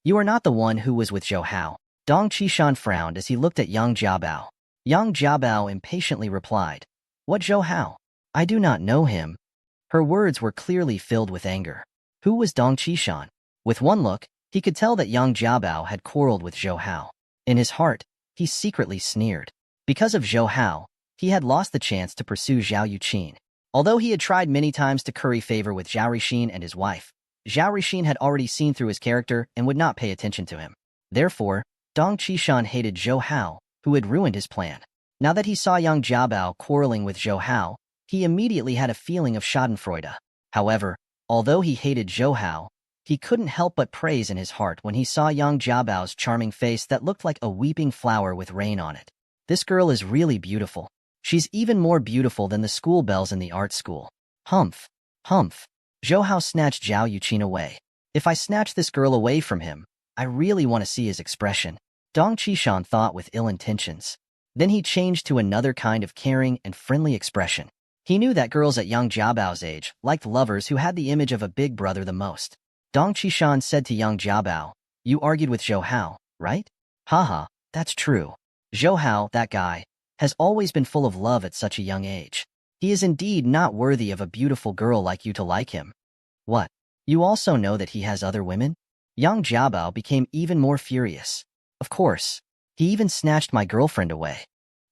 You are not the one who was with Zhou Hao. Dong Qishan frowned as he looked at Yang Jiabao. Yang Jiabao impatiently replied, What Zhou Hao? I do not know him. Her words were clearly filled with anger. Who was Dong Qishan? With one look, he could tell that Yang Jiabao had quarreled with Zhou Hao. In his heart, he secretly sneered. Because of Zhou Hao, he had lost the chance to pursue Zhao Yuqin. Although he had tried many times to curry favor with Zhao Rixin and his wife, Zhao Rixin had already seen through his character and would not pay attention to him. Therefore, Dong Qishan hated Zhou Hao, who had ruined his plan. Now that he saw Yang Jiabao quarreling with Zhou Hao, he immediately had a feeling of schadenfreude. However, although he hated Zhou Hao, he couldn't help but praise in his heart when he saw Yang Jiabao's charming face that looked like a weeping flower with rain on it. This girl is really beautiful. She's even more beautiful than the school bells in the art school. Humph. Humph. Zhou Hao snatched Zhao Yuqin away. If I snatch this girl away from him, I really want to see his expression. Dong Qishan thought with ill intentions. Then he changed to another kind of caring and friendly expression. He knew that girls at Yang Jiabao's age liked lovers who had the image of a big brother the most. Dong Qishan said to Yang Jiabao, You argued with Zhou Hao, right? Haha, that's true. Zhou Hao, that guy, has always been full of love at such a young age. He is indeed not worthy of a beautiful girl like you to like him. What? You also know that he has other women? Yang Jiabao became even more furious. Of course. He even snatched my girlfriend away.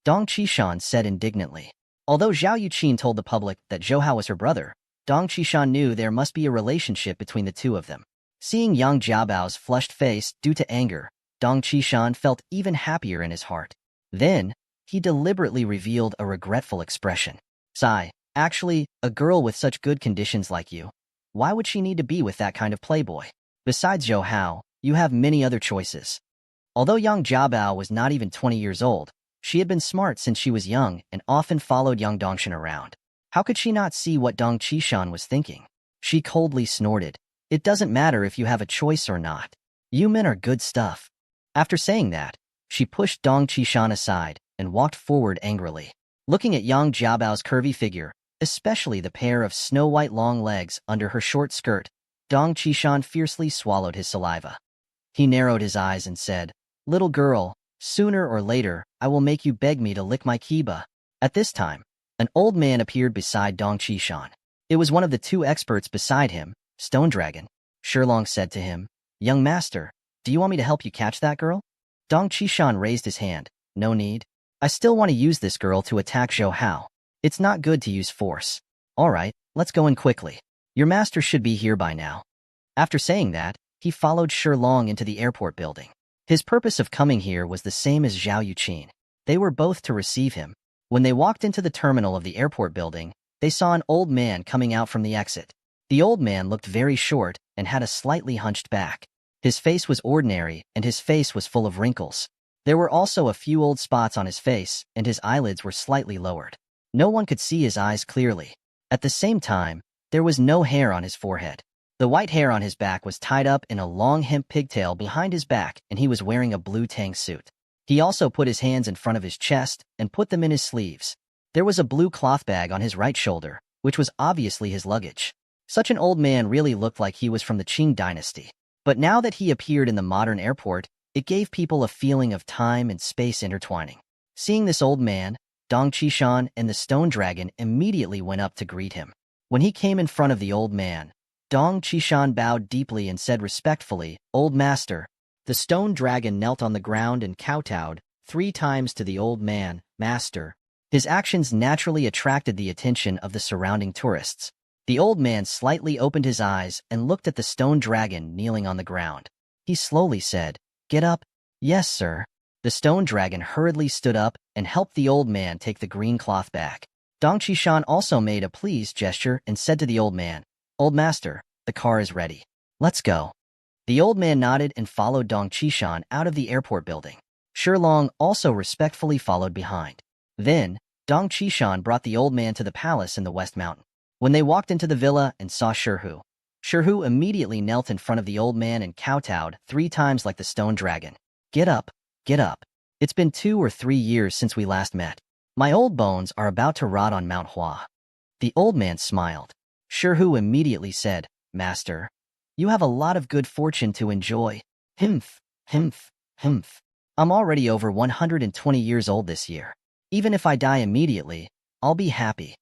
Dong Qishan said indignantly. Although Zhao Yuqin told the public that Zhou Hao was her brother, Dong Qishan knew there must be a relationship between the two of them. Seeing Yang Jiabao's flushed face due to anger, Dong Qishan felt even happier in his heart. Then, he deliberately revealed a regretful expression. Sigh, actually, a girl with such good conditions like you, why would she need to be with that kind of playboy? Besides Zhou Hao, you have many other choices. Although Yang Jiabao was not even 20 years old, she had been smart since she was young and often followed Yang Dongshan around. How could she not see what Dong Qishan was thinking? She coldly snorted. It doesn't matter if you have a choice or not. You men are good stuff. After saying that, she pushed Dong Qishan aside and walked forward angrily. Looking at Yang Jiabao's curvy figure, especially the pair of snow-white long legs under her short skirt, Dong Qishan fiercely swallowed his saliva. He narrowed his eyes and said, Little girl, sooner or later, I will make you beg me to lick my kiba. At this time, an old man appeared beside Dong Qishan. It was one of the two experts beside him, Stone Dragon. Shilong said to him, Young master, do you want me to help you catch that girl? Dong Qishan raised his hand. No need. I still want to use this girl to attack Zhou Hao. It's not good to use force. All right, let's go in quickly. Your master should be here by now. After saying that, he followed Shilong into the airport building. His purpose of coming here was the same as Zhao Yuqin. They were both to receive him. When they walked into the terminal of the airport building, they saw an old man coming out from the exit. The old man looked very short and had a slightly hunched back. His face was ordinary, and his face was full of wrinkles. There were also a few old spots on his face, and his eyelids were slightly lowered. No one could see his eyes clearly. At the same time, there was no hair on his forehead. The white hair on his back was tied up in a long hemp pigtail behind his back, and he was wearing a blue tang suit. He also put his hands in front of his chest and put them in his sleeves. There was a blue cloth bag on his right shoulder, which was obviously his luggage. Such an old man really looked like he was from the Qing dynasty. But now that he appeared in the modern airport, it gave people a feeling of time and space intertwining. Seeing this old man, Dong Qishan and the Stone Dragon immediately went up to greet him. When he came in front of the old man, Dong Qishan bowed deeply and said respectfully, Old master. The Stone Dragon knelt on the ground and kowtowed 3 times to the old man, Master. His actions naturally attracted the attention of the surrounding tourists. The old man slightly opened his eyes and looked at the Stone Dragon kneeling on the ground. He slowly said, Get up. Yes, sir. The Stone Dragon hurriedly stood up and helped the old man take the green cloth back. Dong Qishan also made a pleased gesture and said to the old man, Old master, the car is ready. Let's go. The old man nodded and followed Dong Qishan out of the airport building. Shilong also respectfully followed behind. Then, Dong Qishan brought the old man to the palace in the West Mountain. When they walked into the villa and saw Shirhu, Shirhu immediately knelt in front of the old man and kowtowed 3 times like the Stone Dragon. Get up, get up. It's been 2 or 3 years since we last met. My old bones are about to rot on Mount Hua. The old man smiled. Shirhu immediately said, Master, you have a lot of good fortune to enjoy. Himph, himph, himph. I'm already over 120 years old this year. Even if I die immediately, I'll be happy.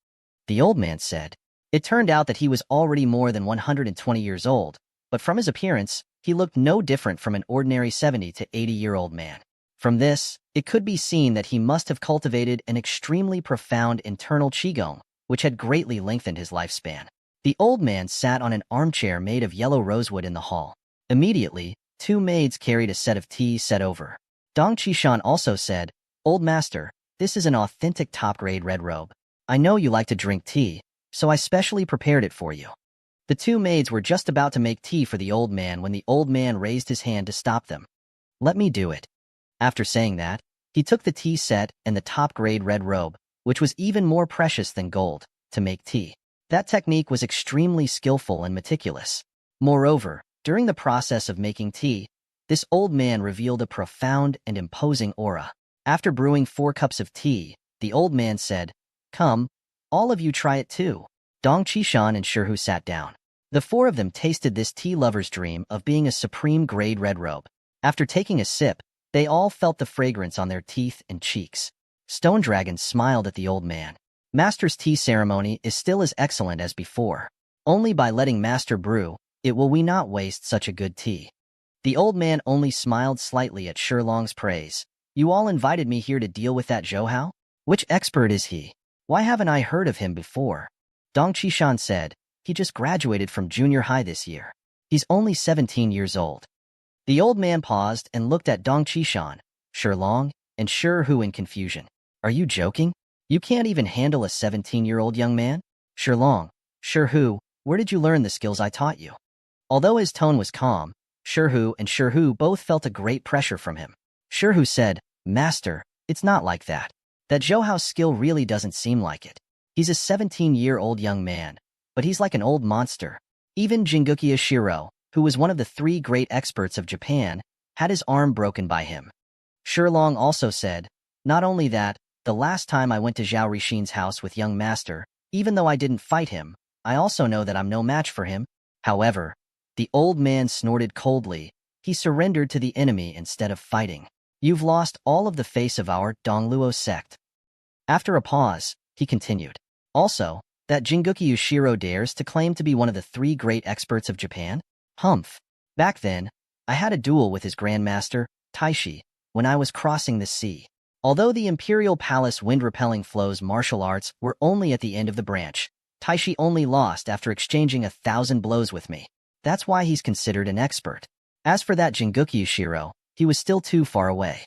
The old man said. It turned out that he was already more than 120 years old, but from his appearance, he looked no different from an ordinary 70 to 80-year-old man. From this, it could be seen that he must have cultivated an extremely profound internal qigong, which had greatly lengthened his lifespan. The old man sat on an armchair made of yellow rosewood in the hall. Immediately, two maids carried a set of tea set over. Dong Qishan also said, "Old master, this is an authentic top-grade red robe. I know you like to drink tea, so I specially prepared it for you." The two maids were just about to make tea for the old man when the old man raised his hand to stop them. "Let me do it." After saying that, he took the tea set and the top-grade red robe, which was even more precious than gold, to make tea. That technique was extremely skillful and meticulous. Moreover, during the process of making tea, this old man revealed a profound and imposing aura. After brewing 4 cups of tea, the old man said, "Come, all of you try it too." Dong Qishan and Shihu sat down. The 4 of them tasted this tea lover's dream of being a supreme grade red robe. After taking a sip, they all felt the fragrance on their teeth and cheeks. Stone Dragon smiled at the old man. "Master's tea ceremony is still as excellent as before. Only by letting Master brew, it will we not waste such a good tea." The old man only smiled slightly at Shilong's praise. "You all invited me here to deal with that Zhou? Which expert is he? Why haven't I heard of him before?" Dong Qishan said, "He just graduated from junior high this year. He's only 17 years old." The old man paused and looked at Dong Qishan, Shilong, and Shihu in confusion. "Are you joking? You can't even handle a 17-year-old young man?" "Shilong, Shihu, where did you learn the skills I taught you?" Although his tone was calm, Shihu and Shihu both felt a great pressure from him. Shihu said, "Master, it's not like that. That Zhouhao's skill really doesn't seem like it. He's a 17-year-old young man, but he's like an old monster." Even Jinguki Ashiro, who was one of the 3 great experts of Japan, had his arm broken by him. Shilong also said, "Not only that, the last time I went to Zhao Rixin's house with young master, even though I didn't fight him, I also know that I'm no match for him." However, the old man snorted coldly. He surrendered to the enemy instead of fighting. "You've lost all of the face of our Dongluo sect." After a pause, he continued. "Also, that Jinguki Ushiro dares to claim to be one of the 3 great experts of Japan? Humph. Back then, I had a duel with his grandmaster, Taishi, when I was crossing the sea. Although the Imperial Palace wind-repelling flows martial arts were only at the end of the branch, Taishi only lost after exchanging 1,000 blows with me. That's why he's considered an expert. As for that Jinguki Ushiro, he was still too far away."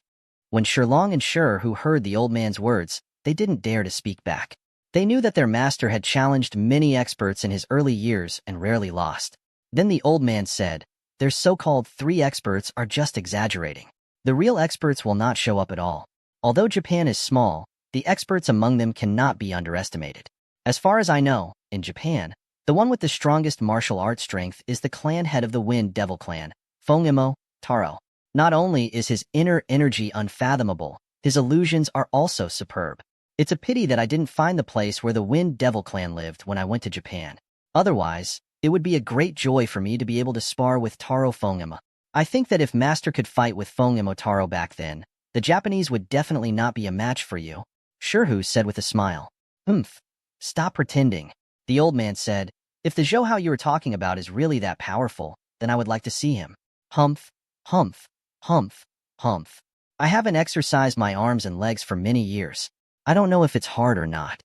When Shilong and Shihu heard the old man's words, they didn't dare to speak back. They knew that their master had challenged many experts in his early years and rarely lost. Then the old man said, "Their so-called 3 experts are just exaggerating. The real experts will not show up at all. Although Japan is small, the experts among them cannot be underestimated. As far as I know, in Japan, the one with the strongest martial arts strength is the clan head of the Wind Devil clan, Fongimo Taro. Not only is his inner energy unfathomable, his illusions are also superb. It's a pity that I didn't find the place where the Wind Devil clan lived when I went to Japan. Otherwise, it would be a great joy for me to be able to spar with Taro Fongimo. I think that if Master could fight with Fongimo Taro back then, the Japanese would definitely not be a match for you," Shihu said with a smile. "Humph. Stop pretending." The old man said, "If the Zhouhao you were talking about is really that powerful, then I would like to see him." Humph, humph, humph, humph. "I haven't exercised my arms and legs for many years. I don't know if it's hard or not."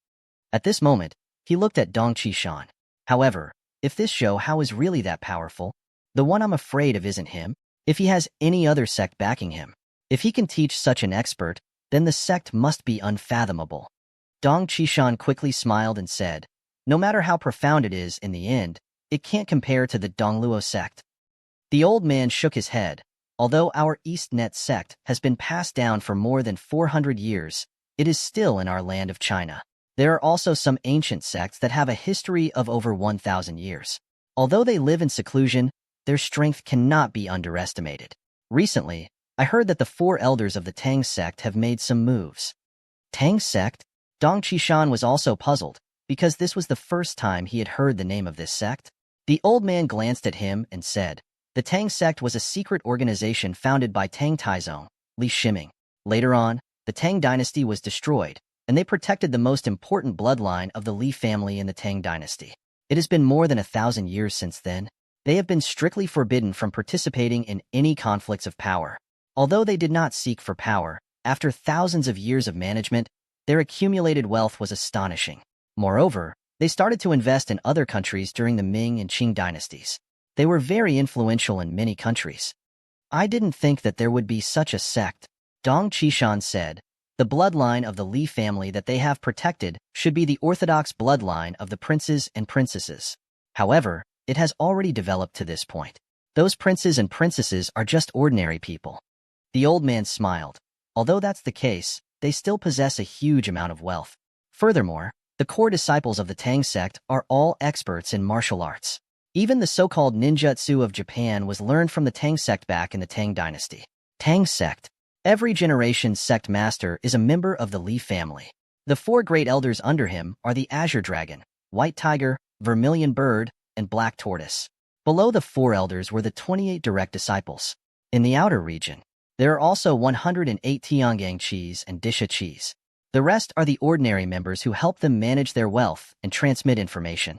At this moment, he looked at Dong Qishan. "However, if this Zhouhao is really that powerful, the one I'm afraid of isn't him. If he has any other sect backing him, if he can teach such an expert, then the sect must be unfathomable." Dong Qishan quickly smiled and said, "No matter how profound it is in the end, it can't compare to the Dongluo sect." The old man shook his head. "Although our Eastnet sect has been passed down for more than 400 years, it is still in our land of China. There are also some ancient sects that have a history of over 1,000 years. Although they live in seclusion, their strength cannot be underestimated. Recently, I heard that the 4 elders of the Tang sect have made some moves." Tang sect? Dong Qishan was also puzzled, because this was the first time he had heard the name of this sect. The old man glanced at him and said, The Tang sect was a secret organization founded by Tang Taizong, Li Shiming. Later on, the Tang dynasty was destroyed, and they protected the most important bloodline of the Li family in the Tang dynasty. It has been more than 1,000 years since then. They have been strictly forbidden from participating in any conflicts of power. Although they did not seek for power, after thousands of years of management, their accumulated wealth was astonishing. Moreover, they started to invest in other countries during the Ming and Qing dynasties. They were very influential in many countries. I didn't think that there would be such a sect, Dong Qishan said. The bloodline of the Li family that they have protected should be the orthodox bloodline of the princes and princesses. However, it has already developed to this point. Those princes and princesses are just ordinary people. The old man smiled. Although that's the case, they still possess a huge amount of wealth. Furthermore, the core disciples of the Tang sect are all experts in martial arts. Even the so-called ninjutsu of Japan was learned from the Tang sect back in the Tang dynasty. Tang sect. Every generation's sect master is a member of the Li family. The 4 great elders under him are the Azure Dragon, White Tiger, Vermilion Bird, and Black Tortoise. Below the 4 elders were the 28 direct disciples. In the outer region, there are also 108 Tiangang Qis and Disha Qis. The rest are the ordinary members who help them manage their wealth and transmit information.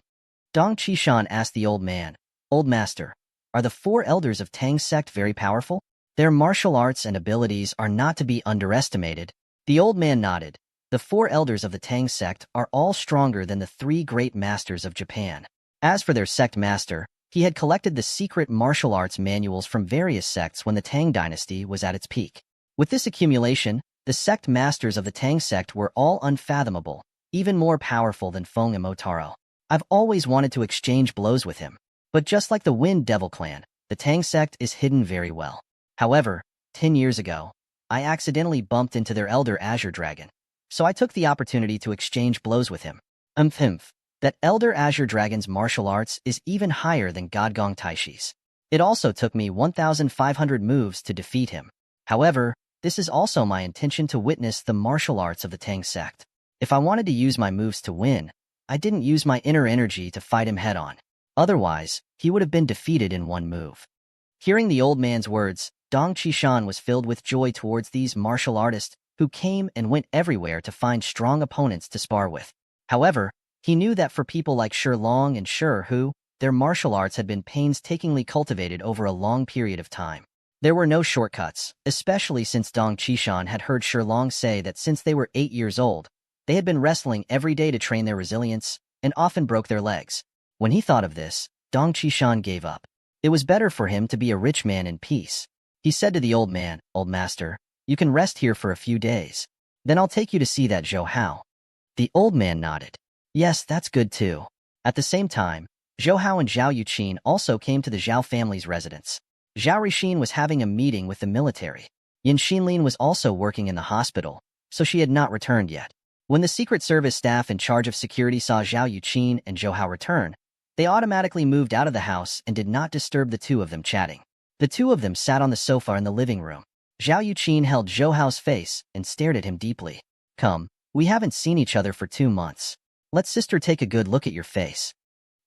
Dong Qishan asked the old man, "Old master, are the 4 elders of Tang sect very powerful? Their martial arts and abilities are not to be underestimated." The old man nodded. The 4 elders of the Tang sect are all stronger than the 3 great masters of Japan. As for their sect master, he had collected the secret martial arts manuals from various sects when the Tang dynasty was at its peak. With this accumulation, the sect masters of the Tang sect were all unfathomable, even more powerful than Feng and Motaro. I've always wanted to exchange blows with him. But just like the Wind Devil clan, the Tang sect is hidden very well. However, 10 years ago, I accidentally bumped into their elder Azure Dragon, so I took the opportunity to exchange blows with him. That elder Azure Dragon's martial arts is even higher than Godgong Taishi's. It also took me 1,500 moves to defeat him. However, this is also my intention to witness the martial arts of the Tang sect. If I wanted to use my moves to win, I didn't use my inner energy to fight him head-on. Otherwise, he would have been defeated in one move. Hearing the old man's words, Dong Qishan was filled with joy towards these martial artists who came and went everywhere to find strong opponents to spar with. However, he knew that for people like Shi Long and Shi Hu, their martial arts had been painstakingly cultivated over a long period of time. There were no shortcuts, especially since Dong Qishan had heard Shi Long say that since they were 8 years old, they had been wrestling every day to train their resilience and often broke their legs. When he thought of this, Dong Qishan gave up. It was better for him to be a rich man in peace. He said to the old man, "Old master, you can rest here for a few days. Then I'll take you to see that Zhou Hao." The old man nodded. "Yes, that's good too." At the same time, Zhou Hao and Zhao Yuqin also came to the Zhao family's residence. Zhao Rixin was having a meeting with the military. Yin Xinlin was also working in the hospital, so she had not returned yet. When the Secret Service staff in charge of security saw Zhao Yuqin and Zhou Hao return, they automatically moved out of the house and did not disturb the 2 of them chatting. The 2 of them sat on the sofa in the living room. Zhao Yuqin held Zhou Hao's face and stared at him deeply. "Come, we haven't seen each other for 2 months. Let sister take a good look at your face."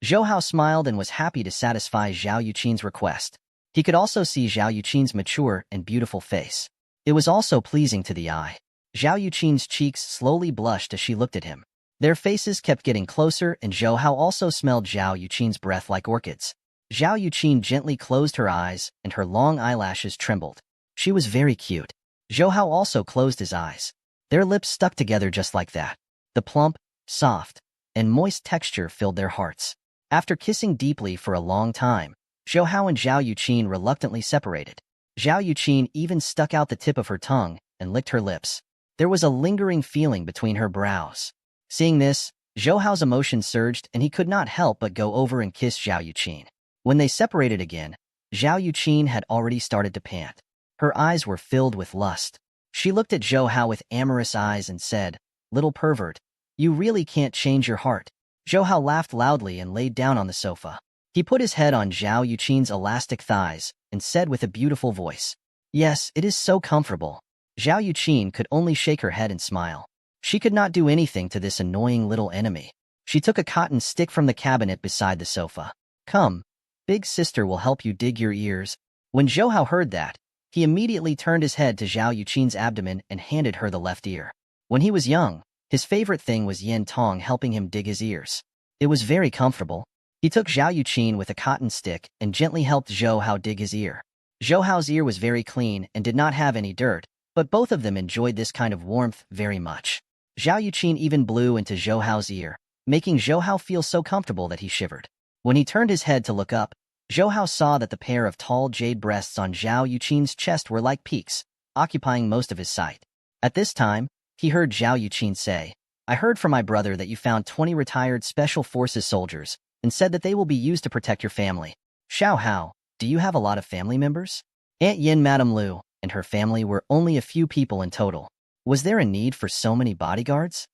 Zhou Hao smiled and was happy to satisfy Zhao Yuqin's request. He could also see Zhao Yuqin's mature and beautiful face. It was also pleasing to the eye. Zhao Yuqin's cheeks slowly blushed as she looked at him. Their faces kept getting closer, and Zhou Hao also smelled Zhao Yuqin's breath like orchids. Zhao Yuqin gently closed her eyes, and her long eyelashes trembled. She was very cute. Zhou Hao also closed his eyes. Their lips stuck together just like that. The plump, soft, and moist texture filled their hearts. After kissing deeply for a long time, Zhou Hao and Zhao Yuqin reluctantly separated. Zhao Yuqin even stuck out the tip of her tongue and licked her lips. There was a lingering feeling between her brows. Seeing this, Zhou Hao's emotions surged and he could not help but go over and kiss Zhao Yuqin. When they separated again, Zhao Yuqin had already started to pant. Her eyes were filled with lust. She looked at Zhou Hao with amorous eyes and said, "Little pervert, you really can't change your heart." Zhou Hao laughed loudly and laid down on the sofa. He put his head on Zhao Yuqin's elastic thighs and said with a beautiful voice, "Yes, it is so comfortable." Zhao Yuqin could only shake her head and smile. She could not do anything to this annoying little enemy. She took a cotton stick from the cabinet beside the sofa. "Come, big sister will help you dig your ears. When Zhou Hao heard that, he immediately turned his head to Zhao Yuqin's abdomen and handed her the left ear. When he was young, his favorite thing was Yin Tong helping him dig his ears. It was very comfortable. He took Zhao Yuqin with a cotton stick and gently helped Zhou Hao dig his ear. Zhou Hao's ear was very clean and did not have any dirt, but both of them enjoyed this kind of warmth very much. Zhao Yuqin even blew into Zhou Hao's ear, making Zhou Hao feel so comfortable that he shivered. When he turned his head to look up, Zhou Hao saw that the pair of tall jade breasts on Zhao Yuqin's chest were like peaks, occupying most of his sight. At this time, he heard Zhao Yuqin say, "I heard from my brother that you found 20 retired Special Forces soldiers and said that they will be used to protect your family. Xiao Hao, do you have a lot of family members?" Aunt Yin Madame Lu and her family were only a few people in total. Was there a need for so many bodyguards?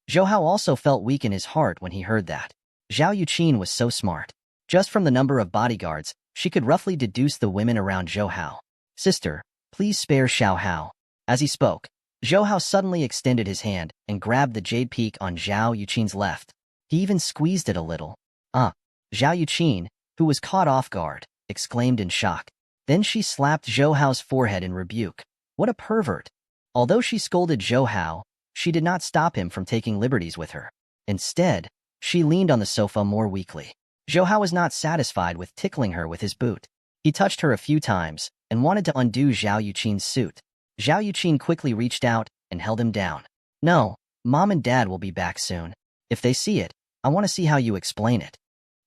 Zhou Hao also felt weak in his heart when he heard that. Zhao Yuqin was so smart. Just from the number of bodyguards, she could roughly deduce the women around Zhou Hao. "Sister, please spare Xiao Hao." As he spoke, Zhou Hao suddenly extended his hand and grabbed the jade peak on Zhao Yuqin's left. He even squeezed it a little. Zhao Yuqin, who was caught off guard, exclaimed in shock. Then she slapped Zhou Hao's forehead in rebuke. What a pervert! Although she scolded Zhou Hao, she did not stop him from taking liberties with her. Instead, she leaned on the sofa more weakly. Zhou Hao was not satisfied with tickling her with his boot. He touched her a few times and wanted to undo Zhao Yuqin's suit. Zhao Yuqin quickly reached out and held him down. "No, Mom and Dad will be back soon. If they see it, I want to see how you explain it."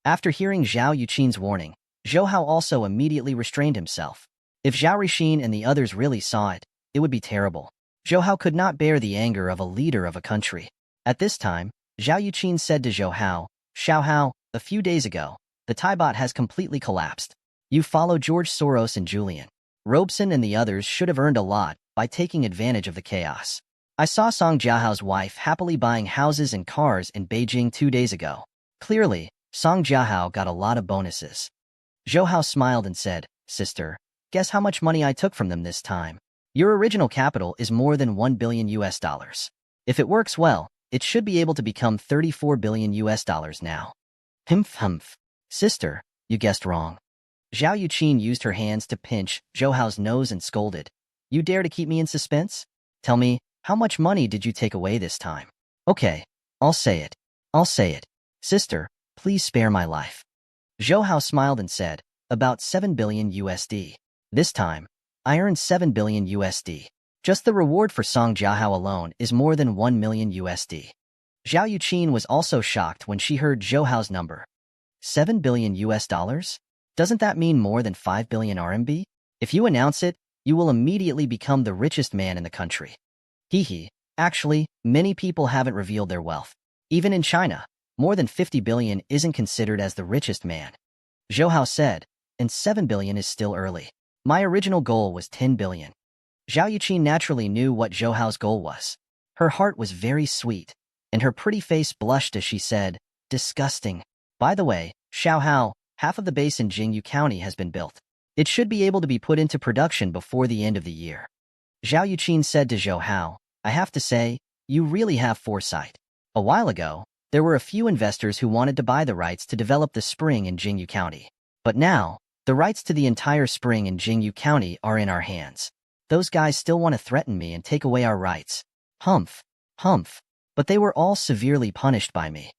After hearing Zhao Yuqin's warning, Zhou Hao also immediately restrained himself. If Zhao Rixin and the others really saw it, it would be terrible. Zhou Hao could not bear the anger of a leader of a country. At this time, Zhao Yuqin said to Zhou Hao, "Xiao Hao, a few days ago, the Taibot has completely collapsed. You follow George Soros and Julian Robeson and the others should have earned a lot by taking advantage of the chaos. I saw Song Jiahao's wife happily buying houses and cars in Beijing 2 days ago. Clearly, Song Jiahao got a lot of bonuses." Zhou Hao smiled and said, "Sister, guess how much money I took from them this time? Your original capital is more than $1 billion US. If it works well, it should be able to become $34 billion US now." Humph. "Sister, you guessed wrong." Zhao Yuqin used her hands to pinch Zhou Hao's nose and scolded, "You dare to keep me in suspense? Tell me, how much money did you take away this time?" "Okay, I'll say it. Sister, please spare my life." Zhou Hao smiled and said, "About 7 billion USD. This time, I earned 7 billion USD. Just the reward for Song Jiahao alone is more than 1 million USD. Zhao Yuqin was also shocked when she heard Zhou Hao's number. 7 billion US dollars? Doesn't that mean more than 5 billion RMB? If you announce it, you will immediately become the richest man in the country. Actually, many people haven't revealed their wealth. Even in China, more than 50 billion isn't considered as the richest man." Zhou Hao said, "And 7 billion is still early. My original goal was 10 billion. Zhao Yuqin naturally knew what Zhou Hao's goal was. Her heart was very sweet, and her pretty face blushed as she said, "Disgusting. By the way, Xiao Hao, half of the base in Jingyu County has been built. It should be able to be put into production before the end of the year." Zhao Yuqin said to Zhou Hao, "I have to say, you really have foresight. A while ago, there were a few investors who wanted to buy the rights to develop the spring in Jingyu County. But now, the rights to the entire spring in Jingyu County are in our hands. Those guys still want to threaten me and take away our rights. Humph. But they were all severely punished by me."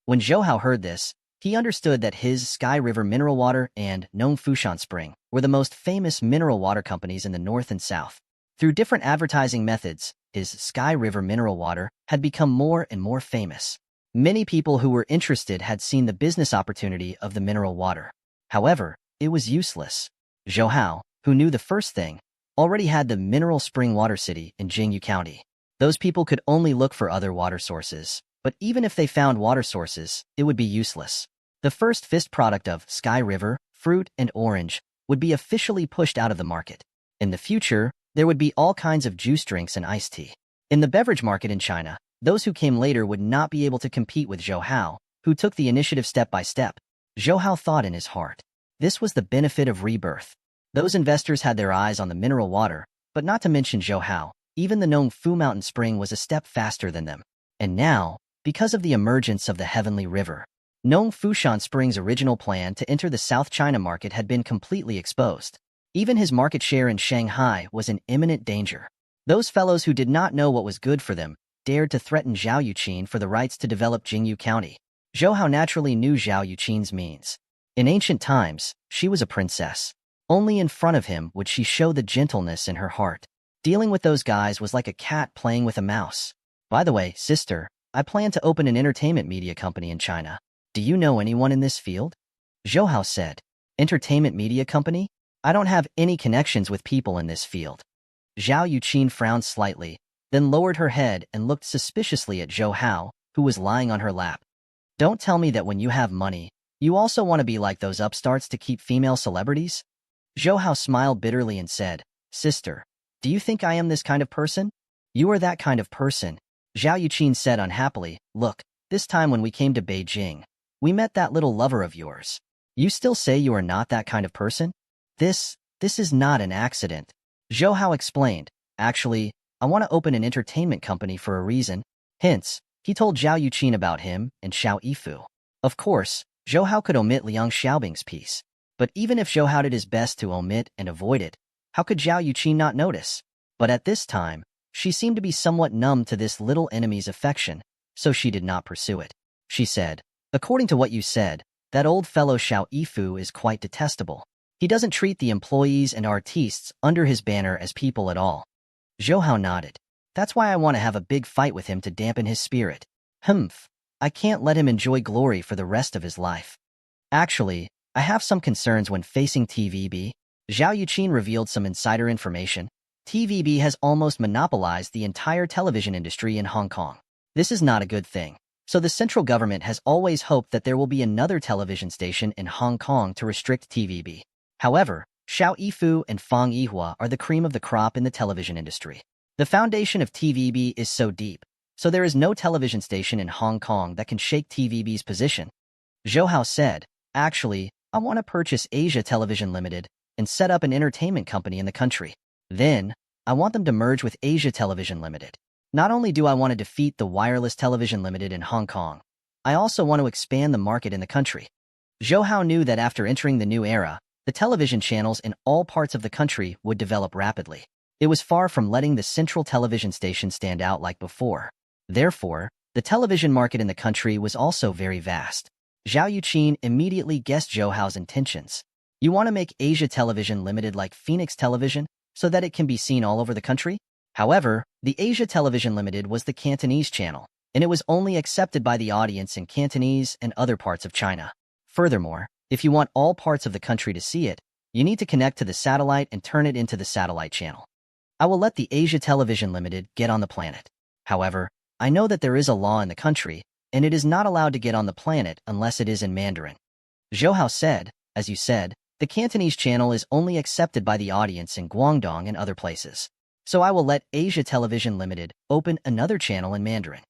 When Zhou Hao heard this, he understood that his Sky River Mineral Water and Nong Fushan Spring were the most famous mineral water companies in the north and south. Through different advertising methods, his Sky River Mineral Water had become more and more famous. Many people who were interested had seen the business opportunity of the mineral water. However, it was useless. Zhou Hao, who knew the first thing, already had the mineral spring water city in Jingyu County. Those people could only look for other water sources, but even if they found water sources, it would be useless. The first fist product of Sky River, fruit and orange, would be officially pushed out of the market. In the future, there would be all kinds of juice drinks and iced tea. In the beverage market in China, those who came later would not be able to compete with Zhou Hao, who took the initiative step by step. Zhou Hao thought in his heart. This was the benefit of rebirth. Those investors had their eyes on the mineral water, but not to mention Zhou Hao, even the known Fu Mountain Spring was a step faster than them. And now, because of the emergence of the Heavenly River, Nong Fushan Spring's original plan to enter the South China market had been completely exposed. Even his market share in Shanghai was in imminent danger. Those fellows who did not know what was good for them dared to threaten Zhao Yuqin for the rights to develop Jingyu County. Zhou Hao naturally knew Zhao Yuqin's means. In ancient times, she was a princess. Only in front of him would she show the gentleness in her heart. Dealing with those guys was like a cat playing with a mouse. By the way, sister, I plan to open an entertainment media company in China. Do you know anyone in this field? Zhou Hao said. Entertainment media company? I don't have any connections with people in this field. Zhao Yuqin frowned slightly, then lowered her head and looked suspiciously at Zhou Hao, who was lying on her lap. Don't tell me that when you have money, you also want to be like those upstarts to keep female celebrities? Zhou Hao smiled bitterly and said, Sister, do you think I am this kind of person? You are that kind of person. Zhao Yuqin said unhappily, Look, this time when we came to Beijing, we met that little lover of yours. You still say you are not that kind of person? This is not an accident. Zhou Hao explained, Actually, I want to open an entertainment company for a reason. Hence, he told Zhao Yuqin about him and Xiao Yifu. Of course, Zhou Hao could omit Liang Xiaobing's piece. But even if Zhou Hao did his best to omit and avoid it, how could Zhao Yuqin not notice? But at this time, she seemed to be somewhat numb to this little enemy's affection, so she did not pursue it. She said, According to what you said, that old fellow Xiao Yifu is quite detestable. He doesn't treat the employees and artistes under his banner as people at all. Zhou Hao nodded. That's why I want to have a big fight with him to dampen his spirit. Humph. I can't let him enjoy glory for the rest of his life. Actually, I have some concerns when facing TVB. Zhao Yuqin revealed some insider information. TVB has almost monopolized the entire television industry in Hong Kong. This is not a good thing. So the central government has always hoped that there will be another television station in Hong Kong to restrict TVB. However, Xiao Yifu and Fang Yihua are the cream of the crop in the television industry. The foundation of TVB is so deep, so there is no television station in Hong Kong that can shake TVB's position. Zhou Hao said, Actually, I want to purchase Asia Television Limited and set up an entertainment company in the country. Then, I want them to merge with Asia Television Limited. Not only do I want to defeat the Wireless Television Limited in Hong Kong, I also want to expand the market in the country. Zhou Hao knew that after entering the new era, the television channels in all parts of the country would develop rapidly. It was far from letting the central television station stand out like before. Therefore, the television market in the country was also very vast. Zhao Yuqin immediately guessed Zhou Hao's intentions. You want to make Asia Television Limited like Phoenix Television so that it can be seen all over the country? However, the Asia Television Limited was the Cantonese channel, and it was only accepted by the audience in Cantonese and other parts of China. Furthermore, if you want all parts of the country to see it, you need to connect to the satellite and turn it into the satellite channel. I will let the Asia Television Limited get on the planet. However, I know that there is a law in the country, and it is not allowed to get on the planet unless it is in Mandarin. Zhou Hao said, As you said, the Cantonese channel is only accepted by the audience in Guangdong and other places. So I will let Asia Television Limited open another channel in Mandarin.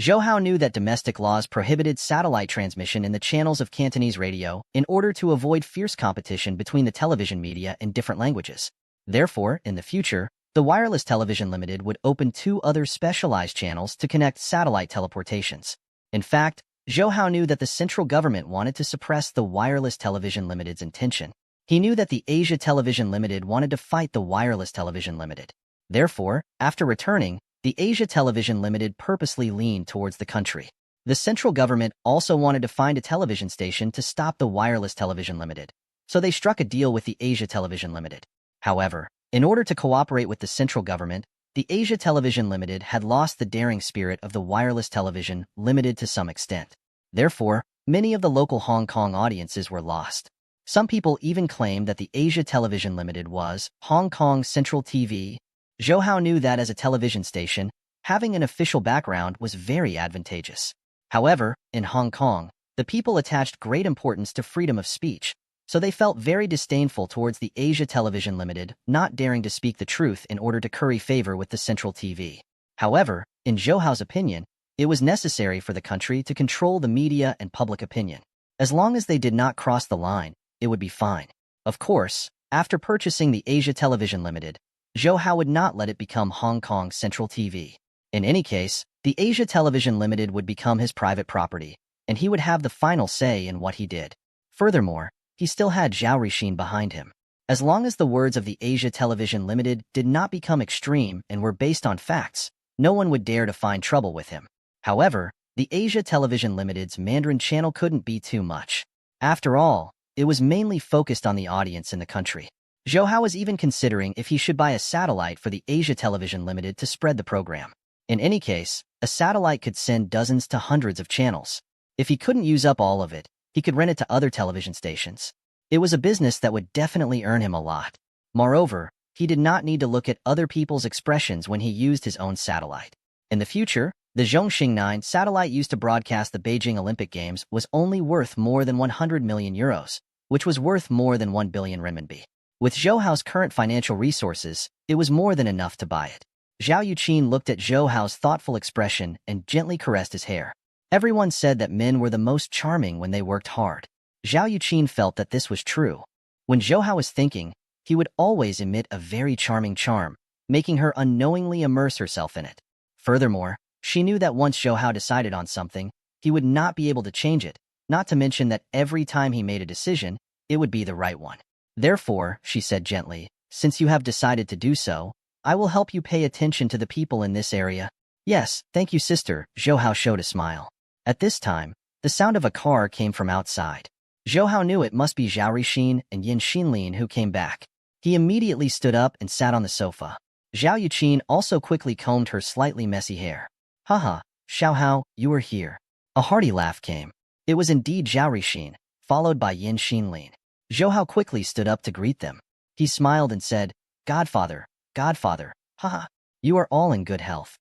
Zhou Hao knew that domestic laws prohibited satellite transmission in the channels of Cantonese radio in order to avoid fierce competition between the television media in different languages. Therefore, in the future, the Wireless Television Limited would open 2 other specialized channels to connect satellite teleportations. In fact, Zhou Hao knew that the central government wanted to suppress the Wireless Television Limited's intention. He knew that the Asia Television Limited wanted to fight the Wireless Television Limited. Therefore, after returning, the Asia Television Limited purposely leaned towards the country. The central government also wanted to find a television station to stop the Wireless Television Limited, so they struck a deal with the Asia Television Limited. However, in order to cooperate with the central government, the Asia Television Limited had lost the daring spirit of the Wireless Television Limited to some extent. Therefore, many of the local Hong Kong audiences were lost. Some people even claimed that the Asia Television Limited was Hong Kong Central TV. Zhou Hao knew that as a television station, having an official background was very advantageous. However, in Hong Kong, the people attached great importance to freedom of speech, so they felt very disdainful towards the Asia Television Limited, not daring to speak the truth in order to curry favor with the Central TV. However, in Zhou Hao's opinion, it was necessary for the country to control the media and public opinion. As long as they did not cross the line, it would be fine. Of course, after purchasing the Asia Television Limited, Zhou Hao would not let it become Hong Kong Central TV. In any case, the Asia Television Limited would become his private property, and he would have the final say in what he did. Furthermore, he still had Zhao Rixin behind him. As long as the words of the Asia Television Limited did not become extreme and were based on facts, no one would dare to find trouble with him. However, the Asia Television Limited's Mandarin channel couldn't be too much. After all, it was mainly focused on the audience in the country. Zhou Hao was even considering if he should buy a satellite for the Asia Television Limited to spread the program. In any case, a satellite could send dozens to hundreds of channels. If he couldn't use up all of it, he could rent it to other television stations. It was a business that would definitely earn him a lot. Moreover, he did not need to look at other people's expressions when he used his own satellite. In the future, the Zhongxing 9 satellite used to broadcast the Beijing Olympic Games was only worth more than 100 million euros, which was worth more than 1 billion renminbi. With Zhou Hao's current financial resources, it was more than enough to buy it. Zhao Yuqin looked at Zhou Hao's thoughtful expression and gently caressed his hair. Everyone said that men were the most charming when they worked hard. Zhao Yuqin felt that this was true. When Zhou Hao was thinking, he would always emit a very charming charm, making her unknowingly immerse herself in it. Furthermore, she knew that once Zhou Hao decided on something, he would not be able to change it, not to mention that every time he made a decision, it would be the right one. Therefore, she said gently, since you have decided to do so, I will help you pay attention to the people in this area. Yes, thank you, sister, Zhou Hao showed a smile. At this time, the sound of a car came from outside. Zhou Hao knew it must be Zhao Rixin and Yin Xinlin who came back. He immediately stood up and sat on the sofa. Zhao Yuqin also quickly combed her slightly messy hair. Haha, Xiao Hao, you are here. A hearty laugh came. It was indeed Zhao Rixin, followed by Yin Xinlin. Zhou Hao quickly stood up to greet them. He smiled and said, Godfather, haha, you are all in good health.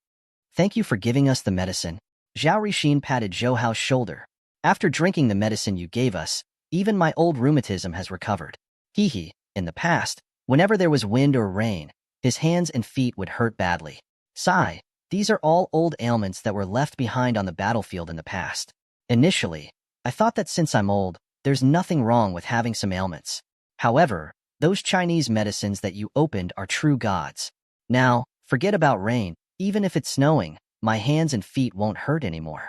Thank you for giving us the medicine. Zhao Rixin patted Zhou Hao's shoulder. After drinking the medicine you gave us, even my old rheumatism has recovered. Hee. In the past, whenever there was wind or rain, his hands and feet would hurt badly. Sigh, these are all old ailments that were left behind on the battlefield in the past. Initially, I thought that since I'm old, there's nothing wrong with having some ailments. However, those Chinese medicines that you opened are true gods. Now, forget about rain, even if it's snowing, my hands and feet won't hurt anymore.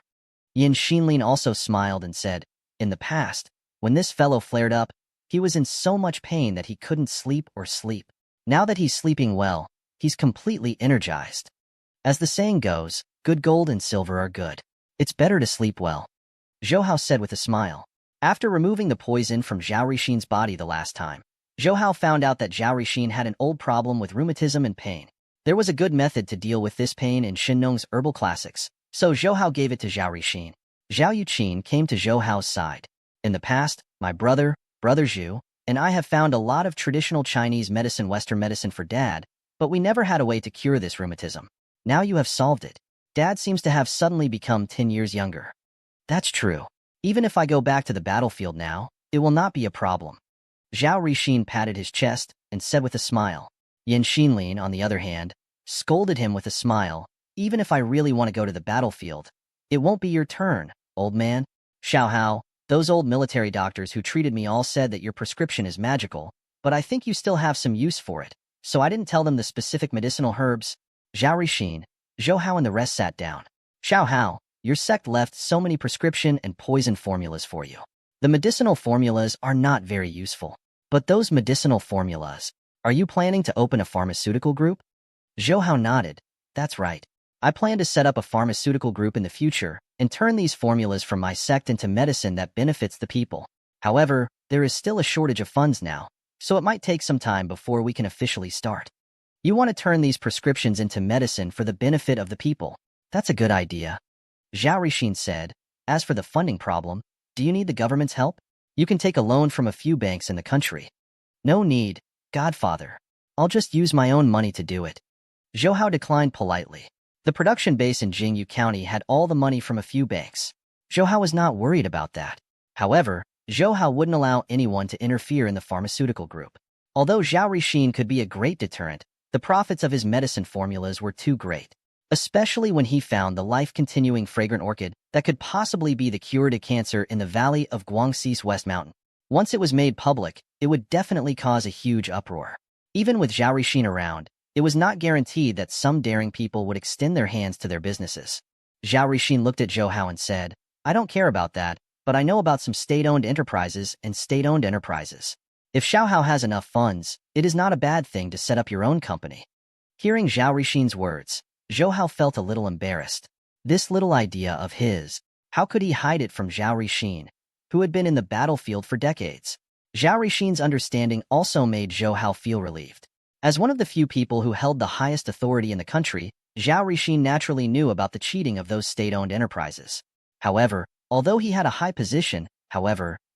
Yin Xinlin also smiled and said, in the past, when this fellow flared up, he was in so much pain that he couldn't sleep or sleep. Now that he's sleeping well, he's completely energized. As the saying goes, good gold and silver are good. It's better to sleep well. Zhou Hao said with a smile. After removing the poison from Zhao Rixin's body the last time, Zhou Hao found out that Zhao Rixin had an old problem with rheumatism and pain. There was a good method to deal with this pain in Shinnong's herbal classics, so Zhou Hao gave it to Zhao Rixin. Zhao Yuqin came to Zhou Hao's side. In the past, my brother Zhu, and I have found a lot of traditional Chinese medicine, Western medicine for Dad, but we never had a way to cure this rheumatism. Now you have solved it. Dad seems to have suddenly become 10 years younger. That's true. Even if I go back to the battlefield now, it will not be a problem. Zhao Rixin patted his chest and said with a smile. Yin Xinlin, on the other hand, scolded him with a smile. Even if I really want to go to the battlefield, it won't be your turn, old man. Xiao Hao, those old military doctors who treated me all said that your prescription is magical, but I think you still have some use for it, so I didn't tell them the specific medicinal herbs. Zhao Rixin, Zhou Hao and the rest sat down. Xiao Hao, your sect left so many prescription and poison formulas for you. The medicinal formulas are not very useful. But those medicinal formulas, are you planning to open a pharmaceutical group? Zhou Hao nodded. That's right. I plan to set up a pharmaceutical group in the future and turn these formulas from my sect into medicine that benefits the people. However, there is still a shortage of funds now, so it might take some time before we can officially start. You want to turn these prescriptions into medicine for the benefit of the people. That's a good idea. Zhao Rixin said, as for the funding problem, do you need the government's help? You can take a loan from a few banks in the country. No need, Godfather. I'll just use my own money to do it. Zhou Hao declined politely. The production base in Jingyu County had all the money from a few banks. Zhou Hao was not worried about that. However, Zhou Hao wouldn't allow anyone to interfere in the pharmaceutical group. Although Zhao Rixin could be a great deterrent, the profits of his medicine formulas were too great, especially when he found the life-continuing fragrant orchid that could possibly be the cure to cancer in the valley of Guangxi's West Mountain. Once it was made public, it would definitely cause a huge uproar. Even with Zhao Rixin around, it was not guaranteed that some daring people would extend their hands to their businesses. Zhao Rixin looked at Zhou Hao and said, I don't care about that, but I know about some state-owned enterprises and state-owned enterprises. If Xiao Hao has enough funds, it is not a bad thing to set up your own company. Hearing Zhao Rixin's words, Zhou Hao felt a little embarrassed. This little idea of his, how could he hide it from Zhao Rixin, who had been in the battlefield for decades? Zhao Rixin's understanding also made Zhou Hao feel relieved. As one of the few people who held the highest authority in the country, Zhao Rixin naturally knew about the cheating of those state-owned enterprises. However, although he had a high position,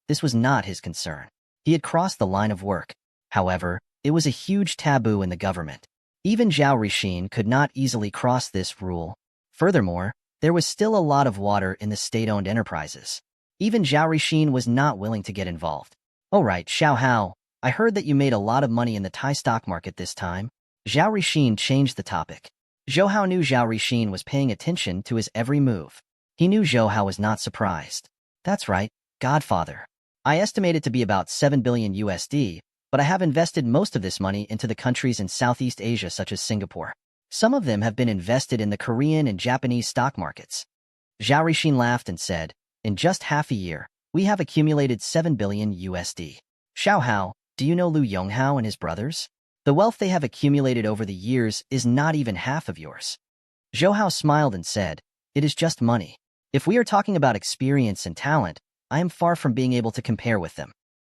this was not his concern. He had crossed the line of work. However, it was a huge taboo in the government. Even Zhao Rixin could not easily cross this rule. Furthermore, there was still a lot of water in the state-owned enterprises. Even Zhao Rixin was not willing to get involved. "Oh right, Xiao Hao, I heard that you made a lot of money in the Thai stock market this time." Zhao Rixin changed the topic. Zhou Hao knew Zhao Rixin was paying attention to his every move. He knew Zhou Hao was not surprised. "That's right, Godfather. I estimate it to be about 7 billion USD, but I have invested most of this money into the countries in Southeast Asia such as Singapore. Some of them have been invested in the Korean and Japanese stock markets." Zhao Rixin laughed and said, "In just half a year, we have accumulated 7 billion USD. Xiao Hao, do you know Lu Yonghao and his brothers? The wealth they have accumulated over the years is not even half of yours." Zhou Hao smiled and said, "It is just money. If we are talking about experience and talent, I am far from being able to compare with them."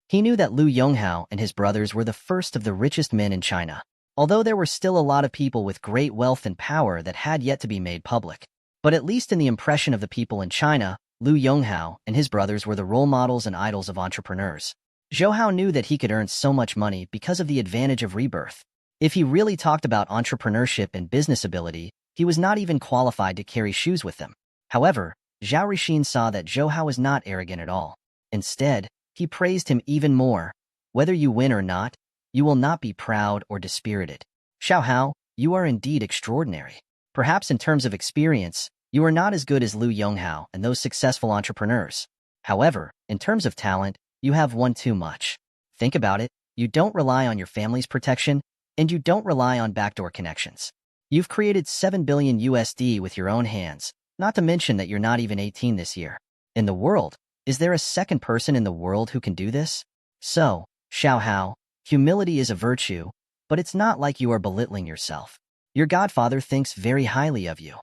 He knew that Lu Yonghao and his brothers were the first of the richest men in China, although there were still a lot of people with great wealth and power that had yet to be made public. But at least in the impression of the people in China, Lu Yonghao and his brothers were the role models and idols of entrepreneurs. Zhou Hao knew that he could earn so much money because of the advantage of rebirth. If he really talked about entrepreneurship and business ability, he was not even qualified to carry shoes with them. However, Zhao Rixin saw that Zhou Hao was not arrogant at all. Instead, he praised him even more. "Whether you win or not, you will not be proud or dispirited. Xiao Hao, you are indeed extraordinary. Perhaps in terms of experience, you are not as good as Lu Yonghao and those successful entrepreneurs. However, in terms of talent, you have won too much. Think about it, you don't rely on your family's protection, and you don't rely on backdoor connections. You've created 7 billion USD with your own hands, not to mention that you're not even 18 this year. In the world, is there a second person in the world who can do this? So, Xiao Hao, humility is a virtue, but it's not like you are belittling yourself. Your godfather thinks very highly of you."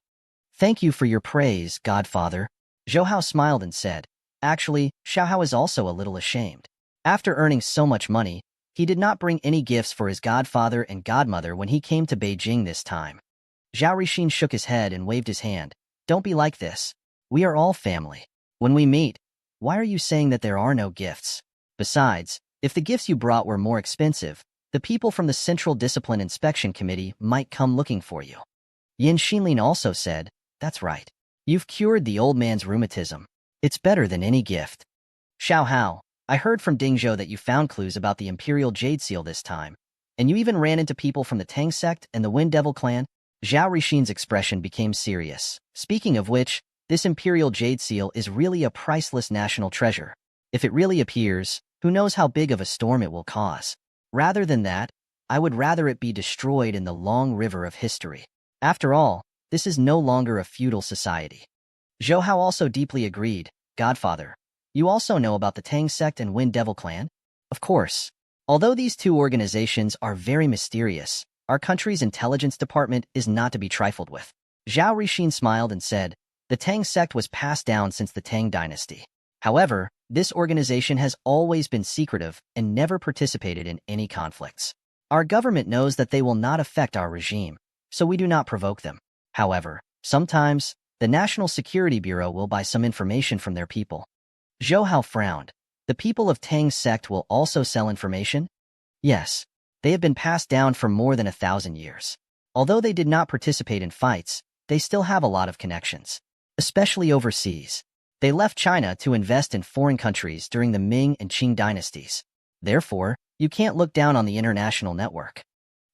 "Thank you for your praise, Godfather." Zhou Hao smiled and said. Actually, Xiao Hao is also a little ashamed. After earning so much money, he did not bring any gifts for his godfather and godmother when he came to Beijing this time. Zhao Rixin shook his head and waved his hand. "Don't be like this. We are all family. When we meet, why are you saying that there are no gifts? Besides, if the gifts you brought were more expensive, the people from the Central Discipline Inspection Committee might come looking for you." Yin Xinlin also said, "That's right. You've cured the old man's rheumatism. It's better than any gift." "Xiao Hao, I heard from Ding Zhou that you found clues about the Imperial Jade Seal this time, and you even ran into people from the Tang sect and the Wind Devil clan." Zhao Rixin's expression became serious. "Speaking of which, this Imperial Jade Seal is really a priceless national treasure. If it really appears, who knows how big of a storm it will cause. Rather than that, I would rather it be destroyed in the long river of history. After all, this is no longer a feudal society." Zhou Hao also deeply agreed. "Godfather, you also know about the Tang sect and Wind Devil clan?" "Of course. Although these two organizations are very mysterious, our country's intelligence department is not to be trifled with." Zhao Rixin smiled and said, "The Tang sect was passed down since the Tang dynasty. However, this organization has always been secretive and never participated in any conflicts. Our government knows that they will not affect our regime, so we do not provoke them. However, sometimes, the National Security Bureau will buy some information from their people." Zhou Hao frowned. "The people of Tang's sect will also sell information?" "Yes. They have been passed down for more than 1,000 years. Although they did not participate in fights, they still have a lot of connections, especially overseas. They left China to invest in foreign countries during the Ming and Qing dynasties. Therefore, you can't look down on the international network."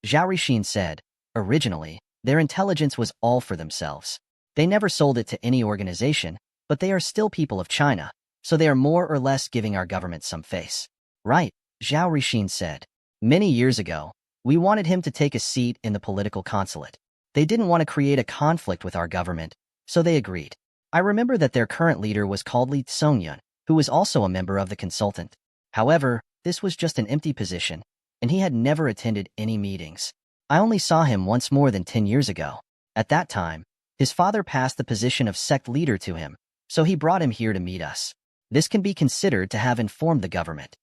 Zhao Rixin said, "Originally, their intelligence was all for themselves. They never sold it to any organization, but they are still people of China, so they are more or less giving our government some face." "Right," Zhao Rixin said. "Many years ago, we wanted him to take a seat in the political consulate. They didn't want to create a conflict with our government, so they agreed. I remember that their current leader was called Lee Tsongyun, who was also a member of the consultant. However, this was just an empty position, and he had never attended any meetings. I only saw him once more than 10 years ago. At that time, his father passed the position of sect leader to him, so he brought him here to meet us. This can be considered to have informed the government.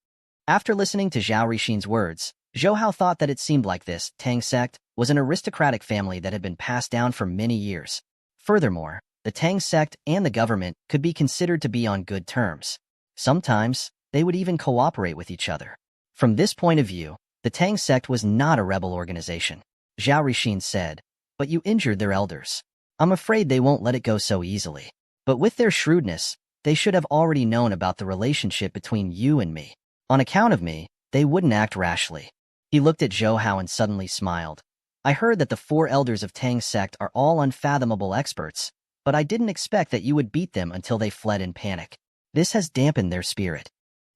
After listening to Zhao Rixin's words, Zhou Hao thought that it seemed like this Tang sect was an aristocratic family that had been passed down for many years. Furthermore, the Tang sect and the government could be considered to be on good terms. Sometimes, they would even cooperate with each other. From this point of view, the Tang sect was not a rebel organization. Zhao Rixin said, but you injured their elders. I'm afraid they won't let it go so easily. But with their shrewdness, they should have already known about the relationship between you and me. On account of me, they wouldn't act rashly. He looked at Zhou Hao and suddenly smiled. I heard that the 4 elders of Tang sect are all unfathomable experts, but I didn't expect that you would beat them until they fled in panic. This has dampened their spirit.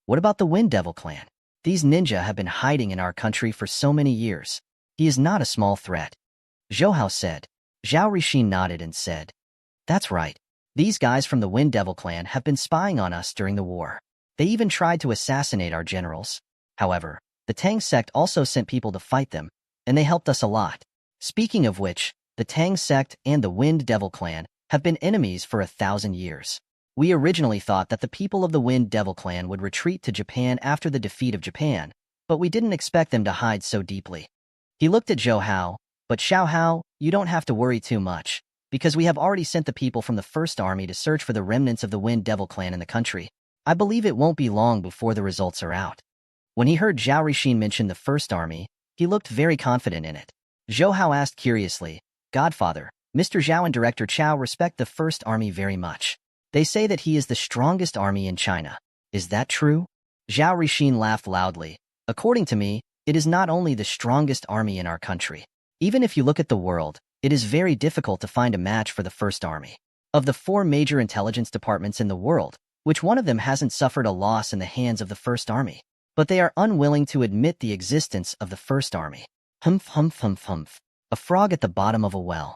What about the Wind Devil clan? These ninja have been hiding in our country for so many years. He is not a small threat. Zhou Hao said. Zhao Rixin nodded and said, that's right. These guys from the Wind Devil clan have been spying on us during the war. They even tried to assassinate our generals. However, the Tang sect also sent people to fight them, and they helped us a lot. Speaking of which, the Tang sect and the Wind Devil clan have been enemies for 1,000 years. We originally thought that the people of the Wind Devil clan would retreat to Japan after the defeat of Japan, but we didn't expect them to hide so deeply. He looked at Zhou Hao, but Xiao Hao, you don't have to worry too much, because we have already sent the people from the First Army to search for the remnants of the Wind Devil clan in the country. I believe it won't be long before the results are out. When he heard Zhao Rixin mention the First Army, he looked very confident in it. Zhou Hao asked curiously, Godfather, Mr. Zhao and Director Chao respect the First Army very much. They say that he is the strongest army in China. Is that true? Zhao Rixin laughed loudly. According to me, it is not only the strongest army in our country. Even if you look at the world, it is very difficult to find a match for the First Army. Of the 4 major intelligence departments in the world, which one of them hasn't suffered a loss in the hands of the First Army? But they are unwilling to admit the existence of the First Army. Humph, humph, humph, humph. A frog at the bottom of a well.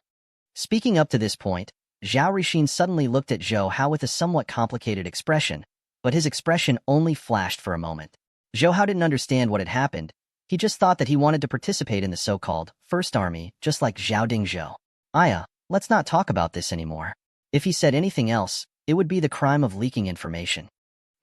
Speaking up to this point, Zhao Rixin suddenly looked at Zhou Hao with a somewhat complicated expression, but his expression only flashed for a moment. Zhou Hao didn't understand what had happened. He just thought that he wanted to participate in the so-called First Army, just like Zhao Dingzhou. Aya, let's not talk about this anymore. If he said anything else, it would be the crime of leaking information.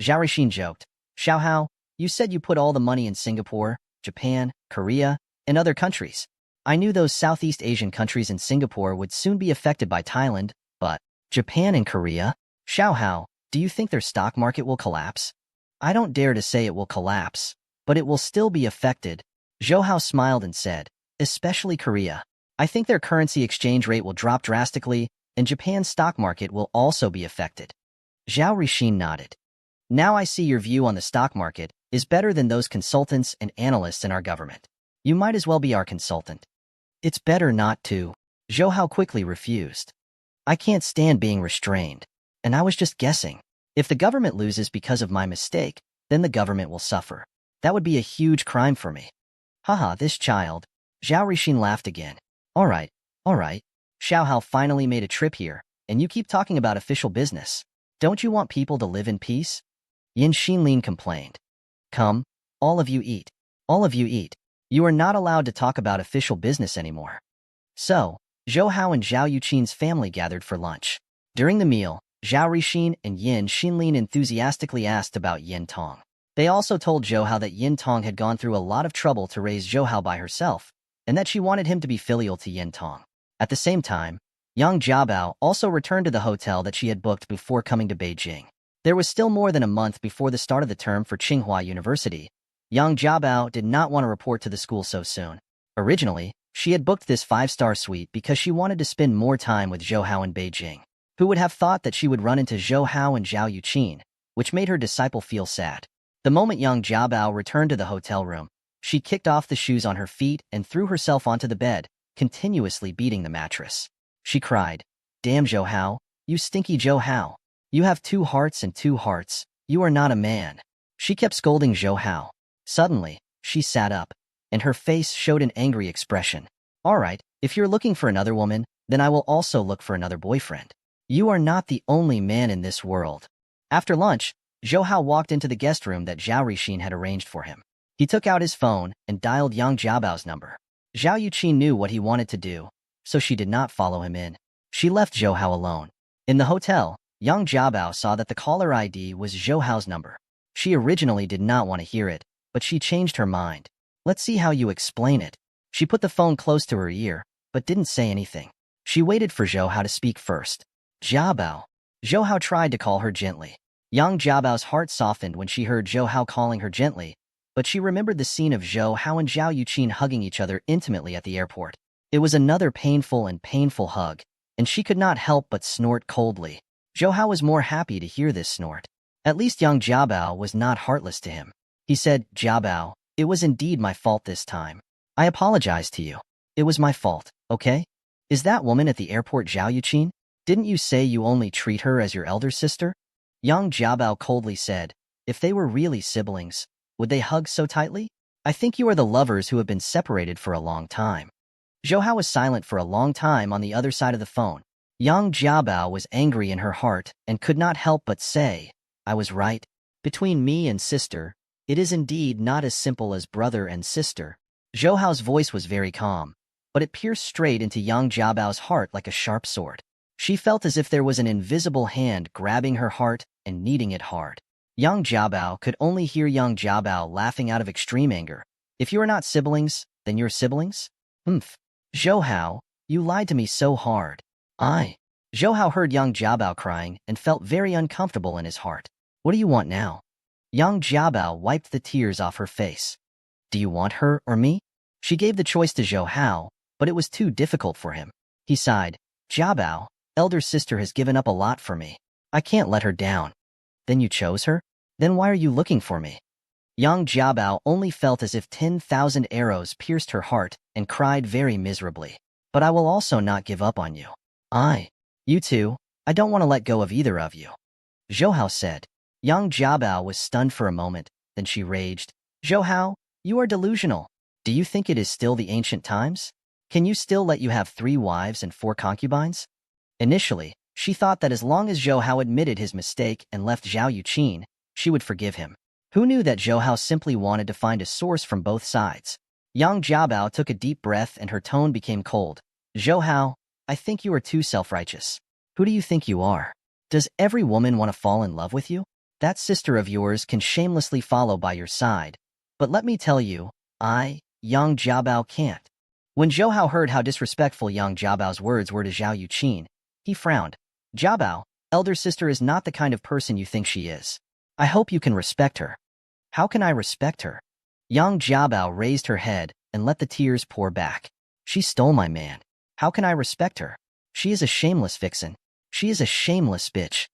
Zhao Rixin joked, Xiao Hao, you said you put all the money in Singapore, Japan, Korea, and other countries. I knew those Southeast Asian countries and Singapore would soon be affected by Thailand, but Japan and Korea? Xiao Hao, do you think their stock market will collapse? I don't dare to say it will collapse, but it will still be affected. Zhou Hao smiled and said, especially Korea. I think their currency exchange rate will drop drastically, and Japan's stock market will also be affected. Zhao Rixin nodded. Now I see your view on the stock market is better than those consultants and analysts in our government. You might as well be our consultant. It's better not to. Zhou Hao quickly refused. I can't stand being restrained, and I was just guessing. If the government loses because of my mistake, then the government will suffer. That would be a huge crime for me. Haha, this child. Zhao Rixin laughed again. All right. Xiao Hao finally made a trip here, and you keep talking about official business. Don't you want people to live in peace? Yin Xinlin complained. Come, all of you eat. All of you eat. You are not allowed to talk about official business anymore. So, Zhou Hao and Zhao Yuqin's family gathered for lunch. During the meal, Zhao Rixin and Yin Xinlin enthusiastically asked about Yin Tong. They also told Zhou Hao that Yin Tong had gone through a lot of trouble to raise Zhou Hao by herself, and that she wanted him to be filial to Yin Tong. At the same time, Yang Jiabao also returned to the hotel that she had booked before coming to Beijing. There was still more than a month before the start of the term for Tsinghua University. Yang Jiabao did not want to report to the school so soon. Originally, she had booked this 5-star suite because she wanted to spend more time with Zhou Hao in Beijing. Who would have thought that she would run into Zhou Hao and Zhao Yuqin, which made her disciple feel sad. The moment Yang Jiabao returned to the hotel room, she kicked off the shoes on her feet and threw herself onto the bed, continuously beating the mattress. She cried, Damn Zhou Hao, you stinky Zhou Hao. You have 2 hearts and 2 hearts. You are not a man. She kept scolding Zhou Hao. Suddenly, she sat up, and her face showed an angry expression. All right, if you're looking for another woman, then I will also look for another boyfriend. You are not the only man in this world. After lunch, Zhou Hao walked into the guest room that Zhao Rixin had arranged for him. He took out his phone and dialed Yang Jiabao's number. Zhao Yuqin knew what he wanted to do, so she did not follow him in. She left Zhou Hao alone. In the hotel, Yang Jiabao saw that the caller ID was Zhou Hao's number. She originally did not want to hear it, but she changed her mind. Let's see how you explain it. She put the phone close to her ear, but didn't say anything. She waited for Zhou Hao to speak first. Jiabao. Zhou Hao tried to call her gently. Yang Jiabao's heart softened when she heard Zhou Hao calling her gently, but she remembered the scene of Zhou Hao and Zhao Yuqin hugging each other intimately at the airport. It was another painful hug, and she could not help but snort coldly. Zhou Hao was more happy to hear this snort. At least Yang Jiabao was not heartless to him. He said, Jiabao, it was indeed my fault this time. I apologize to you. It was my fault, okay? Is that woman at the airport Zhao Yuqin? Didn't you say you only treat her as your elder sister? Yang Jiabao coldly said, if they were really siblings, would they hug so tightly? I think you are the lovers who have been separated for a long time. Zhou Hao was silent for a long time on the other side of the phone. Yang Jiabao was angry in her heart and could not help but say, I was right. Between me and sister, it is indeed not as simple as brother and sister. Zhou Hao's voice was very calm, but it pierced straight into Yang Jiabao's heart like a sharp sword. She felt as if there was an invisible hand grabbing her heart and kneading it hard. Yang Jiabao could only hear Yang Jiabao laughing out of extreme anger. If you are not siblings, then you're siblings? Zhou Hao, you lied to me so hard. Zhou Hao heard Yang Jiabao crying and felt very uncomfortable in his heart. What do you want now? Yang Jiabao wiped the tears off her face. Do you want her or me? She gave the choice to Zhou Hao, but it was too difficult for him. He sighed. Jiabao, elder sister has given up a lot for me. I can't let her down. Then you chose her? Then why are you looking for me? Yang Jiabao only felt as if 10,000 arrows pierced her heart and cried very miserably. But I will also not give up on you. You too, I don't want to let go of either of you. Zhou Hao said. Yang Jiabao was stunned for a moment, then she raged. Zhou Hao, you are delusional. Do you think it is still the ancient times? Can you still let you have 3 wives and 4 concubines? Initially, she thought that as long as Zhou Hao admitted his mistake and left Zhao Yuqin, she would forgive him. Who knew that Zhou Hao simply wanted to find a source from both sides? Yang Jiabao took a deep breath and her tone became cold. Zhou Hao, I think you are too self-righteous. Who do you think you are? Does every woman want to fall in love with you? That sister of yours can shamelessly follow by your side. But let me tell you, Yang Jiabao can't. When Zhou Hao heard how disrespectful Yang Jiabao's words were to Zhao Yuqin, he frowned. Jiabao, elder sister is not the kind of person you think she is. I hope you can respect her. How can I respect her? Yang Jiabao raised her head and let the tears pour back. She stole my man. How can I respect her? She is a shameless vixen. She is a shameless bitch.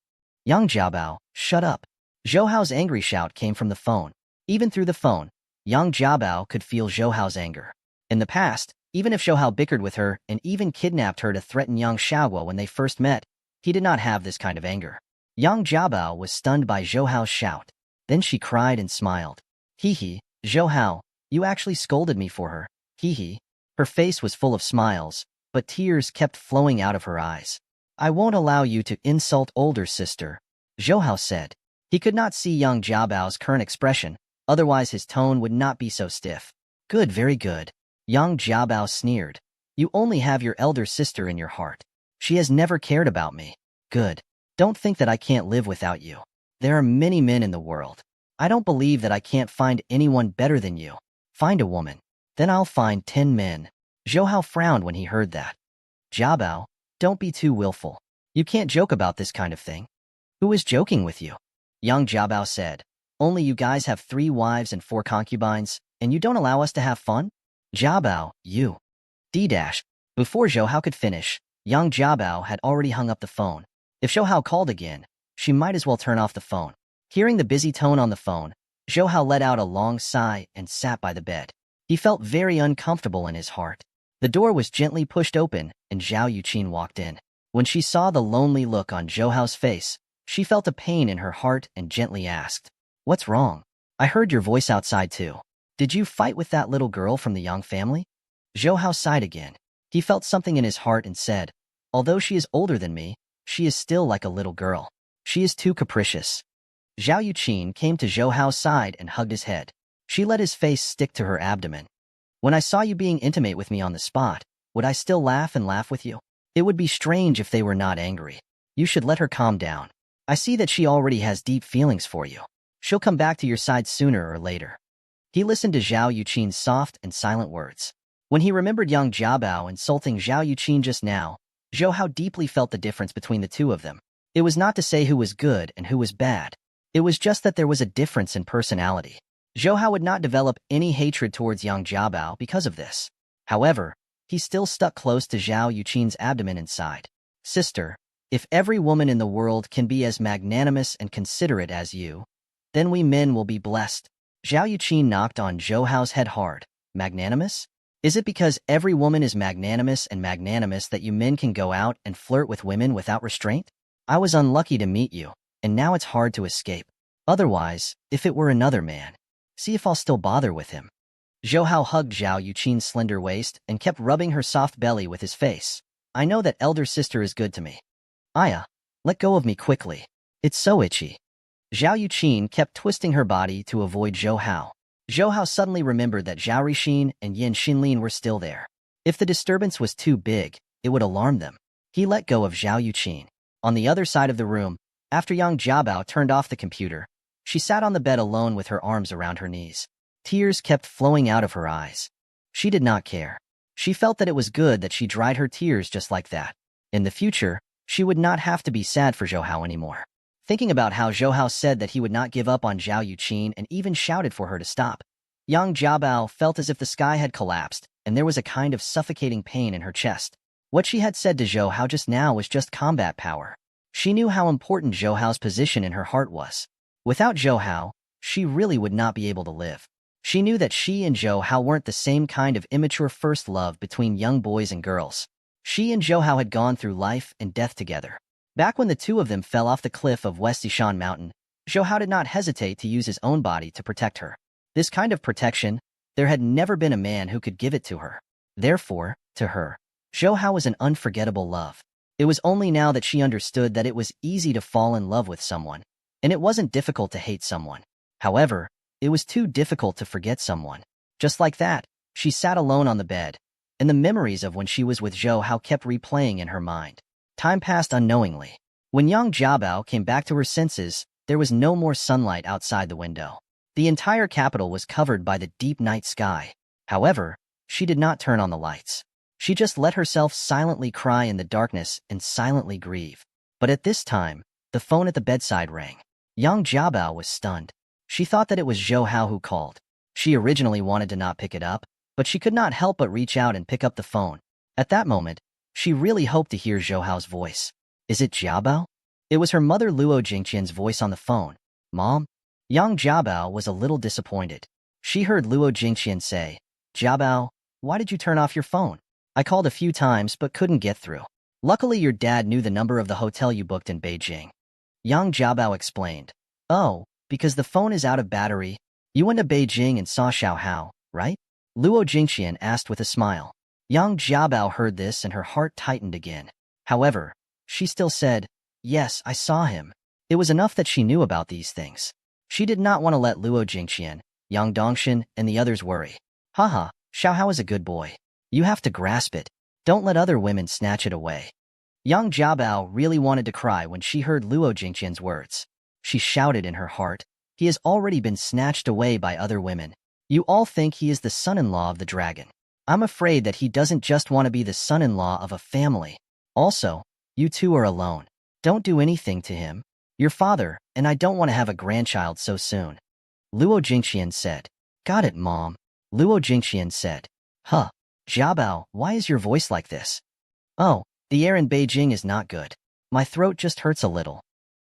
Yang Jiabao, shut up. Zhou Hao's angry shout came from the phone. Even through the phone, Yang Jiabao could feel Zhou Hao's anger. In the past, even if Zhou Hao bickered with her and even kidnapped her to threaten Yang Xiaoguo when they first met, he did not have this kind of anger. Yang Jiabao was stunned by Zhou Hao's shout. Then she cried and smiled. Hee, Zhou Hao, you actually scolded me for her. Hee. Her face was full of smiles, but tears kept flowing out of her eyes. I won't allow you to insult older sister, Zhou Hao said. He could not see Yang Jiabao's current expression, otherwise his tone would not be so stiff. Good, very good. Yang Jiabao sneered. You only have your elder sister in your heart. She has never cared about me. Good. Don't think that I can't live without you. There are many men in the world. I don't believe that I can't find anyone better than you. Find a woman. Then I'll find 10 men. Zhou Hao frowned when he heard that. Jiabao, don't be too willful. You can't joke about this kind of thing. Who is joking with you? Yang Jiabao said. Only you guys have 3 wives and 4 concubines, and you don't allow us to have fun? Jiabao, you. D-dash. Before Zhou Hao could finish, Yang Jiabao had already hung up the phone. If Zhou Hao called again, she might as well turn off the phone. Hearing the busy tone on the phone, Zhou Hao let out a long sigh and sat by the bed. He felt very uncomfortable in his heart. The door was gently pushed open, and Zhao Yuqin walked in. When she saw the lonely look on Zhou Hao's face, she felt a pain in her heart and gently asked, What's wrong? I heard your voice outside too. Did you fight with that little girl from the Yang family? Zhou Hao sighed again. He felt something in his heart and said, Although she is older than me, She is still like a little girl. She is too capricious. Zhao Yuqin came to Zhou Hao's side and hugged his head. She let his face stick to her abdomen. When I saw you being intimate with me on the spot, would I still laugh and laugh with you? It would be strange if they were not angry. You should let her calm down. I see that she already has deep feelings for you. She'll come back to your side sooner or later. He listened to Zhao Yuqin's soft and silent words. When he remembered young Jiabao insulting Zhao Yuqin just now, Zhou Hao deeply felt the difference between the two of them. It was not to say who was good and who was bad. It was just that there was a difference in personality. Zhou Hao would not develop any hatred towards young Jiabao because of this. However, he still stuck close to Zhao Yuqin's abdomen and sighed. Sister, if every woman in the world can be as magnanimous and considerate as you, then we men will be blessed. Zhao Yuqin knocked on Zhou Hao's head hard. Magnanimous? Is it because every woman is magnanimous that you men can go out and flirt with women without restraint? I was unlucky to meet you, and now it's hard to escape. Otherwise, if it were another man, see if I'll still bother with him. Zhou Hao hugged Zhao Yuqin's slender waist and kept rubbing her soft belly with his face. I know that elder sister is good to me. Aya, let go of me quickly. It's so itchy. Zhao Yuqin kept twisting her body to avoid Zhou Hao. Zhou Hao suddenly remembered that Zhao Rixin and Yin Xinlin were still there. If the disturbance was too big, it would alarm them. He let go of Zhao Yuqin. On the other side of the room, after Yang Jiabao turned off the computer, she sat on the bed alone with her arms around her knees. Tears kept flowing out of her eyes. She did not care. She felt that it was good that she dried her tears just like that. In the future, she would not have to be sad for Zhou Hao anymore. Thinking about how Zhou Hao said that he would not give up on Zhao Yuqin and even shouted for her to stop, Yang Jiabao felt as if the sky had collapsed and there was a kind of suffocating pain in her chest. What she had said to Zhou Hao just now was just combat power. She knew how important Zhou Hao's position in her heart was. Without Zhou Hao, she really would not be able to live. She knew that she and Zhou Hao weren't the same kind of immature first love between young boys and girls. She and Zhou Hao had gone through life and death together. Back when the two of them fell off the cliff of West Yishan Mountain, Zhou Hao did not hesitate to use his own body to protect her. This kind of protection, there had never been a man who could give it to her. Therefore, to her, Zhou Hao was an unforgettable love. It was only now that she understood that it was easy to fall in love with someone, and it wasn't difficult to hate someone. However, it was too difficult to forget someone. Just like that, she sat alone on the bed, and the memories of when she was with Zhou Hao kept replaying in her mind. Time passed unknowingly. When Yang Jiabao came back to her senses, there was no more sunlight outside the window. The entire capital was covered by the deep night sky. However, she did not turn on the lights. She just let herself silently cry in the darkness and silently grieve. But at this time, the phone at the bedside rang. Yang Jiabao was stunned. She thought that it was Zhou Hao who called. She originally wanted to not pick it up, but she could not help but reach out and pick up the phone. At that moment, she really hoped to hear Zhou Hao's voice. Is it Jiabao? It was her mother Luo Jingqian's voice on the phone. Mom? Yang Jiabao was a little disappointed. She heard Luo Jingqian say, Jiabao, why did you turn off your phone? I called a few times but couldn't get through. Luckily your dad knew the number of the hotel you booked in Beijing. Yang Jiabao explained. Oh, because the phone is out of battery. You went to Beijing and saw Xiao Hao, right? Luo Jingqian asked with a smile. Yang Jiabao heard this and her heart tightened again. However, she still said, yes, I saw him. It was enough that she knew about these things. She did not want to let Luo Jingqian, Yang Dongshan, and the others worry. Haha, Xiao Hao is a good boy. You have to grasp it. Don't let other women snatch it away. Yang Jiabao really wanted to cry when she heard Luo Jingqian's words. She shouted in her heart, he has already been snatched away by other women. You all think he is the son-in-law of the dragon. I'm afraid that he doesn't just want to be the son-in-law of a family. Also, you two are alone. Don't do anything to him. Your father, and I don't want to have a grandchild so soon. Luo Jingqian said. Got it, Mom. Luo Jingqian said. Huh. Jiabao, why is your voice like this? Oh, the air in Beijing is not good. My throat just hurts a little.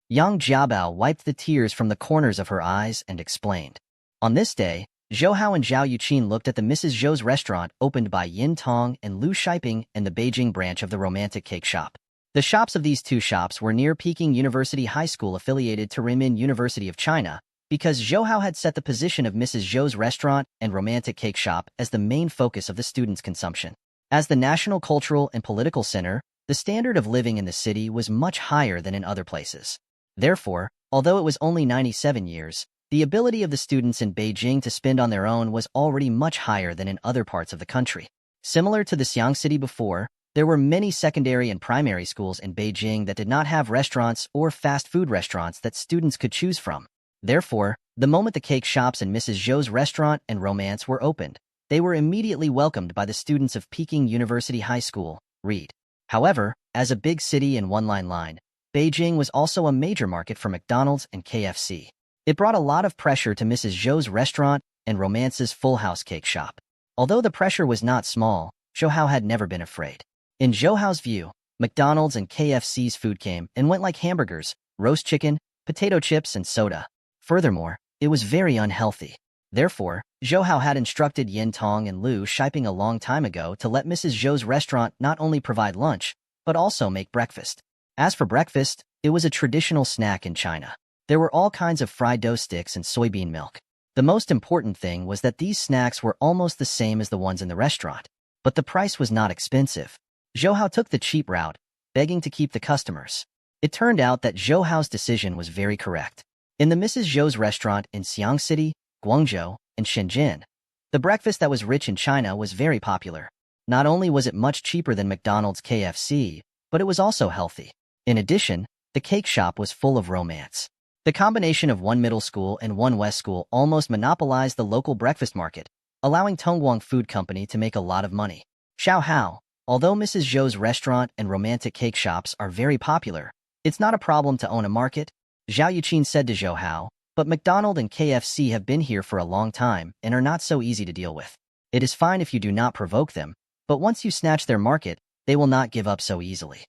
Yang Jiabao wiped the tears from the corners of her eyes and explained. On this day, Zhou Hao and Zhao Yuqin looked at the Mrs. Zhou's restaurant opened by Yin Tong and Lu Shiping and the Beijing branch of the Romantic Cake Shop. The shops of these two shops were near Peking University High School affiliated to Renmin University of China, because Zhou Hao had set the position of Mrs. Zhou's restaurant and Romantic Cake Shop as the main focus of the students' consumption. As the national cultural and political center, The standard of living in the city was much higher than in other places. Therefore, although it was only 97 years, the ability of the students in Beijing to spend on their own was already much higher than in other parts of the country. Similar to the Xiang city before, there were many secondary and primary schools in Beijing that did not have restaurants or fast food restaurants that students could choose from. Therefore, the moment the cake shops and Mrs. Zhou's restaurant and romance were opened, they were immediately welcomed by the students of Peking University High School, Reed. However, as a big city in one line, Beijing was also a major market for McDonald's and KFC. It brought a lot of pressure to Mrs. Zhou's restaurant and Romance's Full House cake shop. Although the pressure was not small, Zhou had never been afraid. In Zhou's view, McDonald's and KFC's food came and went like hamburgers, roast chicken, potato chips, and soda. Furthermore, it was very unhealthy. Therefore, Zhou had instructed Yin Tong and Lu Shiping a long time ago to let Mrs. Zhou's restaurant not only provide lunch, but also make breakfast. As for breakfast, it was a traditional snack in China. There were all kinds of fried dough sticks and soybean milk. The most important thing was that these snacks were almost the same as the ones in the restaurant. But the price was not expensive. Zhou took the cheap route, begging to keep the customers. It turned out that Zhou's decision was very correct. In the Mrs. Zhou's restaurant in Xiang City, Guangzhou, and Shenzhen, the breakfast that was rich in China was very popular. Not only was it much cheaper than McDonald's KFC, but it was also healthy. In addition, the cake shop was full of romance. The combination of one middle school and one west school almost monopolized the local breakfast market, allowing Tongguang Food Company to make a lot of money. Xiao, although Mrs. Zhou's restaurant and romantic cake shops are very popular, it's not a problem to own a market, Zhao Yuqin said to Zhou, but McDonald and KFC have been here for a long time and are not so easy to deal with. It is fine if you do not provoke them, but once you snatch their market, they will not give up so easily.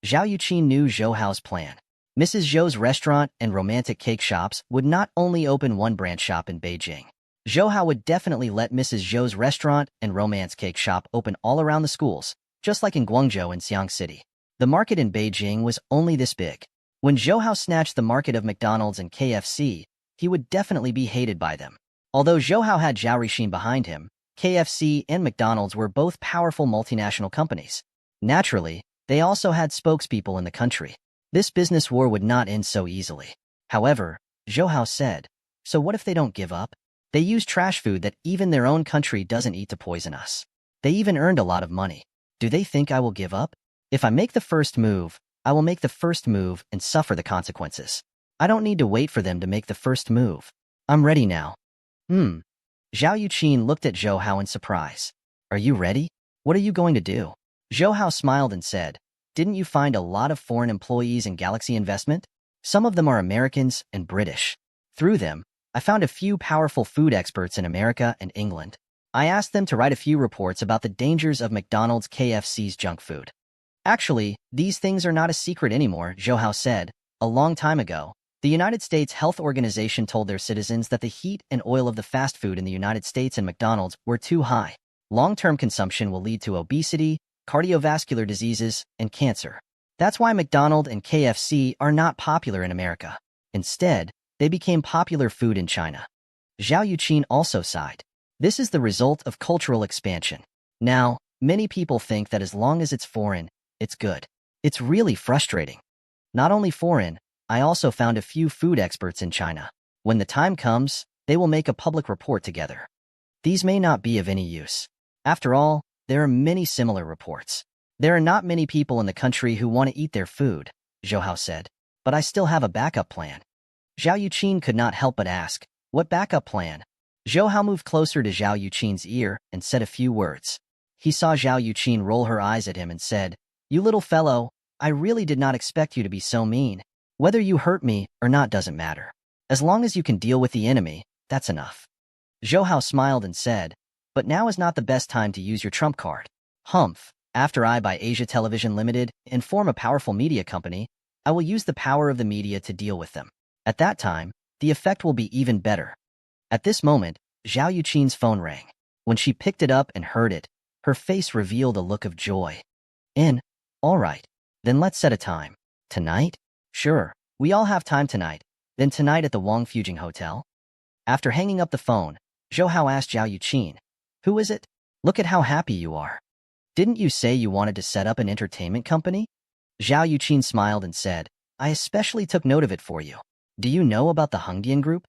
Zhao Yuqin knew Zhou's plan. Mrs. Zhou's restaurant and romantic cake shops would not only open one branch shop in Beijing. Zhou would definitely let Mrs. Zhou's restaurant and romance cake shop open all around the schools, just like in Guangzhou and Xiang City. The market in Beijing was only this big. When Zhou snatched the market of McDonald's and KFC, he would definitely be hated by them. Although Zhou had Zhao Rixin behind him, KFC and McDonald's were both powerful multinational companies. Naturally, they also had spokespeople in the country. This business war would not end so easily. However, Zhou said, so what if they don't give up? They use trash food that even their own country doesn't eat to poison us. They even earned a lot of money. Do they think I will give up? If I make the first move, I will make the first move and suffer the consequences. I don't need to wait for them to make the first move. I'm ready now. Zhao Yuqin looked at Zhou in surprise. Are you ready? What are you going to do? Zhou smiled and said, didn't you find a lot of foreign employees in Galaxy Investment? Some of them are Americans and British. Through them, I found a few powerful food experts in America and England. I asked them to write a few reports about the dangers of McDonald's KFC's junk food. Actually, these things are not a secret anymore, Zhou said. A long time ago, the United States Health Organization told their citizens that the heat and oil of the fast food in the United States and McDonald's were too high. Long-term consumption will lead to obesity, cardiovascular diseases, and cancer. That's why McDonald's and KFC are not popular in America. Instead, they became popular food in China. Zhao Yuqin also sighed. This is the result of cultural expansion. Now, many people think that as long as it's foreign, it's good. It's really frustrating. Not only foreign, I also found a few food experts in China. When the time comes, they will make a public report together. These may not be of any use. After all, there are many similar reports. There are not many people in the country who want to eat their food, Zhou said, but I still have a backup plan. Zhao Yuqin could not help but ask, what backup plan? Zhou moved closer to Zhao Yuqin's ear and said a few words. He saw Zhao Yuqin roll her eyes at him and said, you little fellow, I really did not expect you to be so mean. Whether you hurt me or not doesn't matter. As long as you can deal with the enemy, that's enough. Zhou smiled and said, but now is not the best time to use your trump card. Humph, after I buy Asia Television Limited and form a powerful media company, I will use the power of the media to deal with them. At that time, the effect will be even better. At this moment, Zhao Yuqin's phone rang. When she picked it up and heard it, her face revealed a look of joy. All right, then let's set a time. Tonight? Sure, we all have time tonight. Then tonight at the Wang Fujing Hotel? After hanging up the phone, Zhou asked Zhao Yuqin, who is it? Look at how happy you are. Didn't you say you wanted to set up an entertainment company? Zhao Yuqin smiled and said, I especially took note of it for you. Do you know about the Hongdian Group?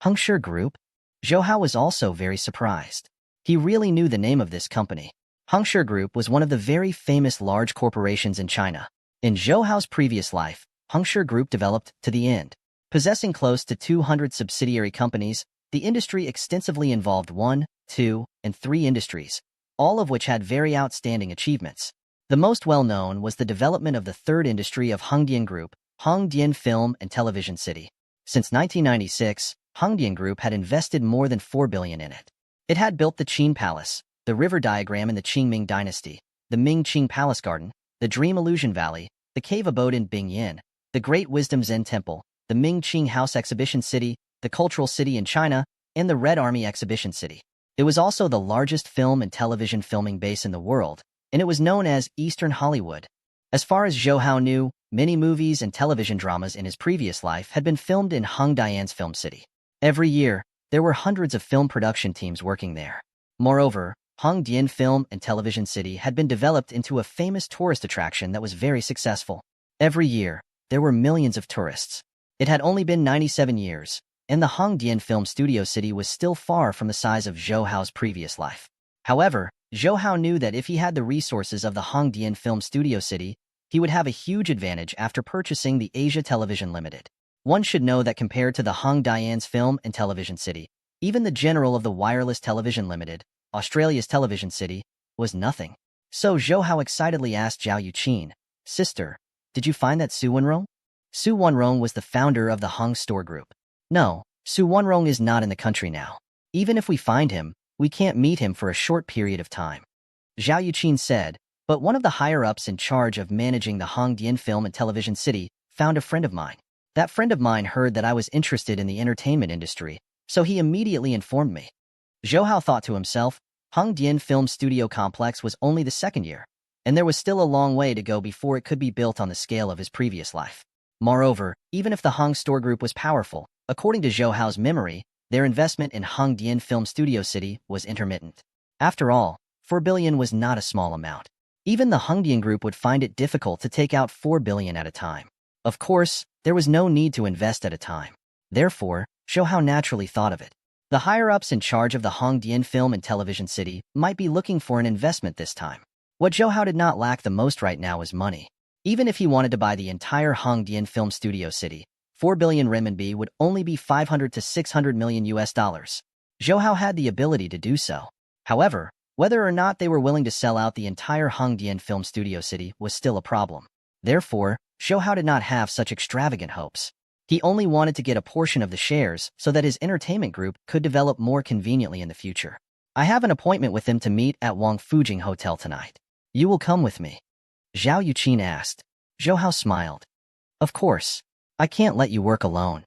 Hongshi Group? Zhou Hao was also very surprised. He really knew the name of this company. Hongshi Group was one of the very famous large corporations in China. In Zhou Hao's previous life, Hongshi Group developed to the end. Possessing close to 200 subsidiary companies, the industry extensively involved 1, 2, and 3 industries, all of which had very outstanding achievements. The most well-known was the development of the third industry of Hongdian Group, Hongdian Film and Television City. Since 1996, Hongdian Group had invested more than 4 billion in it. It had built the Qin Palace, the river diagram in the Qingming Dynasty, the Ming-Qing Palace Garden, the Dream Illusion Valley, the cave abode in Bingyan, the Great Wisdom Zen Temple, the Ming-Qing House Exhibition City, the Cultural City in China, and the Red Army Exhibition City. It was also the largest film and television filming base in the world, and it was known as Eastern Hollywood. As far as Zhou Hao knew, many movies and television dramas in his previous life had been filmed in Hongdian's film city. Every year, there were hundreds of film production teams working there. Moreover, Hongdian Film and Television City had been developed into a famous tourist attraction that was very successful. Every year, there were millions of tourists. It had only been 97 years, and the Hongdian Film Studio City was still far from the size of Zhou Hao's previous life. However, Zhou Hao knew that if he had the resources of the Hongdian Film Studio City, he would have a huge advantage after purchasing the Asia Television Limited. One should know that compared to the Hongdian's Film and Television City, even the general of the Wireless Television Limited, Australia's Television City, was nothing. So Zhou Hao excitedly asked Zhao Yuqin, Sister, did you find that Su Wenrong? Su Wenrong was the founder of the Hong Store Group. No, Su Wenrong is not in the country now. Even if we find him, we can't meet him for a short period of time. Zhao Yuqin said, but one of the higher-ups in charge of managing the Hongdian Film and Television City found a friend of mine. That friend of mine heard that I was interested in the entertainment industry, so he immediately informed me. Zhou Hao thought to himself, Hongdian Film Studio Complex was only the second year, and there was still a long way to go before it could be built on the scale of his previous life. Moreover, even if the Hong Store Group was powerful, according to Zhou Hao's memory, their investment in Hongdian Film Studio City was intermittent. After all, 4 billion was not a small amount. Even the Hongdian Group would find it difficult to take out 4 billion at a time. Of course, there was no need to invest at a time. Therefore, Zhou Hao naturally thought of it. The higher-ups in charge of the Hongdian Film and Television City might be looking for an investment this time. What Zhou Hao did not lack the most right now was money. Even if he wanted to buy the entire Hongdian Film Studio City, 4 billion renminbi would only be 500 to 600 million US dollars. Zhou Hao had the ability to do so. However, whether or not they were willing to sell out the entire Hongdian Film Studio City was still a problem. Therefore, Zhou Hao did not have such extravagant hopes. He only wanted to get a portion of the shares so that his entertainment group could develop more conveniently in the future. I have an appointment with him to meet at Wang Fujing Hotel tonight. You will come with me? Zhao Yuqin asked. Zhou Hao smiled. Of course. I can't let you work alone.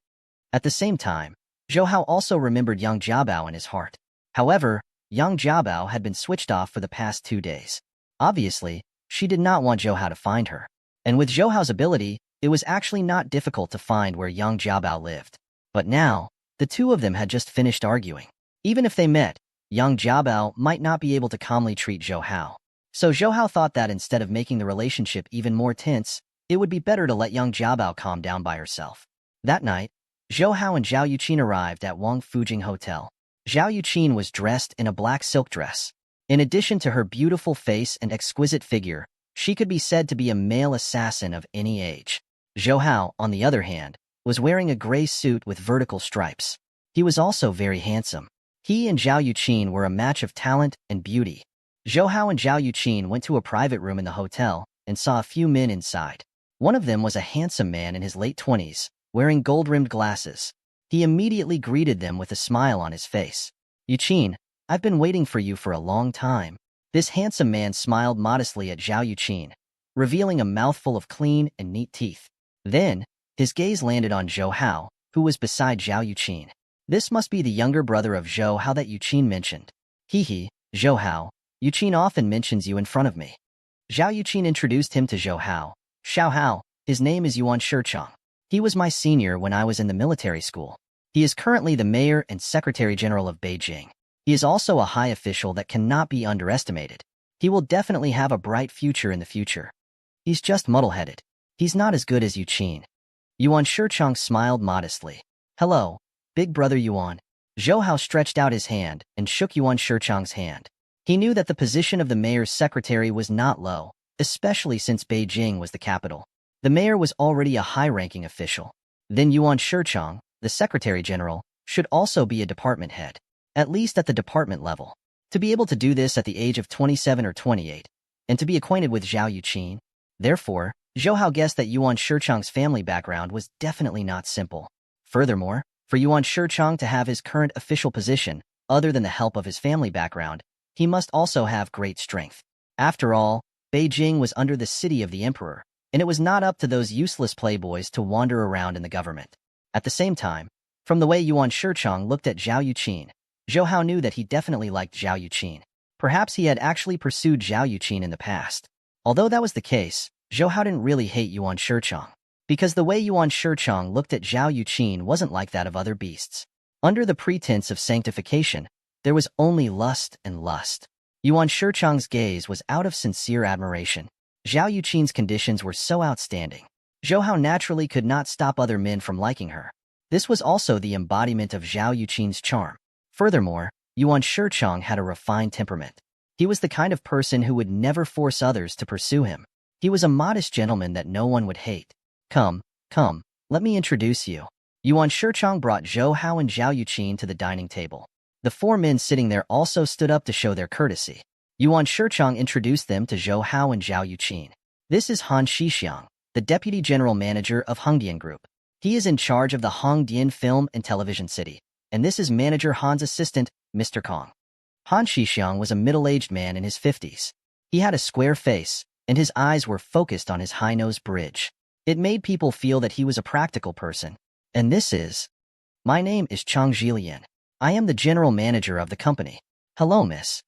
At the same time, Zhou Hao also remembered Yang Jiabao in his heart. However, Yang Jiabao had been switched off for the past 2 days. Obviously, she did not want Zhou Hao to find her. And with Zhou Hao's ability, it was actually not difficult to find where Yang Jiabao lived. But now, the two of them had just finished arguing. Even if they met, Yang Jiabao might not be able to calmly treat Zhou Hao. So Zhou Hao thought that instead of making the relationship even more tense, it would be better to let Yang Jiabao calm down by herself. That night, Zhou Hao and Zhao Yuqin arrived at Wang Fujing Hotel. Zhao Yuqin was dressed in a black silk dress. In addition to her beautiful face and exquisite figure, she could be said to be a male assassin of any age. Zhou Hao, on the other hand, was wearing a gray suit with vertical stripes. He was also very handsome. He and Zhao Yuqin were a match of talent and beauty. Zhou Hao and Zhao Yuqin went to a private room in the hotel and saw a few men inside. One of them was a handsome man in his late 20s, wearing gold-rimmed glasses. He immediately greeted them with a smile on his face. Yuqin, I've been waiting for you for a long time. This handsome man smiled modestly at Zhao Yuqin, revealing a mouthful of clean and neat teeth. Then, his gaze landed on Zhou Hao, who was beside Zhao Yuqin. This must be the younger brother of Zhou Hao that Yuqin mentioned. Hee, Zhou Hao, Yuqin often mentions you in front of me. Zhao Yuqin introduced him to Zhou Hao. Xiao Hao, his name is Yuan Shichang. He was my senior when I was in the military school. He is currently the mayor and secretary general of Beijing. He is also a high official that cannot be underestimated. He will definitely have a bright future in the future. He's just muddle-headed. He's not as good as Yuqin. Yuan Shichang smiled modestly. Hello, big brother Yuan. Zhou Hao stretched out his hand and shook Yuan Shichang's hand. He knew that the position of the mayor's secretary was not low, especially since Beijing was the capital. The mayor was already a high-ranking official. Then Yuan Shichang, the secretary general, should also be a department head, at least at the department level. To be able to do this at the age of 27 or 28, and to be acquainted with Zhao Yuqin. Therefore, Zhou Hao guessed that Yuan Shichang's family background was definitely not simple. Furthermore, for Yuan Shichang to have his current official position, other than the help of his family background, he must also have great strength. After all, Beijing was under the city of the emperor, and it was not up to those useless playboys to wander around in the government. At the same time, from the way Yuan Shichang looked at Zhao Yuqin, Zhou Hao knew that he definitely liked Zhao Yuqin. Perhaps he had actually pursued Zhao Yuqin in the past. Although that was the case, Zhou Hao didn't really hate Yuan Shichang, because the way Yuan Shichang looked at Zhao Yuqin wasn't like that of other beasts. Under the pretense of sanctification, there was only lust and lust. Yuan Shichang's gaze was out of sincere admiration. Zhao Yuqin's conditions were so outstanding. Zhou Hao naturally could not stop other men from liking her. This was also the embodiment of Zhao Yuqin's charm. Furthermore, Yuan Shichang had a refined temperament. He was the kind of person who would never force others to pursue him. He was a modest gentleman that no one would hate. Come, let me introduce you. Yuan Shichang brought Zhou Hao and Zhao Yuqin to the dining table. The four men sitting there also stood up to show their courtesy. Yuan Shichang introduced them to Zhou Hao and Zhao Yuqin. This is Han Shixiang, the deputy general manager of Hongdian Group. He is in charge of the Hongdian Film and Television City. And this is Manager Han's assistant, Mr. Kong. Han Shixiang was a middle-aged man in his 50s. He had a square face, and his eyes were focused on his high-nose bridge. It made people feel that he was a practical person. And this is... My name is Chang Jilian. I am the general manager of the company. Hello, miss.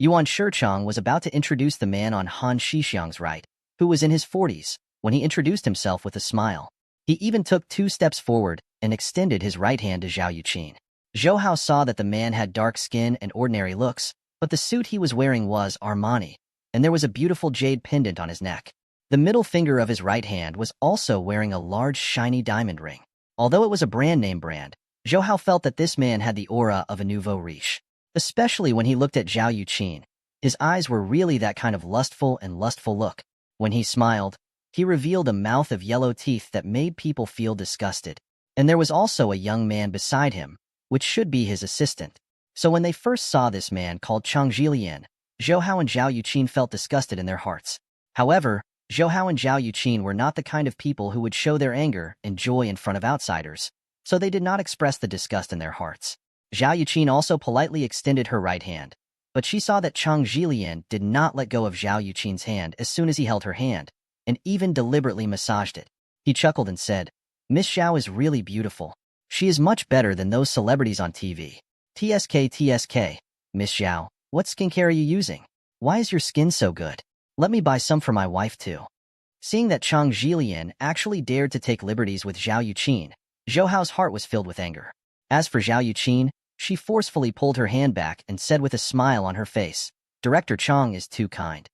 Yuan Shichang was about to introduce the man on Han Shixiang's right, who was in his 40s, when he introduced himself with a smile. He even took 2 steps forward and extended his right hand to Zhao Yuqin. Zhou Hao saw that the man had dark skin and ordinary looks, but the suit he was wearing was Armani, and there was a beautiful jade pendant on his neck. The middle finger of his right hand was also wearing a large shiny diamond ring. Although it was a brand-name brand, Zhou Hao felt that this man had the aura of a nouveau riche. Especially when he looked at Zhao Yuqin. His eyes were really that kind of lustful look. When he smiled, he revealed a mouth of yellow teeth that made people feel disgusted. And there was also a young man beside him, which should be his assistant. So when they first saw this man called Chang Jilian, Zhou Hao and Zhao Yuqin felt disgusted in their hearts. However, Zhou Hao and Zhao Yuqin were not the kind of people who would show their anger and joy in front of outsiders, so they did not express the disgust in their hearts. Zhao Yuqin also politely extended her right hand, but she saw that Chang Jilian did not let go of Zhao Yuqin's hand as soon as he held her hand, and even deliberately massaged it. He chuckled and said, Miss Zhao is really beautiful. She is much better than those celebrities on TV. TSK, Miss Zhao, what skincare are you using? Why is your skin so good? Let me buy some for my wife too. Seeing that Chang Jilian actually dared to take liberties with Zhao Yuqin, Zhou Hao's heart was filled with anger. As for Zhao Yuqin, she forcefully pulled her hand back and said with a smile on her face, Director Chang is too kind.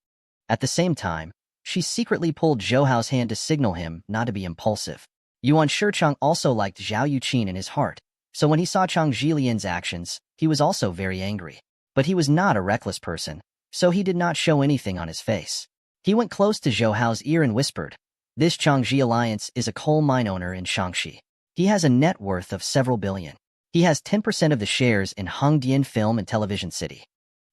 At the same time, she secretly pulled Zhou Hao's hand to signal him not to be impulsive. Yuan Shichang also liked Zhao Yuqin in his heart, so when he saw Chang Jilian's actions, he was also very angry. But he was not a reckless person, so he did not show anything on his face. He went close to Zhou Hao's ear and whispered, This Changji Alliance is a coal mine owner in Shaanxi. He has a net worth of several billion. He has 10% of the shares in Hongdian Film and Television City.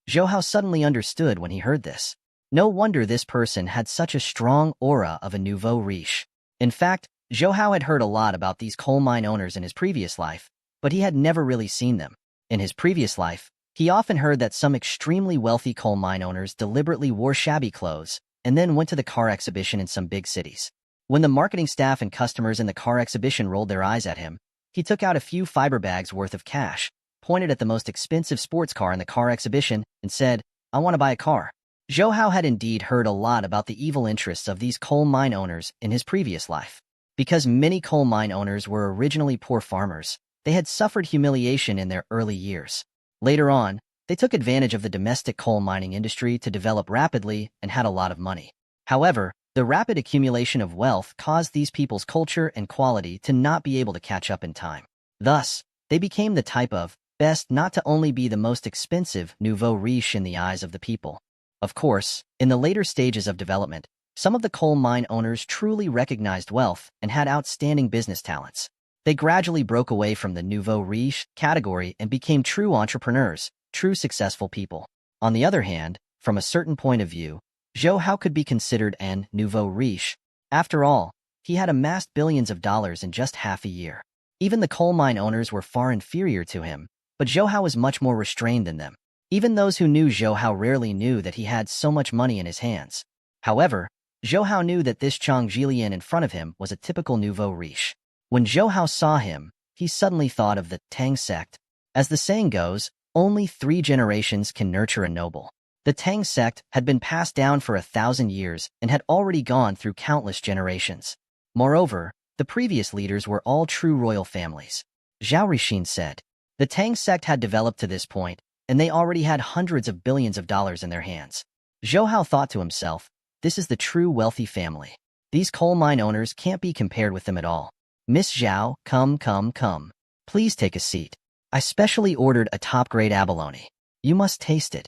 Zhou Hao suddenly understood when he heard this. No wonder this person had such a strong aura of a nouveau riche. In fact, Zhou Hao had heard a lot about these coal mine owners in his previous life, but he had never really seen them. In his previous life, he often heard that some extremely wealthy coal mine owners deliberately wore shabby clothes and then went to the car exhibition in some big cities. When the marketing staff and customers in the car exhibition rolled their eyes at him, he took out a few fiber bags worth of cash, pointed at the most expensive sports car in the car exhibition, and said, I want to buy a car. Zhou Hao had indeed heard a lot about the evil interests of these coal mine owners in his previous life. Because many coal mine owners were originally poor farmers, they had suffered humiliation in their early years. Later on, They took advantage of the domestic coal mining industry to develop rapidly and had a lot of money. However, the rapid accumulation of wealth caused these people's culture and quality to not be able to catch up in time. Thus, they became the type of best not to only be the most expensive nouveau riche in the eyes of the people. Of course, in the later stages of development, some of the coal mine owners truly recognized wealth and had outstanding business talents. They gradually broke away from the nouveau riche category and became true entrepreneurs, true successful people. On the other hand, from a certain point of view, Zhou Hao could be considered an nouveau riche. After all, he had amassed billions of dollars in just half a year. Even the coal mine owners were far inferior to him, but Zhou Hao was much more restrained than them. Even those who knew Zhou Hao rarely knew that he had so much money in his hands. However, Zhou Hao knew that this Chang Jilian in front of him was a typical nouveau riche. When Zhou Hao saw him, he suddenly thought of the Tang sect. As the saying goes, only 3 generations can nurture a noble. The Tang sect had been passed down for 1,000 years and had already gone through countless generations. Moreover, the previous leaders were all true royal families. Zhao Rixin said. The Tang sect had developed to this point, and they already had hundreds of billions of dollars in their hands. Zhou Hao thought to himself, this is the true wealthy family. These coal mine owners can't be compared with them at all. Miss Zhao, come. Please take a seat. I specially ordered a top-grade abalone. You must taste it.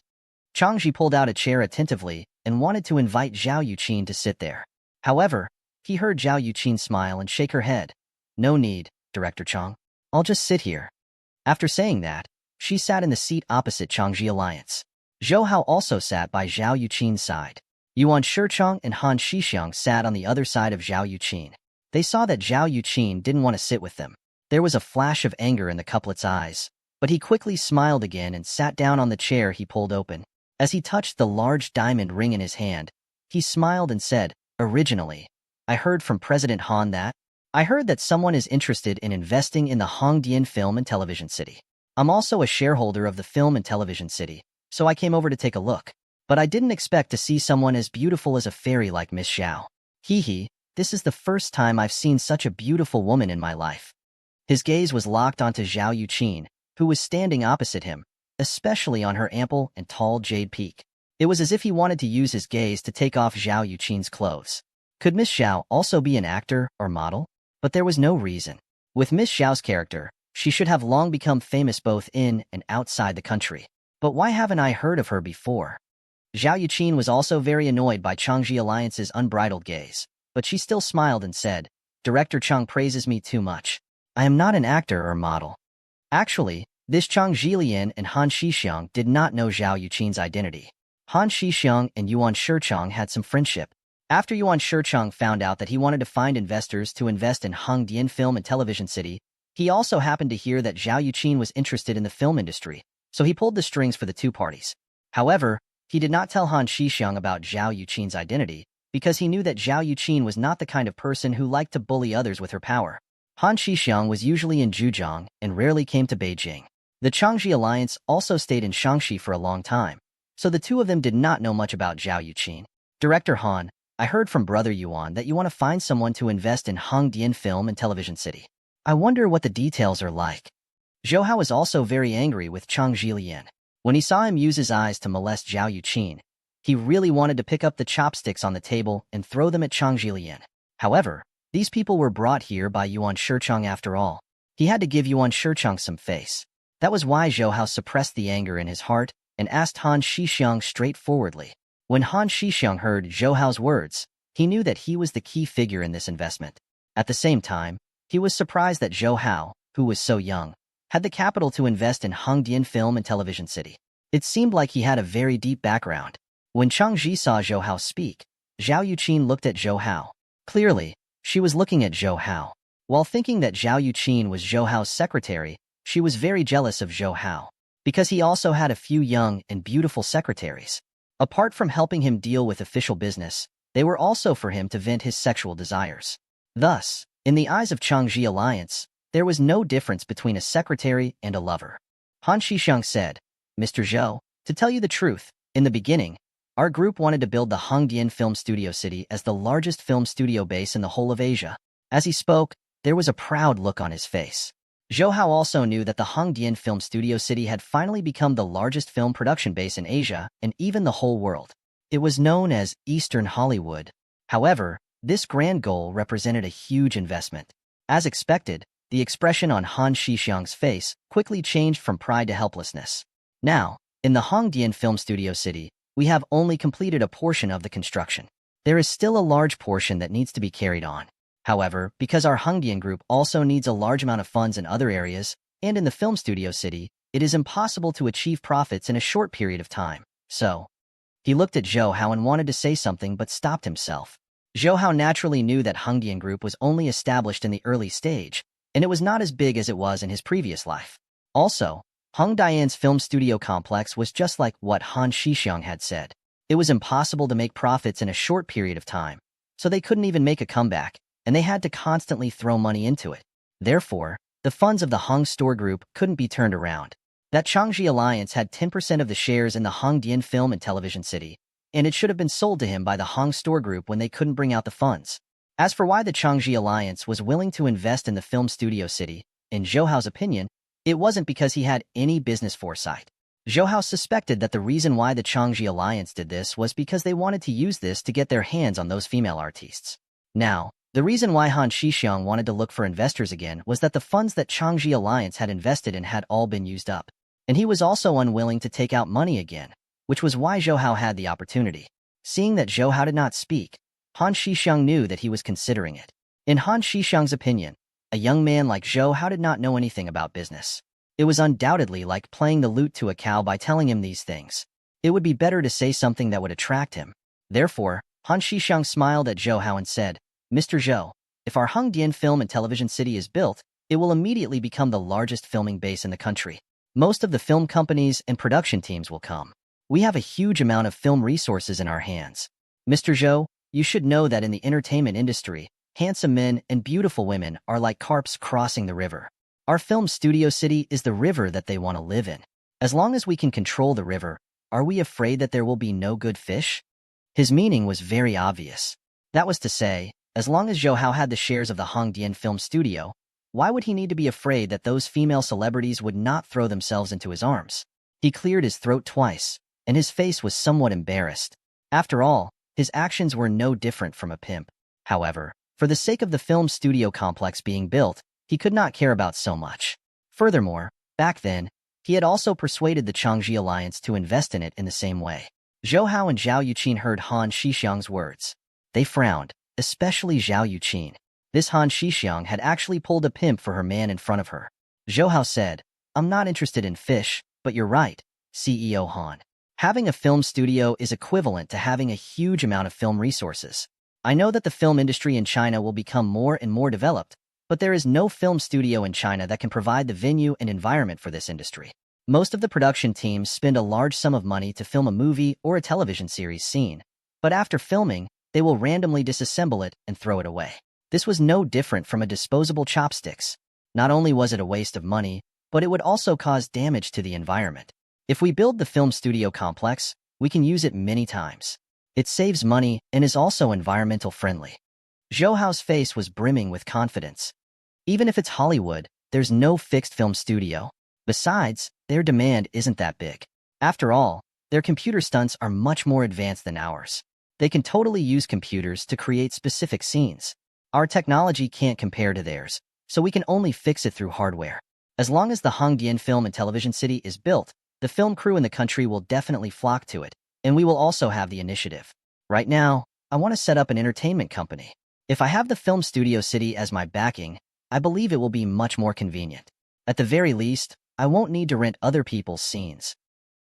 Changji pulled out a chair attentively and wanted to invite Zhao Yuqin to sit there. However, he heard Zhao Yuqin smile and shake her head. No need, Director Chang. I'll just sit here. After saying that, she sat in the seat opposite Changji Alliance. Zhou Hao also sat by Zhao Yuqin's side. Yuan Shichang and Han Shixiang sat on the other side of Zhao Yuqin. They saw that Zhao Yuqin didn't want to sit with them. There was a flash of anger in the couplet's eyes, but he quickly smiled again and sat down on the chair he pulled open. As he touched the large diamond ring in his hand, he smiled and said, originally, I heard from President Han that I heard that someone is interested in investing in the Hongdian Film and Television City. I'm also a shareholder of the Film and Television City, so I came over to take a look. But I didn't expect to see someone as beautiful as a fairy like Miss Zhao. Hee, this is the first time I've seen such a beautiful woman in my life. His gaze was locked onto Zhao Yuqin, who was standing opposite him, especially on her ample and tall jade peak. It was as if he wanted to use his gaze to take off Zhao Yuqin's clothes. Could Miss Zhao also be an actor or model? But there was no reason. With Miss Zhao's character, she should have long become famous both in and outside the country. But why haven't I heard of her before? Zhao Yuqin was also very annoyed by Changji Alliance's unbridled gaze, but she still smiled and said, Director Chang praises me too much. I am not an actor or model. Actually, this Chang Jilian and Han Shixiang did not know Zhao Yuqin's identity. Han Shixiang and Yuan Shichang had some friendship. After Yuan Shichang found out that he wanted to find investors to invest in Hongdian Film and Television City, he also happened to hear that Zhao Yuqin was interested in the film industry, so he pulled the strings for the two parties. However, he did not tell Han Shixiang about Zhao Yuqin's identity, because he knew that Zhao Yuqin was not the kind of person who liked to bully others with her power. Han Shixiang was usually in Zhujiang and rarely came to Beijing. The Changji Alliance also stayed in Shaanxi for a long time, so the two of them did not know much about Zhao Yuqin. Director Han, I heard from Brother Yuan that you want to find someone to invest in Hongdian Film and Television City. I wonder what the details are like. Zhou Hao was also very angry with Chang Jilian. When he saw him use his eyes to molest Zhao Yuqin, he really wanted to pick up the chopsticks on the table and throw them at Chang Jilian. However, these people were brought here by Yuan Shichang after all. He had to give Yuan Shichang some face. That was why Zhou Hao suppressed the anger in his heart and asked Han Shixiang straightforwardly. When Han Shixiang heard Zhou Hao's words, he knew that he was the key figure in this investment. At the same time, he was surprised that Zhou Hao, who was so young, had the capital to invest in Hongdian Film and Television City. It seemed like he had a very deep background. When Chang Ji saw Zhou Hao speak, Zhao Yuqin looked at Zhou Hao. Clearly, she was looking at Zhou Hao. While thinking that Zhao Yuqin was Zhou Hao's secretary, she was very jealous of Zhou Hao, because he also had a few young and beautiful secretaries. Apart from helping him deal with official business, they were also for him to vent his sexual desires. Thus, in the eyes of Changji Alliance, there was no difference between a secretary and a lover. Han Shixiang said, Mr. Zhou, to tell you the truth, in the beginning, our group wanted to build the Hongdian Film Studio City as the largest film studio base in the whole of Asia. As he spoke, there was a proud look on his face. Zhou Hao also knew that the Hongdian Film Studio City had finally become the largest film production base in Asia and even the whole world. It was known as Eastern Hollywood. However, this grand goal represented a huge investment. As expected, the expression on Han Shixiang's face quickly changed from pride to helplessness. Now, in the Hongdian Film Studio City, we have only completed a portion of the construction. There is still a large portion that needs to be carried on. However, because our Hongdian group also needs a large amount of funds in other areas, and in the film studio city, it is impossible to achieve profits in a short period of time. So, he looked at Zhou Hao and wanted to say something but stopped himself. Zhou Hao naturally knew that Hongdian Group was only established in the early stage, and it was not as big as it was in his previous life. Also, Hongdian's film studio complex was just like what Han Shixiang had said. It was impossible to make profits in a short period of time, so they couldn't even make a comeback, and they had to constantly throw money into it. Therefore, the funds of the Hong Store Group couldn't be turned around. That Changji Alliance had 10% of the shares in the Hongdian Film and Television City, and it should have been sold to him by the Hong Store Group when they couldn't bring out the funds. As for why the Changji Alliance was willing to invest in the film studio city, in Zhou Hao's opinion, it wasn't because he had any business foresight. Zhou Hao suspected that the reason why the Changji Alliance did this was because they wanted to use this to get their hands on those female artists. Now, the reason why Han Shixiang wanted to look for investors again was that the funds that Changji Alliance had invested in had all been used up, and he was also unwilling to take out money again, which was why Zhou Hao had the opportunity. Seeing that Zhou Hao did not speak, Han Shixiang knew that he was considering it. In Han Shixiang's opinion, a young man like Zhou Hao did not know anything about business. It was undoubtedly like playing the lute to a cow by telling him these things. It would be better to say something that would attract him. Therefore, Han Shixiang smiled at Zhou Hao and said, "Mr. Zhou, if our Hongdian Film and Television City is built, it will immediately become the largest filming base in the country. Most of the film companies and production teams will come. We have a huge amount of film resources in our hands. Mr. Zhou, you should know that in the entertainment industry, handsome men and beautiful women are like carps crossing the river. Our film studio city is the river that they want to live in. As long as we can control the river, are we afraid that there will be no good fish?" His meaning was very obvious. That was to say, as long as Zhou Hao had the shares of the Hongdian Film Studio, why would he need to be afraid that those female celebrities would not throw themselves into his arms? He cleared his throat twice, and his face was somewhat embarrassed. After all, his actions were no different from a pimp. However, for the sake of the film studio complex being built, he could not care about so much. Furthermore, back then, he had also persuaded the Changji Alliance to invest in it in the same way. Zhou Hao and Zhao Yuqin heard Han Shixiang's words. They frowned, especially Zhao Yuqin. This Han Shixiang had actually pulled a pimp for her man in front of her. Zhou Hao said, "I'm not interested in fish, but you're right, CEO Han. Having a film studio is equivalent to having a huge amount of film resources. I know that the film industry in China will become more and more developed, but there is no film studio in China that can provide the venue and environment for this industry. Most of the production teams spend a large sum of money to film a movie or a television series scene, but after filming, they will randomly disassemble it and throw it away. This was no different from a disposable chopsticks. Not only was it a waste of money, but it would also cause damage to the environment. If we build the film studio complex, we can use it many times. It saves money and is also environmental friendly." Zhou Hao's face was brimming with confidence. Even if it's Hollywood, there's no fixed film studio. Besides, their demand isn't that big. After all, their computer stunts are much more advanced than ours. They can totally use computers to create specific scenes. Our technology can't compare to theirs, so we can only fix it through hardware. As long as the Hongdian Film and Television City is built, the film crew in the country will definitely flock to it, and we will also have the initiative. Right now, I want to set up an entertainment company. If I have the film studio city as my backing, I believe it will be much more convenient. At the very least, I won't need to rent other people's scenes."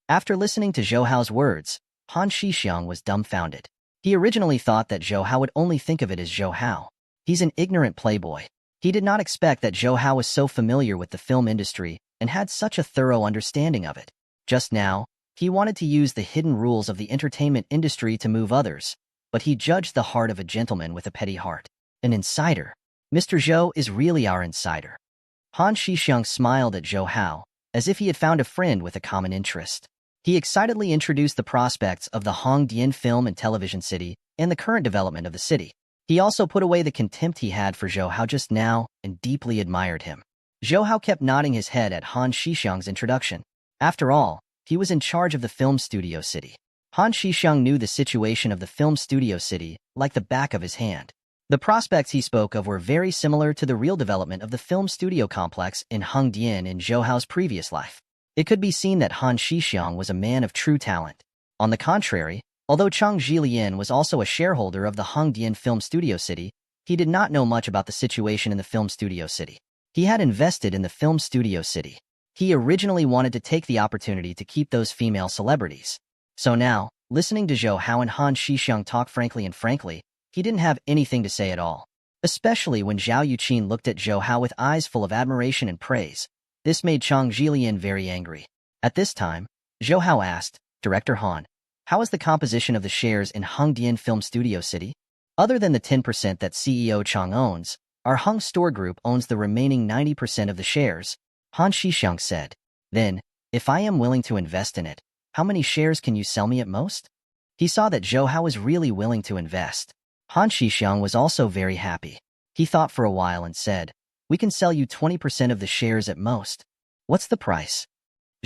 After listening to Zhou Hao's words, Han Shixiang was dumbfounded. He originally thought that Zhou Hao would only think of it as Zhou Hao. He's an ignorant playboy. He did not expect that Zhou Hao was so familiar with the film industry and had such a thorough understanding of it. Just now, he wanted to use the hidden rules of the entertainment industry to move others, but he judged the heart of a gentleman with a petty heart. An insider. Mr. Zhou is really our insider. Han Shixiang smiled at Zhou Hao, as if he had found a friend with a common interest. He excitedly introduced the prospects of the Hongdian Film and Television City and the current development of the city. He also put away the contempt he had for Zhou Hao just now and deeply admired him. Zhou Hao kept nodding his head at Han Shixiang's introduction. After all, he was in charge of the film studio city. Han Shixiang knew the situation of the film studio city like the back of his hand. The prospects he spoke of were very similar to the real development of the film studio complex in Hengdian in Zhou Hao's previous life. It could be seen that Han Shixiang was a man of true talent. On the contrary, although Chang Jilian was also a shareholder of the Hengdian film studio city, he did not know much about the situation in the film studio city. He had invested in the film studio city. He originally wanted to take the opportunity to keep those female celebrities. So now, listening to Zhou Hao and Han Shixiang talk frankly, he didn't have anything to say at all. Especially when Zhao Yuqin looked at Zhou Hao with eyes full of admiration and praise. This made Chang Jilian very angry. At this time, Zhou Hao asked, Director Han, how is the composition of the shares in Hengdian Film Studio City? Other than the 10% that CEO Chang owns, our Heng Store Group owns the remaining 90% of the shares, Han Shixiang said. Then, if I am willing to invest in it, how many shares can you sell me at most? He saw that Zhou Hao was really willing to invest. Han Shixiang was also very happy. He thought for a while and said, we can sell you 20% of the shares at most. What's the price?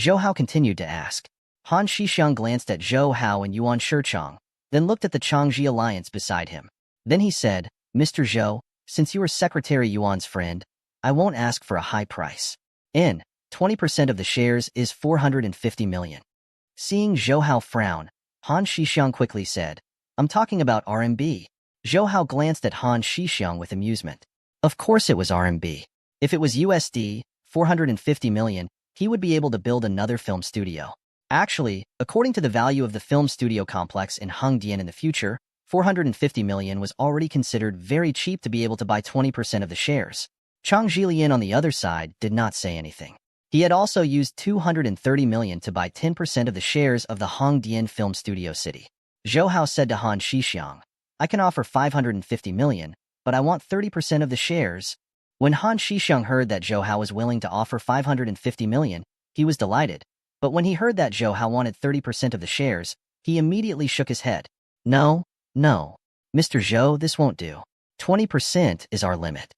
Zhou Hao continued to ask. Han Shixiang glanced at Zhou Hao and Yuan Shichang, then looked at the Changji alliance beside him. Then he said, Mr. Zhou, since you are Secretary Yuan's friend, I won't ask for a high price. 20% of the shares is 450 million. Seeing Zhou Hao frown, Han Shixiang quickly said, I'm talking about RMB. Zhou Hao glanced at Han Shixiang with amusement. Of course it was RMB. If it was USD, 450 million, he would be able to build another film studio. Actually, according to the value of the film studio complex in Hengdian in the future, 450 million was already considered very cheap to be able to buy 20% of the shares. Chang Jilian on the other side did not say anything. He had also used 230 million to buy 10% of the shares of the Hengdian Film Studio City. Zhou Hao said to Han Shixiang, I can offer 550 million, but I want 30% of the shares. When Han Shixiang heard that Zhou Hao was willing to offer 550 million, he was delighted. But when he heard that Zhou Hao wanted 30% of the shares, he immediately shook his head. No, Mr. Zhou, this won't do. 20% is our limit.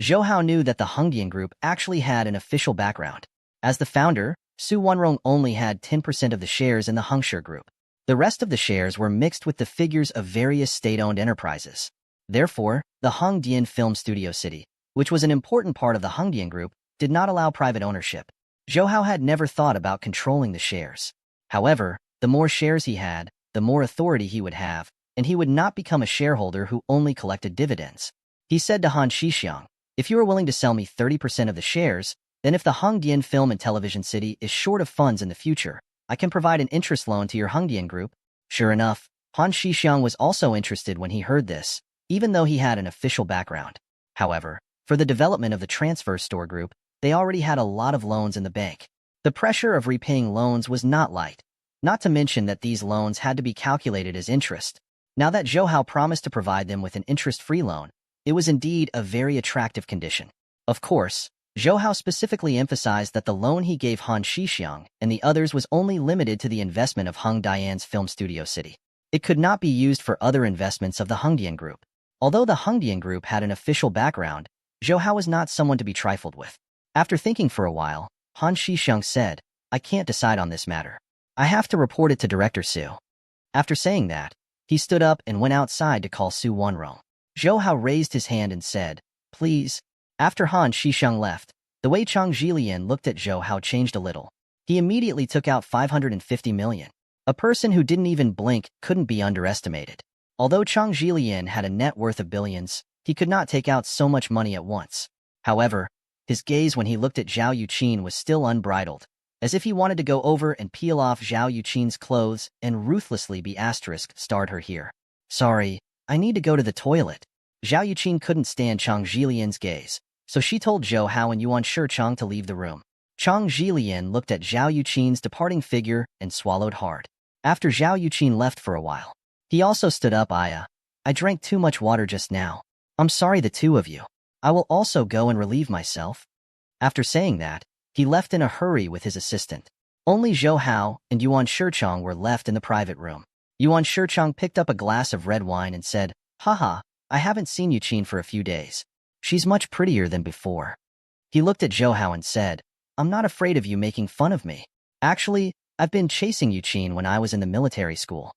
Zhou Hao knew that the Hengdian Group actually had an official background. As the founder, Su Wenrong only had 10% of the shares in the Hengshi Group. The rest of the shares were mixed with the figures of various state-owned enterprises. Therefore, the Hengdian Film Studio City, which was an important part of the Hengdian Group, did not allow private ownership. Zhou Hao had never thought about controlling the shares. However, the more shares he had, the more authority he would have, and he would not become a shareholder who only collected dividends. He said to Han Shixiang, if you are willing to sell me 30% of the shares, then if the Hengdian Film and Television City is short of funds in the future, I can provide an interest loan to your Hengdian Group. Sure enough, Han Shixiang was also interested when he heard this, even though he had an official background. However, for the development of the Transfer Store Group, they already had a lot of loans in the bank. The pressure of repaying loans was not light, not to mention that these loans had to be calculated as interest. Now that Zhou Hao promised to provide them with an interest-free loan, it was indeed a very attractive condition. Of course, Zhou Hao specifically emphasized that the loan he gave Han Shixiang and the others was only limited to the investment of Hengdian's Film Studio City. It could not be used for other investments of the Hengdian Group. Although the Hengdian Group had an official background, Zhou Hao was not someone to be trifled with. After thinking for a while, Han Shixiang said, I can't decide on this matter. I have to report it to Director Su. After saying that, he stood up and went outside to call Su Wenrong. Zhou Hao raised his hand and said, please. After Han Shixiang left, the way Chang Jilian looked at Zhou Hao changed a little. He immediately took out 550 million. A person who didn't even blink couldn't be underestimated. Although Chang Jilian had a net worth of billions, he could not take out so much money at once. However, his gaze when he looked at Zhao Yuqin was still unbridled, as if he wanted to go over and peel off Zhao Yuqin's clothes and ruthlessly be *starred her here. Sorry, I need to go to the toilet. Zhao Yuqin couldn't stand Chang Jilian's gaze, so she told Zhou Hao and Yuan Shichang to leave the room. Chang Jilian looked at Zhao Yuqin's departing figure and swallowed hard. After Zhao Yuqin left for a while, he also stood up. I drank too much water just now. I'm sorry, the two of you. I will also go and relieve myself. After saying that, he left in a hurry with his assistant. Only Zhou Hao and Yuan Shichang were left in the private room. Yuan Shichang picked up a glass of red wine and said, Haha, I haven't seen Yuqin for a few days. She's much prettier than before. He looked at Zhou Hao and said, I'm not afraid of you making fun of me. Actually, I've been chasing Yuqin when I was in the military school.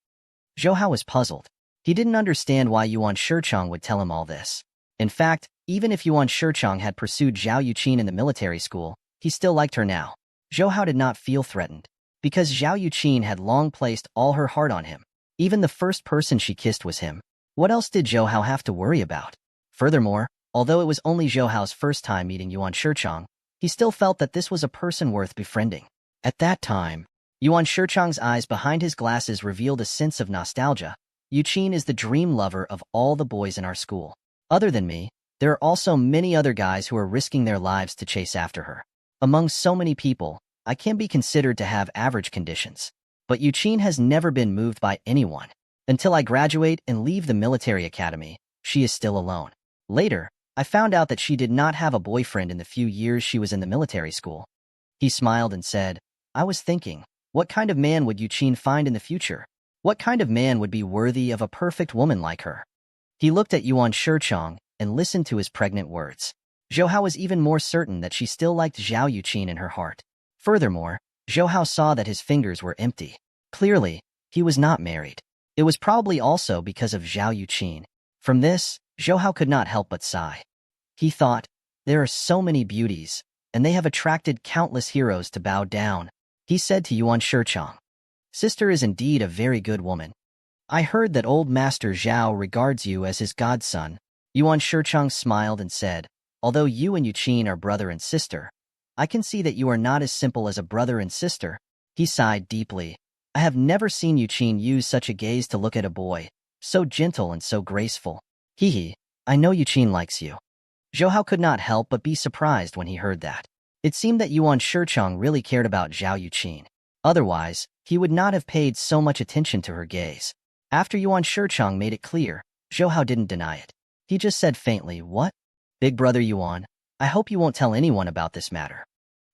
Zhou Hao was puzzled. He didn't understand why Yuan Shicheng would tell him all this. In fact, even if Yuan Shicheng had pursued Zhao Yuqin in the military school, he still liked her now. Zhou Hao did not feel threatened, because Zhao Yuqin had long placed all her heart on him. Even the first person she kissed was him. What else did Zhou Hao have to worry about? Furthermore, although it was only Zhou Hao's first time meeting Yuan Shicheng, he still felt that this was a person worth befriending. At that time, Yuan Shicheng's eyes behind his glasses revealed a sense of nostalgia. Yuqin is the dream lover of all the boys in our school. Other than me, there are also many other guys who are risking their lives to chase after her. Among so many people, I can be considered to have average conditions. But Yuqin has never been moved by anyone. Until I graduate and leave the military academy, she is still alone. Later, I found out that she did not have a boyfriend in the few years she was in the military school. He smiled and said, I was thinking, what kind of man would Yuqin find in the future? What kind of man would be worthy of a perfect woman like her? He looked at Yuan Shicheng and listened to his pregnant words. Zhou Hao was even more certain that she still liked Zhao Yuqin in her heart. Furthermore, Zhou Hao saw that his fingers were empty. Clearly, he was not married. It was probably also because of Zhao Yuqin. From this, Zhou Hao could not help but sigh. He thought, there are so many beauties, and they have attracted countless heroes to bow down. He said to Yuan Shicheng, Sister is indeed a very good woman. I heard that old Master Zhao regards you as his godson. Yuan Shicheng smiled and said, although you and Yuqin are brother and sister, I can see that you are not as simple as a brother and sister. He sighed deeply. I have never seen Yuqin use such a gaze to look at a boy, so gentle and so graceful. Hee, I know Yuqin likes you. Zhou Hao could not help but be surprised when he heard that. It seemed that Yuan Shicheng really cared about Zhao Yuqin. Otherwise, he would not have paid so much attention to her gaze. After Yuan Shicheng made it clear, Zhou Hao didn't deny it. He just said faintly, What? Big brother Yuan, I hope you won't tell anyone about this matter.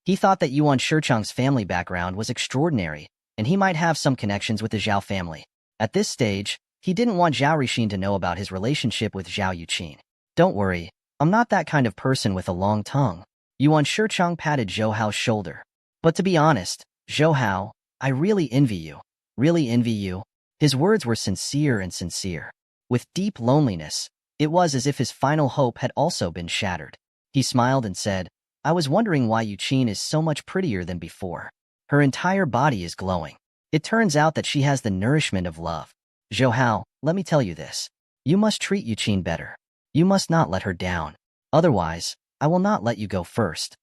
He thought that Yuan Shicheng's family background was extraordinary, and he might have some connections with the Zhao family. At this stage, he didn't want Zhao Rixin to know about his relationship with Zhao Yuqin. Don't worry, I'm not that kind of person with a long tongue. Yuan Shicheng patted Zhou Hao's shoulder. But to be honest, Zhou Hao, I really envy you. Really envy you. His words were sincere and sincere. With deep loneliness, it was as if his final hope had also been shattered. He smiled and said, I was wondering why Yuqin is so much prettier than before. Her entire body is glowing. It turns out that she has the nourishment of love. Zhou Hao, let me tell you this. You must treat Yuqin better. You must not let her down. Otherwise, I will not let you go first.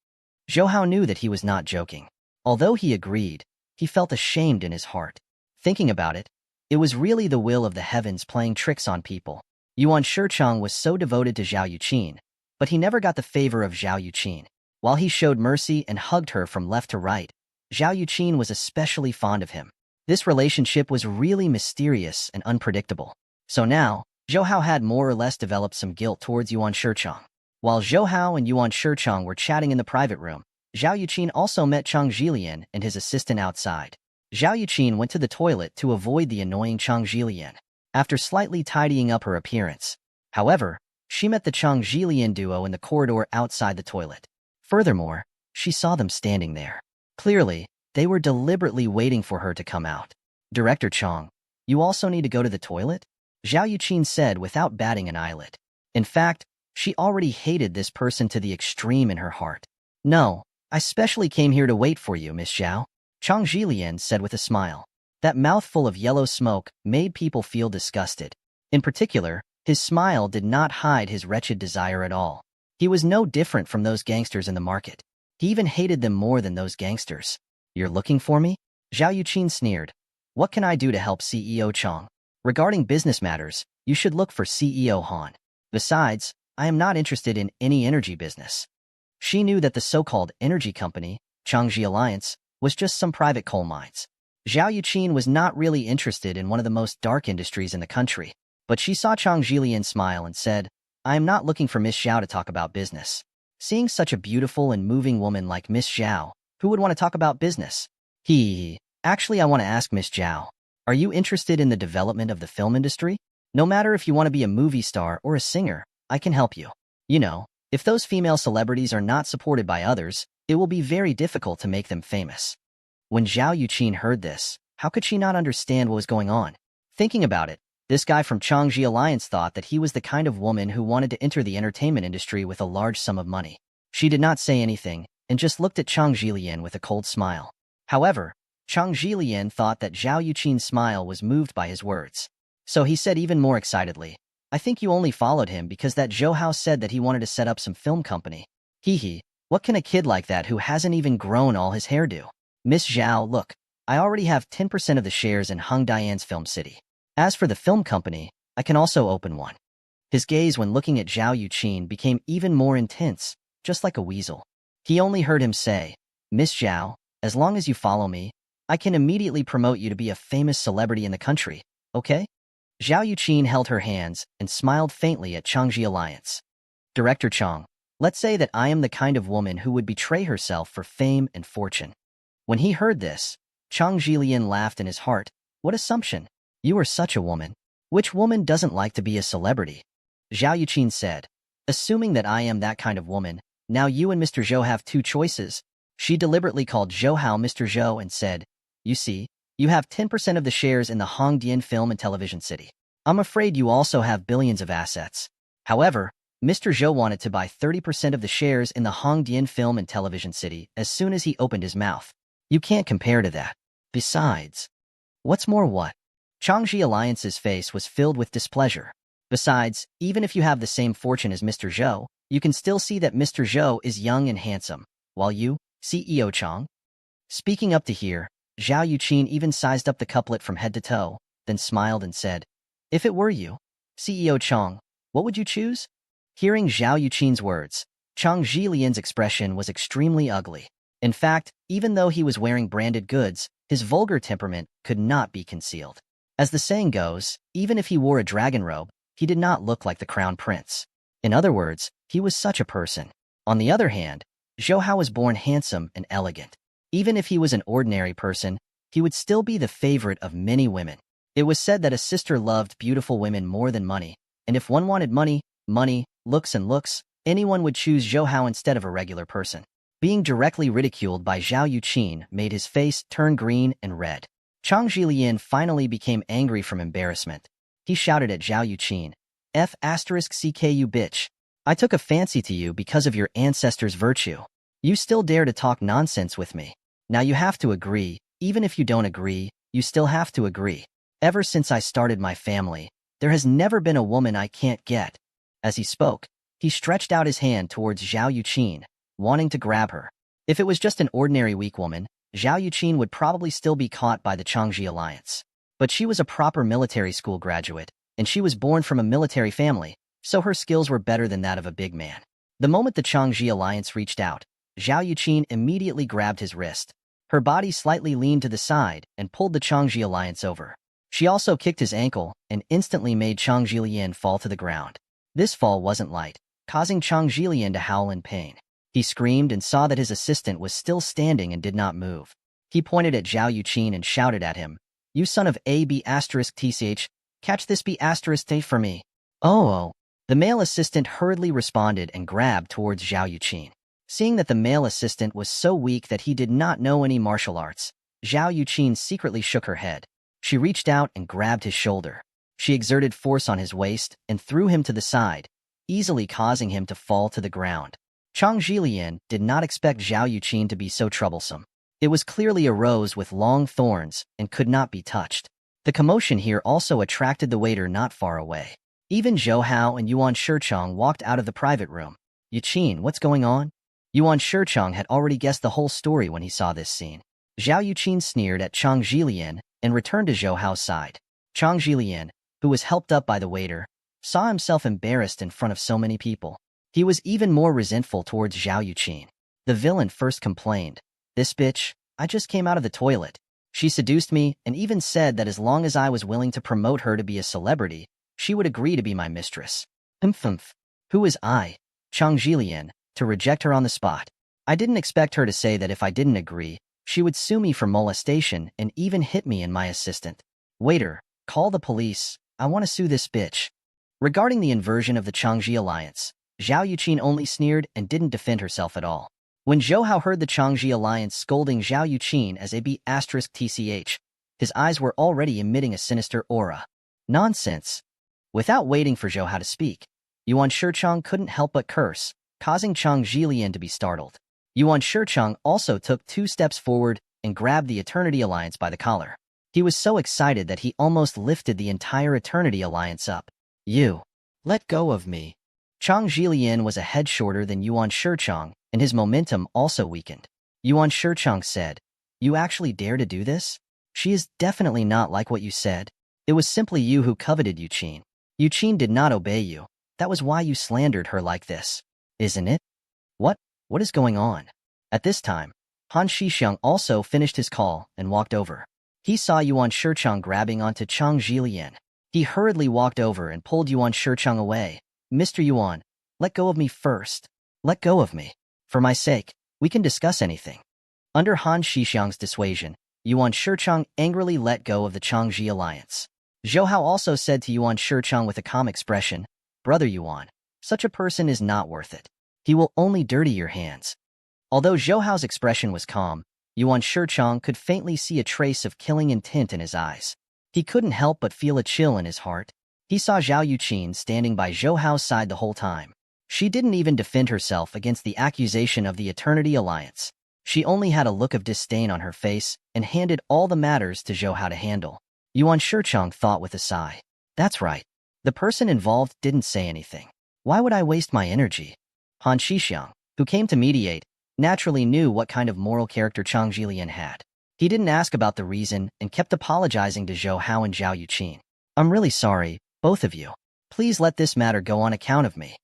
Zhou Hao knew that he was not joking. Although he agreed, he felt ashamed in his heart. Thinking about it, it was really the will of the heavens playing tricks on people. Yuan Shicheng was so devoted to Zhao Yuqin, but he never got the favor of Zhao Yuqin. While he showed mercy and hugged her from left to right, Zhao Yuqin was especially fond of him. This relationship was really mysterious and unpredictable. So now, Zhou Hao had more or less developed some guilt towards Yuan Shicheng. While Zhou Hao and Yuan Shicheng were chatting in the private room, Zhao Yuqin also met Chang Jilian and his assistant outside. Zhao Yuqin went to the toilet to avoid the annoying Chang Jilian, after slightly tidying up her appearance. However, she met the Chang Jilian duo in the corridor outside the toilet. Furthermore, she saw them standing there. Clearly, they were deliberately waiting for her to come out. Director Chang, you also need to go to the toilet? Zhao Yuqin said without batting an eyelid. In fact, she already hated this person to the extreme in her heart. No, I specially came here to wait for you, Miss Zhao. Chang Jilian said with a smile. That mouthful of yellow smoke made people feel disgusted. In particular, his smile did not hide his wretched desire at all. He was no different from those gangsters in the market. He even hated them more than those gangsters. You're looking for me? Zhao Yuqin sneered. What can I do to help CEO Chang? Regarding business matters, you should look for CEO Han. Besides, I am not interested in any energy business. She knew that the so-called energy company, Changji Alliance, was just some private coal mines. Zhao Yuqin was not really interested in one of the most dark industries in the country, but she saw Chang Jilian smile and said, I am not looking for Miss Zhao to talk about business. Seeing such a beautiful and moving woman like Miss Zhao, who would want to talk about business? Actually, I want to ask Miss Zhao, are you interested in the development of the film industry? No matter if you want to be a movie star or a singer, I can help you. You know, If those female celebrities are not supported by others, it will be very difficult to make them famous. When Zhao Yuqin heard this, how could she not understand what was going on? Thinking about it, this guy from Changji Alliance thought that he was the kind of woman who wanted to enter the entertainment industry with a large sum of money. She did not say anything, and just looked at Chang Jilian with a cold smile. However, Chang Jilian thought that Zhao Yuqin's smile was moved by his words. So he said even more excitedly, I think you only followed him because that Zhou Hao said that he wanted to set up some film company. Hee hee, what can a kid like that who hasn't even grown all his hair do? Miss Zhao, look, I already have 10% of the shares in Hung Dian's Film City. As for the film company, I can also open one. His gaze when looking at Zhao Yuqin became even more intense, just like a weasel. He only heard him say, Miss Zhao, as long as you follow me, I can immediately promote you to be a famous celebrity in the country, okay? Zhao Yuqin held her hands and smiled faintly at Changji Alliance. Director Chang, let's say that I am the kind of woman who would betray herself for fame and fortune. When he heard this, Chang Jilian laughed in his heart. What assumption? You are such a woman. Which woman doesn't like to be a celebrity? Zhao Yuqin said, assuming that I am that kind of woman, now you and Mr. Zhou have two choices. She deliberately called Zhou Hao Mr. Zhou and said, you see, you have 10% of the shares in the Hongdian Film and Television City. I'm afraid you also have billions of assets. However, Mr. Zhou wanted to buy 30% of the shares in the Hongdian Film and Television City as soon as he opened his mouth. You can't compare to that. Besides, what's more what? Changji Alliance's face was filled with displeasure. Besides, even if you have the same fortune as Mr. Zhou, you can still see that Mr. Zhou is young and handsome, while you, CEO Chang? Speaking up to here, Zhao Yuqin even sized up the couplet from head to toe, then smiled and said, if it were you, CEO Chang, what would you choose? Hearing Zhao Yuqin's words, Chang Jilian's expression was extremely ugly. In fact, even though he was wearing branded goods, his vulgar temperament could not be concealed. As the saying goes, even if he wore a dragon robe, he did not look like the crown prince. In other words, he was such a person. On the other hand, Zhou Hao was born handsome and elegant. Even if he was an ordinary person, he would still be the favorite of many women. It was said that a sister loved beautiful women more than money, and if one wanted money, looks, anyone would choose Zhou Hao instead of a regular person. Being directly ridiculed by Zhao Yuqin made his face turn green and red. Chang Jilian finally became angry from embarrassment. He shouted at Zhao Yuqin, F***ck you bitch. I took a fancy to you because of your ancestors' virtue. You still dare to talk nonsense with me. Now you have to agree, even if you don't agree, you still have to agree. Ever since I started my family, there has never been a woman I can't get. As he spoke, he stretched out his hand towards Zhao Yuqin, wanting to grab her. If it was just an ordinary weak woman, Zhao Yuqin would probably still be caught by the Changji Alliance. But she was a proper military school graduate, and she was born from a military family, so her skills were better than that of a big man. The moment the Changji Alliance reached out, Zhao Yuqin immediately grabbed his wrist. Her body slightly leaned to the side and pulled the Changji Alliance over. She also kicked his ankle and instantly made Chang Jilian fall to the ground. This fall wasn't light, causing Chang Jilian to howl in pain. He screamed and saw that his assistant was still standing and did not move. He pointed at Zhao Yuqin and shouted at him, you son of a B***tch, catch this B***t for me. Oh. The male assistant hurriedly responded and grabbed towards Zhao Yuqin. Seeing that the male assistant was so weak that he did not know any martial arts, Zhao Yuqin secretly shook her head. She reached out and grabbed his shoulder. She exerted force on his waist and threw him to the side, easily causing him to fall to the ground. Chang Jilian did not expect Zhao Yuqin to be so troublesome. It was clearly a rose with long thorns and could not be touched. The commotion here also attracted the waiter not far away. Even Zhou Hao and Yuan Shichong walked out of the private room. Yuqin, what's going on? Yuan Shichong had already guessed the whole story when he saw this scene. Zhao Yuqin sneered at Chang Jilian and returned to Zhou Hao's side. Chang Jilian, who was helped up by the waiter, saw himself embarrassed in front of so many people. He was even more resentful towards Zhao Yuqin. The villain first complained, this bitch, I just came out of the toilet. She seduced me and even said that as long as I was willing to promote her to be a celebrity, she would agree to be my mistress. Humph. Who is I, Chang Jilian, to reject her on the spot? I didn't expect her to say that if I didn't agree, she would sue me for molestation and even hit me and my assistant. Waiter, call the police. I want to sue this bitch. Regarding the inversion of the Changji Alliance, Zhao Yuqin only sneered and didn't defend herself at all. When Zhou Hao heard the Changji alliance scolding Zhao Yuqin as a B***TCH, his eyes were already emitting a sinister aura. Nonsense. Without waiting for Zhou Hao to speak, Yuan Shicheng couldn't help but curse, causing Chang Jilian to be startled. Yuan Shicheng also took 2 steps forward and grabbed the Eternity Alliance by the collar. He was so excited that he almost lifted the entire Eternity Alliance up. You. Let go of me. Chang Jilian was a head shorter than Yuan Shicheng, and his momentum also weakened. Yuan Shicheng said, "You actually dare to do this? She is definitely not like what you said. It was simply you who coveted Yuqin. Yuqin did not obey you. That was why you slandered her like this. Isn't it?" What is going on? At this time, Han Shixiang also finished his call and walked over. He saw Yuan Shicheng grabbing onto Chang Jilian. He hurriedly walked over and pulled Yuan Shicheng away. "Mr. Yuan, let go of me first. Let go of me. For my sake, we can discuss anything." Under Han Shixiang's dissuasion, Yuan Shicheng angrily let go of the Changji alliance. Zhou Hao also said to Yuan Shicheng with a calm expression, "Brother Yuan, such a person is not worth it. He will only dirty your hands." Although Zhou Hao's expression was calm, Yuan Shicheng could faintly see a trace of killing intent in his eyes. He couldn't help but feel a chill in his heart. He saw Zhao Yuqin standing by Zhou Hao's side the whole time. She didn't even defend herself against the accusation of the Eternity Alliance. She only had a look of disdain on her face and handed all the matters to Zhou Hao to handle. Yuan Shicheng thought with a sigh. That's right. The person involved didn't say anything. Why would I waste my energy? Han Shixiang, who came to mediate, naturally knew what kind of moral character Chang Jilian had. He didn't ask about the reason and kept apologizing to Zhou Hao and Zhao Yuqin. "I'm really sorry, both of you. Please let this matter go on account of me."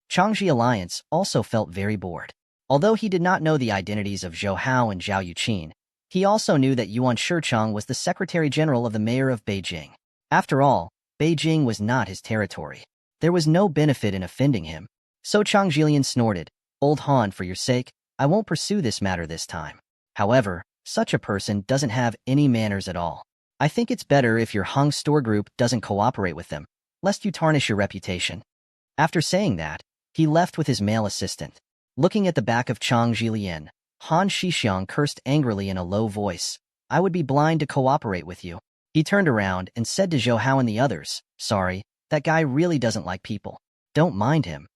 Changji Alliance also felt very bored. Although he did not know the identities of Zhou Hao and Zhao Yuqin, he also knew that Yuan Shicheng was the Secretary General of the Mayor of Beijing. After all, Beijing was not his territory. There was no benefit in offending him. So Chang Jilian snorted, "Old Han, for your sake, I won't pursue this matter this time. However, such a person doesn't have any manners at all. I think it's better if your Hung store group doesn't cooperate with them, lest you tarnish your reputation." After saying that, he left with his male assistant. Looking at the back of Chang Jilian, Han Shixiang cursed angrily in a low voice, "I would be blind to cooperate with you." He turned around and said to Zhou Hao and the others, "Sorry, that guy really doesn't like people. Don't mind him."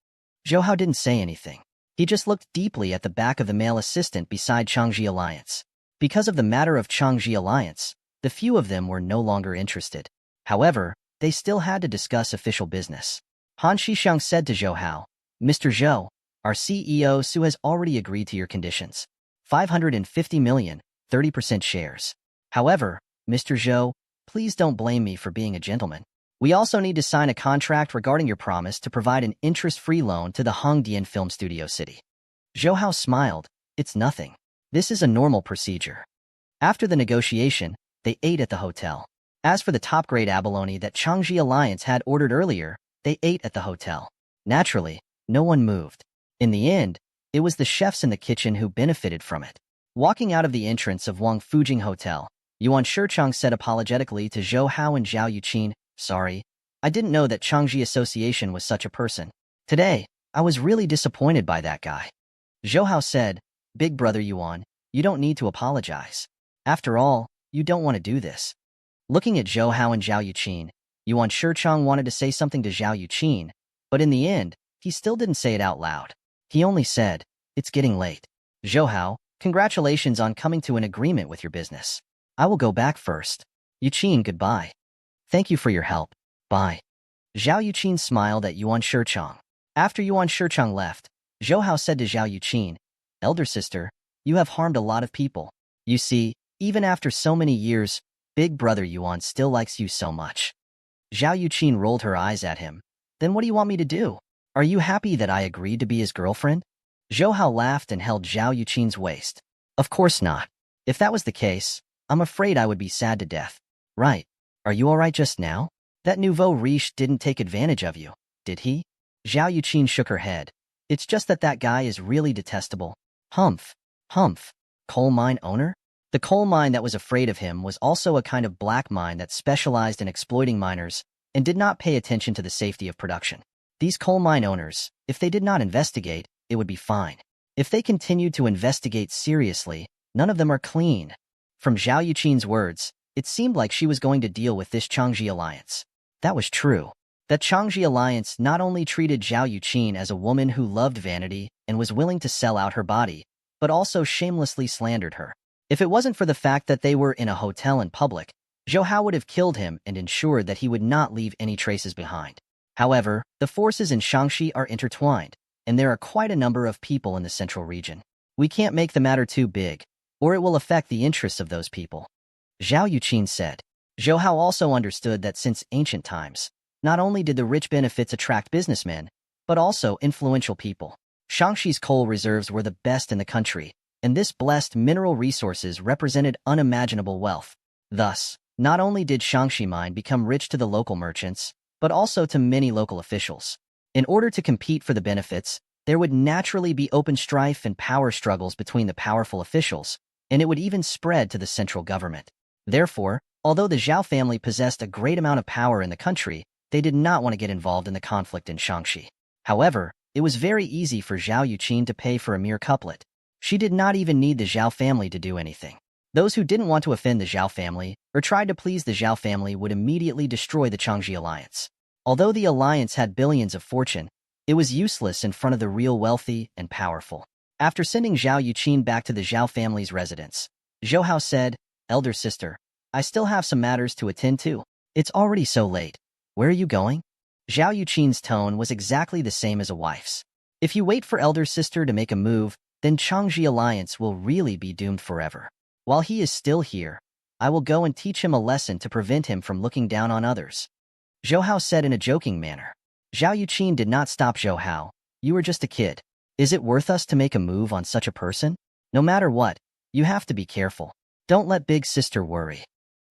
Zhou Hao didn't say anything. He just looked deeply at the back of the male assistant beside Changji Alliance. Because of the matter of Changji Alliance, the few of them were no longer interested. However, they still had to discuss official business. Han Shixiang said to Zhou Hao, "Mr. Zhou, our CEO Su has already agreed to your conditions. 550 million, 30% shares. However, Mr. Zhou, please don't blame me for being a gentleman. We also need to sign a contract regarding your promise to provide an interest-free loan to the Hongdian Film Studio City." Zhou Hao smiled. "It's nothing. This is a normal procedure." After the negotiation, they ate at the hotel. As for the top-grade abalone that Changji Alliance had ordered earlier, they ate at the hotel. Naturally, no one moved. In the end, it was the chefs in the kitchen who benefited from it. Walking out of the entrance of Wang Fujing Hotel, Yuan Shicheng said apologetically to Zhou Hao and Zhao Yuqin, "Sorry, I didn't know that Changji Association was such a person. Today, I was really disappointed by that guy." Zhou Hao said, "Big brother Yuan, you don't need to apologize. After all, you don't want to do this." Looking at Zhou Hao and Zhao Yuqin, Yuan Shicheng wanted to say something to Zhao Yuqin, but in the end, he still didn't say it out loud. He only said, "It's getting late. Zhou Hao, congratulations on coming to an agreement with your business. I will go back first. Yuqin, goodbye. Thank you for your help. Bye." Zhao Yuqin smiled at Yuan Shicheng. After Yuan Shicheng left, Zhou Hao said to Zhao Yuqin, "Elder sister, you have harmed a lot of people. You see, even after so many years, big brother Yuan still likes you so much." Zhao Yuqin rolled her eyes at him. "Then what do you want me to do? Are you happy that I agreed to be his girlfriend?" Zhou Hao laughed and held Zhao Yuqin's waist. "Of course not. If that was the case, I'm afraid I would be sad to death. Right. Are you all right just now? That nouveau riche didn't take advantage of you, did he?" Zhao Yuqin shook her head. "It's just that that guy is really detestable. Humph. Humph. Coal mine owner?" The coal mine that was afraid of him was also a kind of black mine that specialized in exploiting miners and did not pay attention to the safety of production. These coal mine owners, if they did not investigate, it would be fine. If they continued to investigate seriously, none of them are clean. From Zhao Yuqin's words, it seemed like she was going to deal with this Changji alliance. That was true. That Changji alliance not only treated Zhao Yuqin as a woman who loved vanity and was willing to sell out her body, but also shamelessly slandered her. If it wasn't for the fact that they were in a hotel in public, Zhou Hao would have killed him and ensured that he would not leave any traces behind. However, the forces in Shaanxi are intertwined, and there are quite a number of people in the central region. We can't make the matter too big, or it will affect the interests of those people. Zhao Yuqin said. Zhou Hao also understood that since ancient times, not only did the rich benefits attract businessmen, but also influential people. Shaanxi's coal reserves were the best in the country, and this blessed mineral resources represented unimaginable wealth. Thus, not only did Shaanxi mine become rich to the local merchants, but also to many local officials. In order to compete for the benefits, there would naturally be open strife and power struggles between the powerful officials, and it would even spread to the central government. Therefore, although the Zhao family possessed a great amount of power in the country, they did not want to get involved in the conflict in Shaanxi. However, it was very easy for Zhao Yuqin to pay for a mere couplet. She did not even need the Zhao family to do anything. Those who didn't want to offend the Zhao family or tried to please the Zhao family would immediately destroy the Changji alliance. Although the alliance had billions of fortune, it was useless in front of the real wealthy and powerful. After sending Zhao Yuqin back to the Zhao family's residence, Zhou Hao said, "Elder sister, I still have some matters to attend to. It's already so late. Where are you going?" Zhao Yuqin's tone was exactly the same as a wife's. If you wait for elder sister to make a move, then Changji alliance will really be doomed forever. While he is still here, I will go and teach him a lesson to prevent him from looking down on others. Zhou Hao said in a joking manner. Zhao Yuqin did not stop Zhou Hao. You are just a kid. Is it worth us to make a move on such a person? No matter what, you have to be careful. Don't let big sister worry.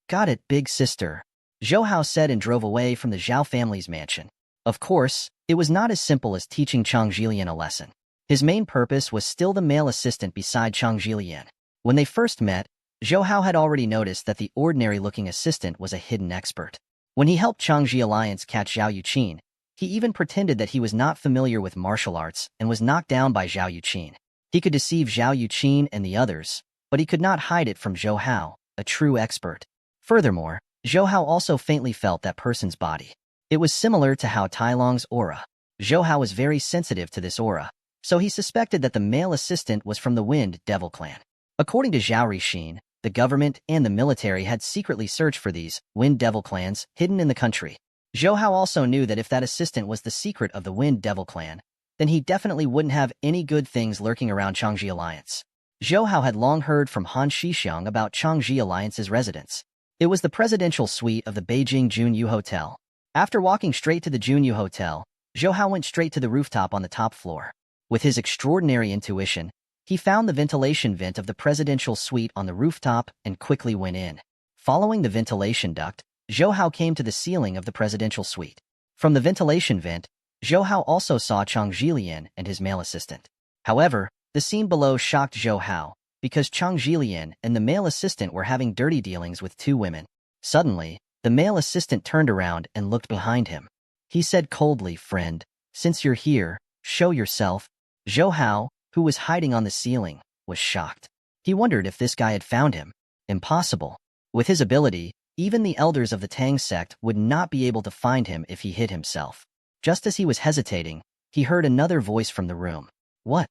Got it, big sister. Zhou Hao said and drove away from the Zhao family's mansion. Of course, it was not as simple as teaching Chang Jilian a lesson. His main purpose was still the male assistant beside Chang Jilian. When they first met, Zhou Hao had already noticed that the ordinary-looking assistant was a hidden expert. When he helped Changji Alliance catch Zhao Yuqin, he even pretended that he was not familiar with martial arts and was knocked down by Zhao Yuqin. He could deceive Zhao Yuqin and the others, but he could not hide it from Zhou Hao, a true expert. Furthermore, Zhou Hao also faintly felt that person's body. It was similar to how Tai Long's aura. Zhou Hao was very sensitive to this aura, so he suspected that the male assistant was from the Wind Devil clan. According to Zhao Rixin, the government and the military had secretly searched for these Wind Devil clans hidden in the country. Zhou Hao also knew that if that assistant was the secret of the Wind Devil clan, then he definitely wouldn't have any good things lurking around Changji Alliance. Zhou Hao had long heard from Han Shixiang about Changji Alliance's residence. It was the presidential suite of the Beijing Junyu Hotel. After walking straight to the Junyu Hotel, Zhou Hao went straight to the rooftop on the top floor. With his extraordinary intuition, he found the ventilation vent of the presidential suite on the rooftop and quickly went in. Following the ventilation duct, Zhou Hao came to the ceiling of the presidential suite. From the ventilation vent, Zhou Hao also saw Chang Jilian and his male assistant. However, the scene below shocked Zhou Hao, because Chang Jilian and the male assistant were having dirty dealings with two women. Suddenly, the male assistant turned around and looked behind him. He said coldly, "Friend, since you're here, show yourself." Zhou Hao, who was hiding on the ceiling, was shocked. He wondered if this guy had found him. Impossible. With his ability, even the elders of the Tang sect would not be able to find him if he hid himself. Just as he was hesitating, he heard another voice from the room. What?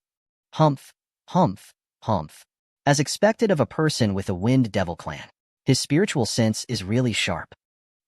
Humph, humph, humph. As expected of a person with a Wind Devil clan. His spiritual sense is really sharp.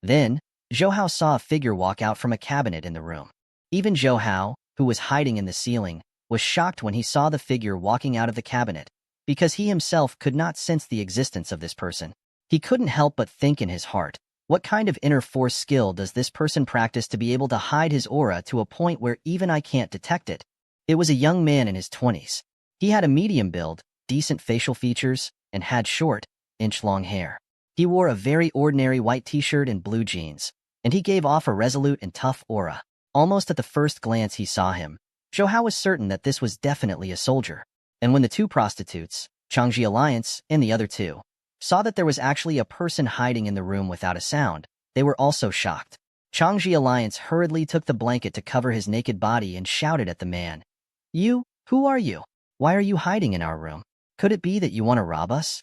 Then, Zhou Hao saw a figure walk out from a cabinet in the room. Even Zhou Hao, who was hiding in the ceiling, was shocked when he saw the figure walking out of the cabinet, because he himself could not sense the existence of this person. He couldn't help but think in his heart, what kind of inner force skill does this person practice to be able to hide his aura to a point where even I can't detect it? It was a young man in his 20s. He had a medium build, decent facial features, and had short, inch-long hair. He wore a very ordinary white t-shirt and blue jeans, and he gave off a resolute and tough aura. Almost at the first glance he saw him, Zhou Hao was certain that this was definitely a soldier. And when the two prostitutes, Changji Alliance and the other two, saw that there was actually a person hiding in the room without a sound, they were also shocked. Changji Alliance hurriedly took the blanket to cover his naked body and shouted at the man. You? Who are you? Why are you hiding in our room? Could it be that you want to rob us?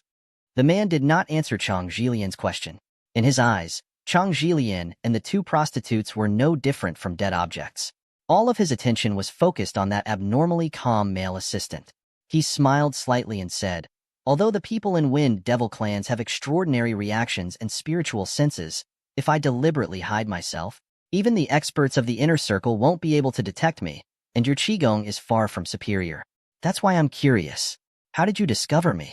The man did not answer Chang Jilian's question. In his eyes, Chang Jilian and the two prostitutes were no different from dead objects. All of his attention was focused on that abnormally calm male assistant. He smiled slightly and said, although the people in Wind Devil clans have extraordinary reactions and spiritual senses, if I deliberately hide myself, even the experts of the inner circle won't be able to detect me, and your qigong is far from superior. That's why I'm curious. How did you discover me?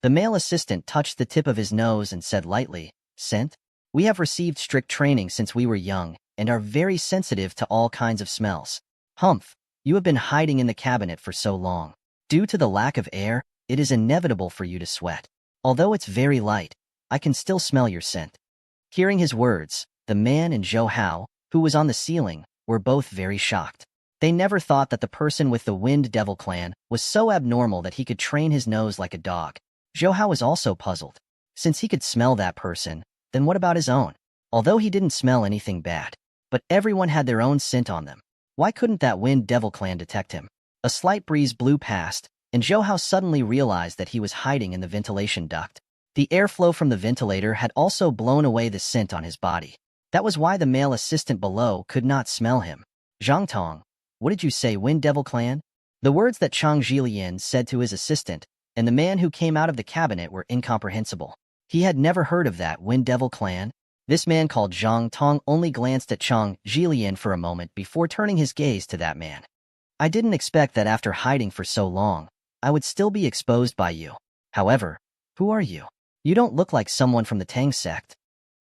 The male assistant touched the tip of his nose and said lightly, Scent? We have received strict training since we were young and are very sensitive to all kinds of smells. Humph, you have been hiding in the cabinet for so long. Due to the lack of air, it is inevitable for you to sweat. Although it's very light, I can still smell your scent. Hearing his words, the man and Zhou Hao, who was on the ceiling, were both very shocked. They never thought that the person with the Wind Devil clan was so abnormal that he could train his nose like a dog. Zhou Hao was also puzzled. Since he could smell that person, then what about his own? Although he didn't smell anything bad, but everyone had their own scent on them. Why couldn't that Wind Devil clan detect him? A slight breeze blew past, and Zhou Hao suddenly realized that he was hiding in the ventilation duct. The airflow from the ventilator had also blown away the scent on his body. That was why the male assistant below could not smell him. Zhang Tong, what did you say, Wind Devil clan? The words that Chang Jilian said to his assistant and the man who came out of the cabinet were incomprehensible. He had never heard of that Wind Devil clan. This man called Zhang Tong only glanced at Chang Jilian for a moment before turning his gaze to that man. I didn't expect that after hiding for so long, I would still be exposed by you. However, who are you? You don't look like someone from the Tang sect.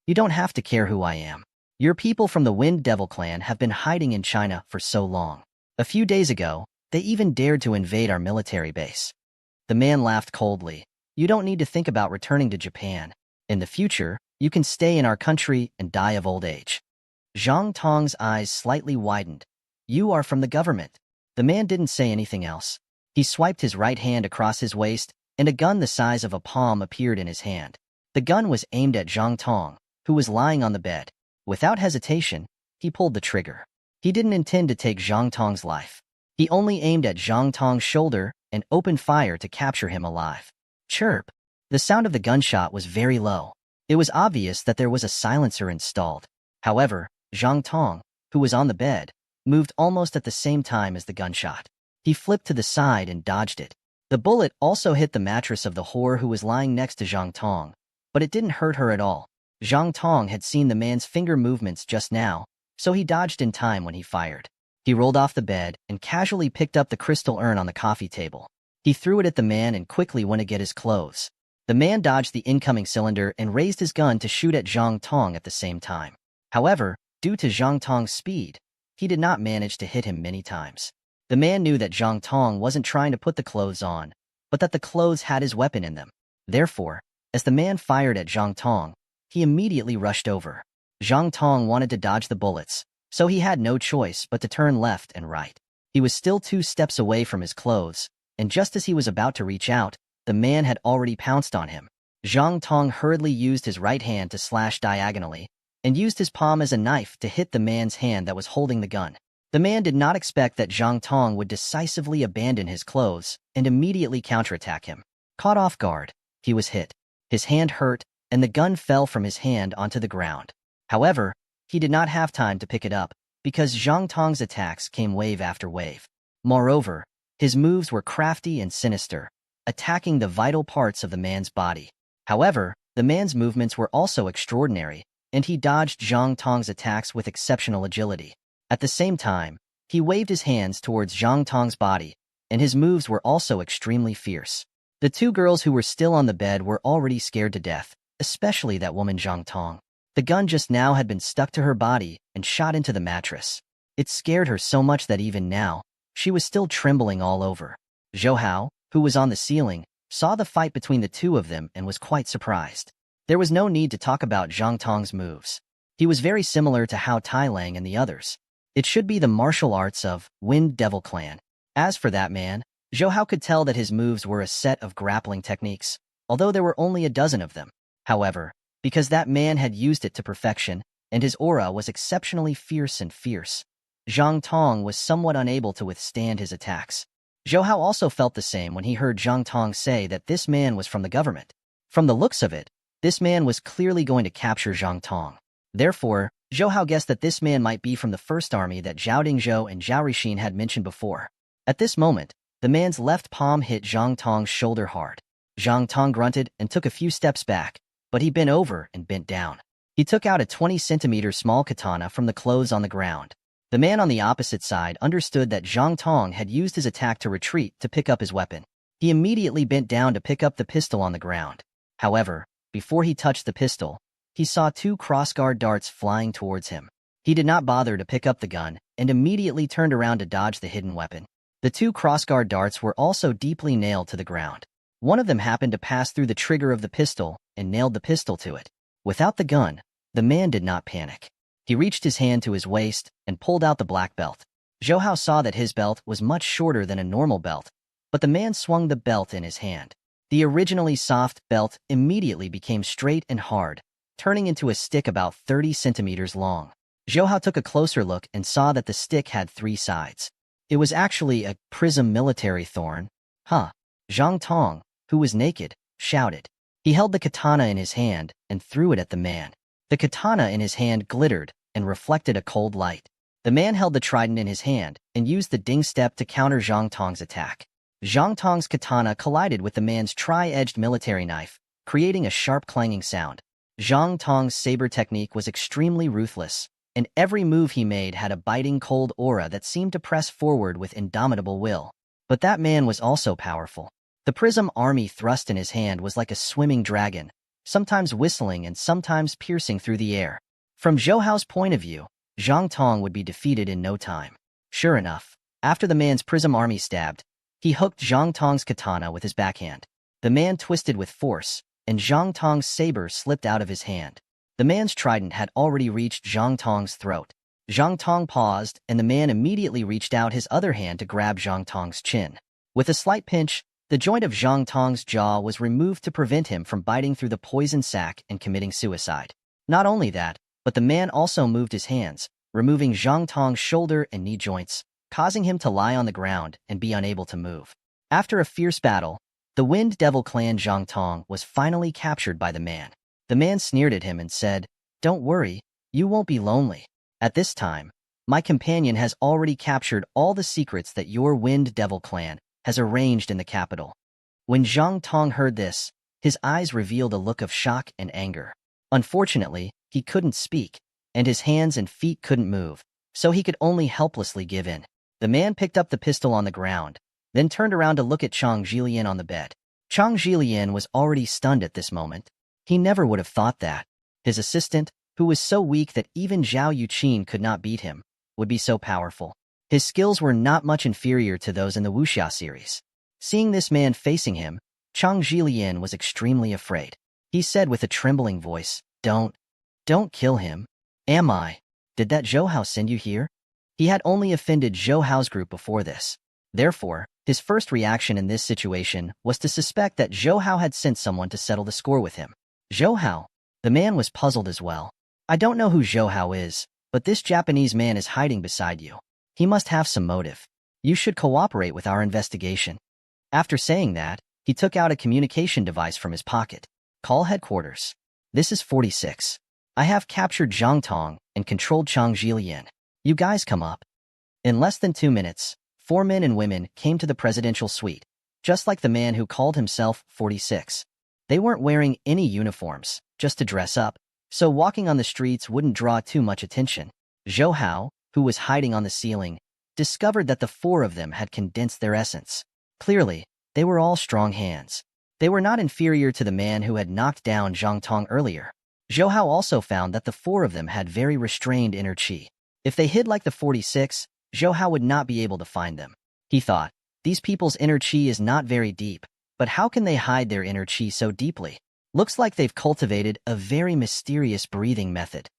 You don't have to care who I am. Your people from the Wind Devil clan have been hiding in China for so long. A few days ago, they even dared to invade our military base. The man laughed coldly. You don't need to think about returning to Japan. In the future, you can stay in our country and die of old age. Zhang Tong's eyes slightly widened. You are from the government. The man didn't say anything else. He swiped his right hand across his waist, and a gun the size of a palm appeared in his hand. The gun was aimed at Zhang Tong, who was lying on the bed. Without hesitation, he pulled the trigger. He didn't intend to take Zhang Tong's life. He only aimed at Zhang Tong's shoulder and opened fire to capture him alive. Chirp! The sound of the gunshot was very low. It was obvious that there was a silencer installed. However, Zhang Tong, who was on the bed, moved almost at the same time as the gunshot. He flipped to the side and dodged it. The bullet also hit the mattress of the whore who was lying next to Zhang Tong, but it didn't hurt her at all. Zhang Tong had seen the man's finger movements just now, so he dodged in time when he fired. He rolled off the bed and casually picked up the crystal urn on the coffee table. He threw it at the man and quickly went to get his clothes. The man dodged the incoming cylinder and raised his gun to shoot at Zhang Tong at the same time. However, due to Zhang Tong's speed, he did not manage to hit him many times. The man knew that Zhang Tong wasn't trying to put the clothes on, but that the clothes had his weapon in them. Therefore, as the man fired at Zhang Tong, he immediately rushed over. Zhang Tong wanted to dodge the bullets, so he had no choice but to turn left and right. He was still 2 steps away from his clothes, and just as he was about to reach out, the man had already pounced on him. Zhang Tong hurriedly used his right hand to slash diagonally, and used his palm as a knife to hit the man's hand that was holding the gun. The man did not expect that Zhang Tong would decisively abandon his clothes and immediately counterattack him. Caught off guard, he was hit. His hand hurt, and the gun fell from his hand onto the ground. However, he did not have time to pick it up, because Zhang Tong's attacks came wave after wave. Moreover, his moves were crafty and sinister, attacking the vital parts of the man's body. However, the man's movements were also extraordinary, and he dodged Zhang Tong's attacks with exceptional agility. At the same time, he waved his hands towards Zhang Tong's body, and his moves were also extremely fierce. The 2 girls who were still on the bed were already scared to death, especially that woman Zhang Tong. The gun just now had been stuck to her body and shot into the mattress. It scared her so much that even now, she was still trembling all over. Zhou Hao, who was on the ceiling, saw the fight between the 2 of them and was quite surprised. There was no need to talk about Zhang Tong's moves. He was very similar to Hao Tailang and the others. It should be the martial arts of Wind Devil clan. As for that man, Zhou Hao could tell that his moves were a set of grappling techniques, although there were only a dozen of them. However, because that man had used it to perfection, and his aura was exceptionally fierce and fierce. Zhang Tong was somewhat unable to withstand his attacks. Zhou Hao also felt the same when he heard Zhang Tong say that this man was from the government. From the looks of it, this man was clearly going to capture Zhang Tong. Therefore, Zhou Hao guessed that this man might be from the first army that Zhao Dingzhou and Zhao Rixin had mentioned before. At this moment, the man's left palm hit Zhang Tong's shoulder hard. Zhang Tong grunted and took a few steps back, but he bent over and bent down. He took out a 20-centimeter small katana from the clothes on the ground. The man on the opposite side understood that Zhang Tong had used his attack to retreat to pick up his weapon. He immediately bent down to pick up the pistol on the ground. However, before he touched the pistol, he saw 2 crossguard darts flying towards him. He did not bother to pick up the gun and immediately turned around to dodge the hidden weapon. The 2 crossguard darts were also deeply nailed to the ground. One of them happened to pass through the trigger of the pistol and nailed the pistol to it. Without the gun, the man did not panic. He reached his hand to his waist and pulled out the black belt. Zhou Hao saw that his belt was much shorter than a normal belt, but the man swung the belt in his hand. The originally soft belt immediately became straight and hard, turning into a stick about 30 centimeters long. Zhou Hao took a closer look and saw that the stick had 3 sides. It was actually a prism military thorn. Huh. Zhang Tong, who was naked, shouted. He held the katana in his hand and threw it at the man. The katana in his hand glittered and reflected a cold light. The man held the trident in his hand and used the ding step to counter Zhang Tong's attack. Zhang Tong's katana collided with the man's tri-edged military knife, creating a sharp clanging sound. Zhang Tong's saber technique was extremely ruthless, and every move he made had a biting cold aura that seemed to press forward with indomitable will. But that man was also powerful. The prism army thrust in his hand was like a swimming dragon, sometimes whistling and sometimes piercing through the air. From Zhou Hao's point of view, Zhang Tong would be defeated in no time. Sure enough, after the man's prism army stabbed, he hooked Zhang Tong's katana with his backhand. The man twisted with force, and Zhang Tong's saber slipped out of his hand. The man's trident had already reached Zhang Tong's throat. Zhang Tong paused, and the man immediately reached out his other hand to grab Zhang Tong's chin. With a slight pinch, the joint of Zhang Tong's jaw was removed to prevent him from biting through the poison sac and committing suicide. Not only that, but the man also moved his hands, removing Zhang Tong's shoulder and knee joints, causing him to lie on the ground and be unable to move. After a fierce battle, the Wind Devil clan Zhang Tong was finally captured by the man. The man sneered at him and said, "Don't worry, you won't be lonely. At this time, my companion has already captured all the secrets that your Wind Devil clan has arranged in the capital." When Zhang Tong heard this, his eyes revealed a look of shock and anger. Unfortunately, he couldn't speak, and his hands and feet couldn't move, so he could only helplessly give in. The man picked up the pistol on the ground, then turned around to look at Chang Jilian on the bed. Chang Jilian was already stunned at this moment. He never would have thought that his assistant, who was so weak that even Zhao Yuqin could not beat him, would be so powerful. His skills were not much inferior to those in the wuxia series. Seeing this man facing him, Chang Jilian was extremely afraid. He said with a trembling voice, Don't kill him. Am I? Did that Zhou Hao send you here?" He had only offended Zhou Hao's group before this. Therefore, his first reaction in this situation was to suspect that Zhou Hao had sent someone to settle the score with him. Zhou Hao? The man was puzzled as well. "I don't know who Zhou Hao is, but this Japanese man is hiding beside you. He must have some motive. You should cooperate with our investigation." After saying that, he took out a communication device from his pocket. "Call headquarters. This is 46. I have captured Zhang Tong and controlled Chang Jilian. You guys come up." In less than 2 minutes, 4 men and women came to the presidential suite, just like the man who called himself 46. They weren't wearing any uniforms, just to dress up, so walking on the streets wouldn't draw too much attention. Zhou Hao, who was hiding on the ceiling, discovered that the 4 of them had condensed their essence. Clearly, they were all strong hands. They were not inferior to the man who had knocked down Zhang Tong earlier. Zhou Hao also found that the 4 of them had very restrained inner qi. If they hid like the 46, Zhou Hao would not be able to find them. He thought, these people's inner qi is not very deep, but how can they hide their inner qi so deeply? Looks like they've cultivated a very mysterious breathing method.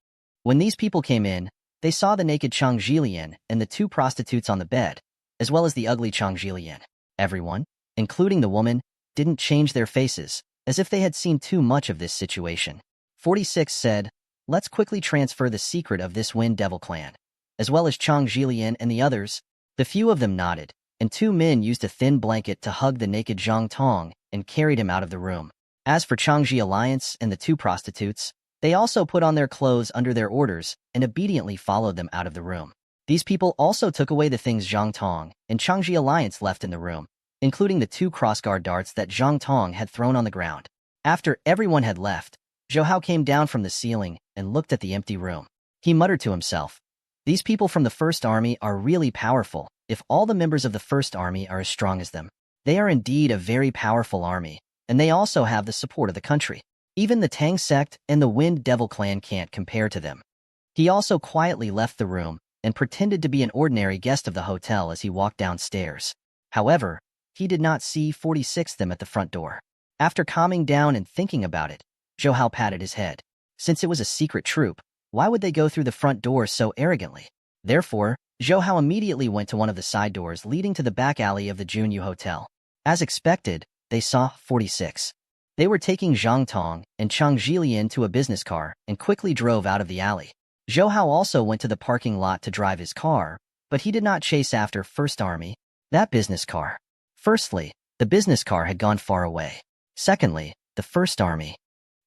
When these people came in, they saw the naked Chang Jilian and the 2 prostitutes on the bed, as well as the ugly Chang Jilian. Everyone, including the woman, didn't change their faces, as if they had seen too much of this situation. 46 said, let's quickly transfer the secret of this Wind Devil clan, as well as Chang Jilian and the others. The few of them nodded, and two men used a thin blanket to hug the naked Zhang Tong and carried him out of the room. As for Changji Alliance and the two prostitutes, they also put on their clothes under their orders and obediently followed them out of the room. These people also took away the things Zhang Tong and Changji Alliance left in the room, including the two crossguard darts that Zhang Tong had thrown on the ground. After everyone had left, Zhou Hao came down from the ceiling and looked at the empty room. He muttered to himself, "These people from the First Army are really powerful. If all the members of the First Army are as strong as them, they are indeed a very powerful army, and they also have the support of the country. Even the Tang sect and the Wind Devil clan can't compare to them." He also quietly left the room and pretended to be an ordinary guest of the hotel as he walked downstairs. However, he did not see 46 them at the front door. After calming down and thinking about it, Zhou Hao patted his head. Since it was a secret troop, why would they go through the front door so arrogantly? Therefore, Zhou Hao immediately went to one of the side doors leading to the back alley of the Junyu Hotel. As expected, they saw 46. They were taking Zhang Tong and Chang Jilian to a business car and quickly drove out of the alley. Zhou Hao also went to the parking lot to drive his car, but he did not chase after First Army, that business car. Firstly, the business car had gone far away. Secondly, the First Army.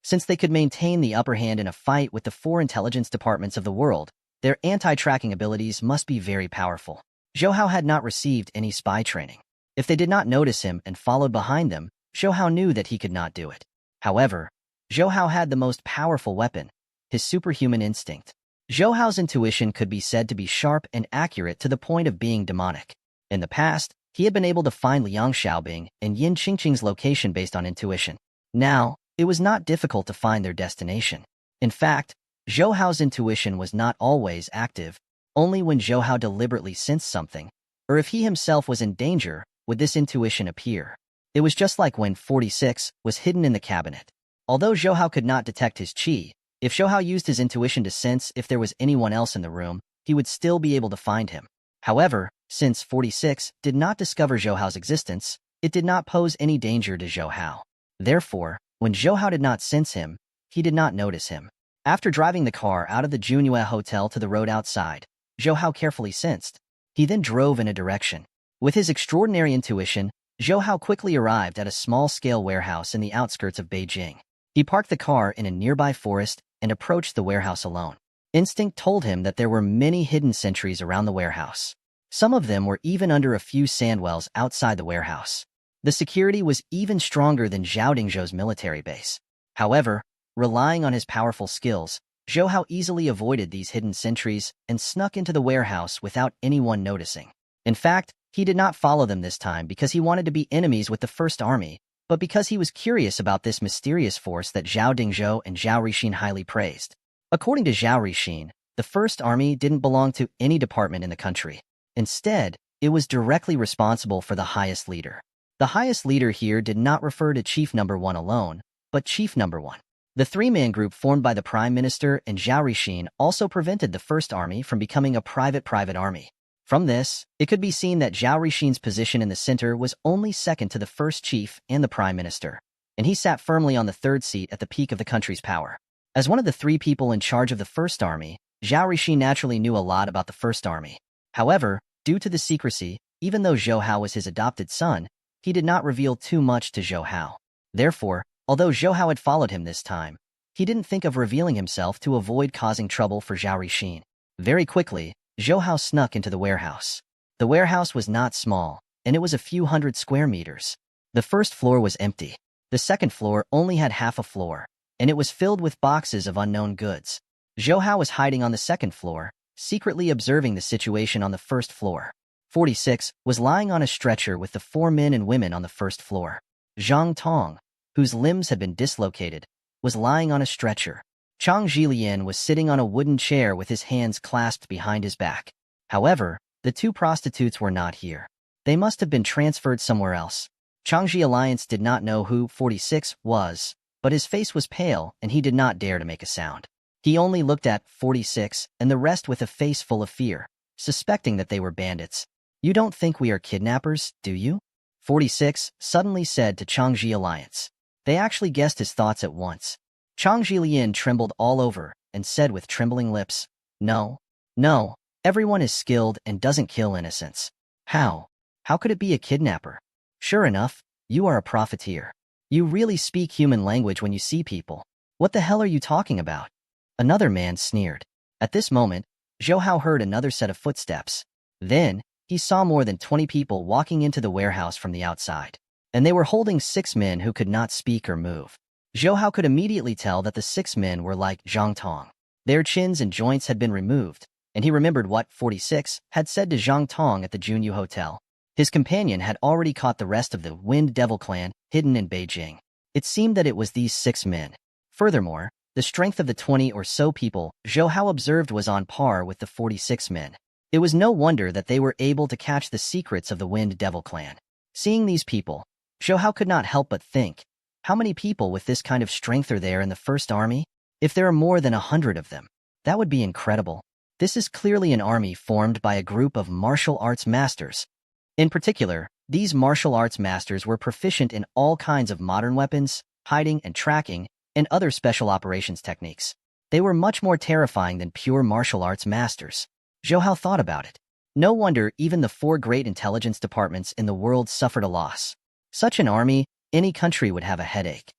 Since they could maintain the upper hand in a fight with the 4 intelligence departments of the world, their anti-tracking abilities must be very powerful. Zhou Hao had not received any spy training. If they did not notice him and followed behind them, Zhou Hao knew that he could not do it. However, Zhou Hao had the most powerful weapon, his superhuman instinct. Zhou Hao's intuition could be said to be sharp and accurate to the point of being demonic. In the past, he had been able to find Liang Xiaobing and Yin Qingqing's location based on intuition. Now, it was not difficult to find their destination. In fact, Zhou Hao's intuition was not always active. Only when Zhou Hao deliberately sensed something, or if he himself was in danger, would this intuition appear. It was just like when 46 was hidden in the cabinet. Although Zhou Hao could not detect his qi, if Zhou Hao used his intuition to sense if there was anyone else in the room, he would still be able to find him. However, since 46 did not discover Zhou Hao's existence, it did not pose any danger to Zhou Hao. Therefore, when Zhou Hao did not sense him, he did not notice him. After driving the car out of the Junyue Hotel to the road outside, Zhou Hao carefully sensed. He then drove in a direction. With his extraordinary intuition, Zhou Hao quickly arrived at a small-scale warehouse in the outskirts of Beijing. He parked the car in a nearby forest and approached the warehouse alone. Instinct told him that there were many hidden sentries around the warehouse. Some of them were even under a few sandwells outside the warehouse. The security was even stronger than Zhao Dingzhou's military base. However, relying on his powerful skills, Zhou Hao easily avoided these hidden sentries and snuck into the warehouse without anyone noticing. In fact, he did not follow them this time because he wanted to be enemies with the First Army, but because he was curious about this mysterious force that Zhao Dingzhou and Zhao Rixin highly praised. According to Zhao Rixin, the First Army didn't belong to any department in the country. Instead, it was directly responsible for the highest leader. The highest leader here did not refer to Chief Number 1 alone, but Chief Number 1. The three-man group formed by the Prime Minister and Zhao Rixin also prevented the First Army from becoming a private army. From this, it could be seen that Zhao Rixin's position in the center was only second to the first chief and the Prime Minister, and he sat firmly on the third seat at the peak of the country's power. As one of the 3 people in charge of the First Army, Zhao Rixin naturally knew a lot about the First Army. However, due to the secrecy, even though Zhou Hao was his adopted son, he did not reveal too much to Zhou Hao. Therefore, although Zhou Hao had followed him this time, he didn't think of revealing himself to avoid causing trouble for Zhao Rixin. Very quickly, Zhou Hao snuck into the warehouse. The warehouse was not small, and it was a few hundred square meters. The first floor was empty. The second floor only had half a floor, and it was filled with boxes of unknown goods. Zhou Hao was hiding on the second floor, secretly observing the situation on the first floor. 46 was lying on a stretcher with the 4 men and women on the first floor. Zhang Tong, whose limbs had been dislocated, was lying on a stretcher. Chang Jilian was sitting on a wooden chair with his hands clasped behind his back. However, the 2 prostitutes were not here. They must have been transferred somewhere else. Changji Alliance did not know who 46 was, but his face was pale and he did not dare to make a sound. He only looked at 46 and the rest with a face full of fear, suspecting that they were bandits. "You don't think we are kidnappers, do you?" 46 suddenly said to Changji Alliance. They actually guessed his thoughts at once. Chang Jilian trembled all over and said with trembling lips, "No, no, everyone is skilled and doesn't kill innocents." "How? How could it be a kidnapper?" "Sure enough, you are a profiteer. You really speak human language when you see people. What the hell are you talking about?" Another man sneered. At this moment, Zhou Hao heard another set of footsteps. Then, he saw more than 20 people walking into the warehouse from the outside. And they were holding 6 men who could not speak or move. Zhou Hao could immediately tell that the 6 men were like Zhang Tong. Their chins and joints had been removed, and he remembered what 46 had said to Zhang Tong at the Junyu Hotel. His companion had already caught the rest of the Wind Devil clan hidden in Beijing. It seemed that it was these 6 men. Furthermore, the strength of the 20 or so people Zhou Hao observed was on par with the 46 men. It was no wonder that they were able to catch the secrets of the Wind Devil clan. Seeing these people, Zhou Hao could not help but think, how many people with this kind of strength are there in the First Army? If there are more than 100 of them, that would be incredible. This is clearly an army formed by a group of martial arts masters. In particular, these martial arts masters were proficient in all kinds of modern weapons, hiding and tracking, and other special operations techniques. They were much more terrifying than pure martial arts masters. Zhou Hao thought about it. No wonder even the 4 great intelligence departments in the world suffered a loss. Such an army, any country would have a headache.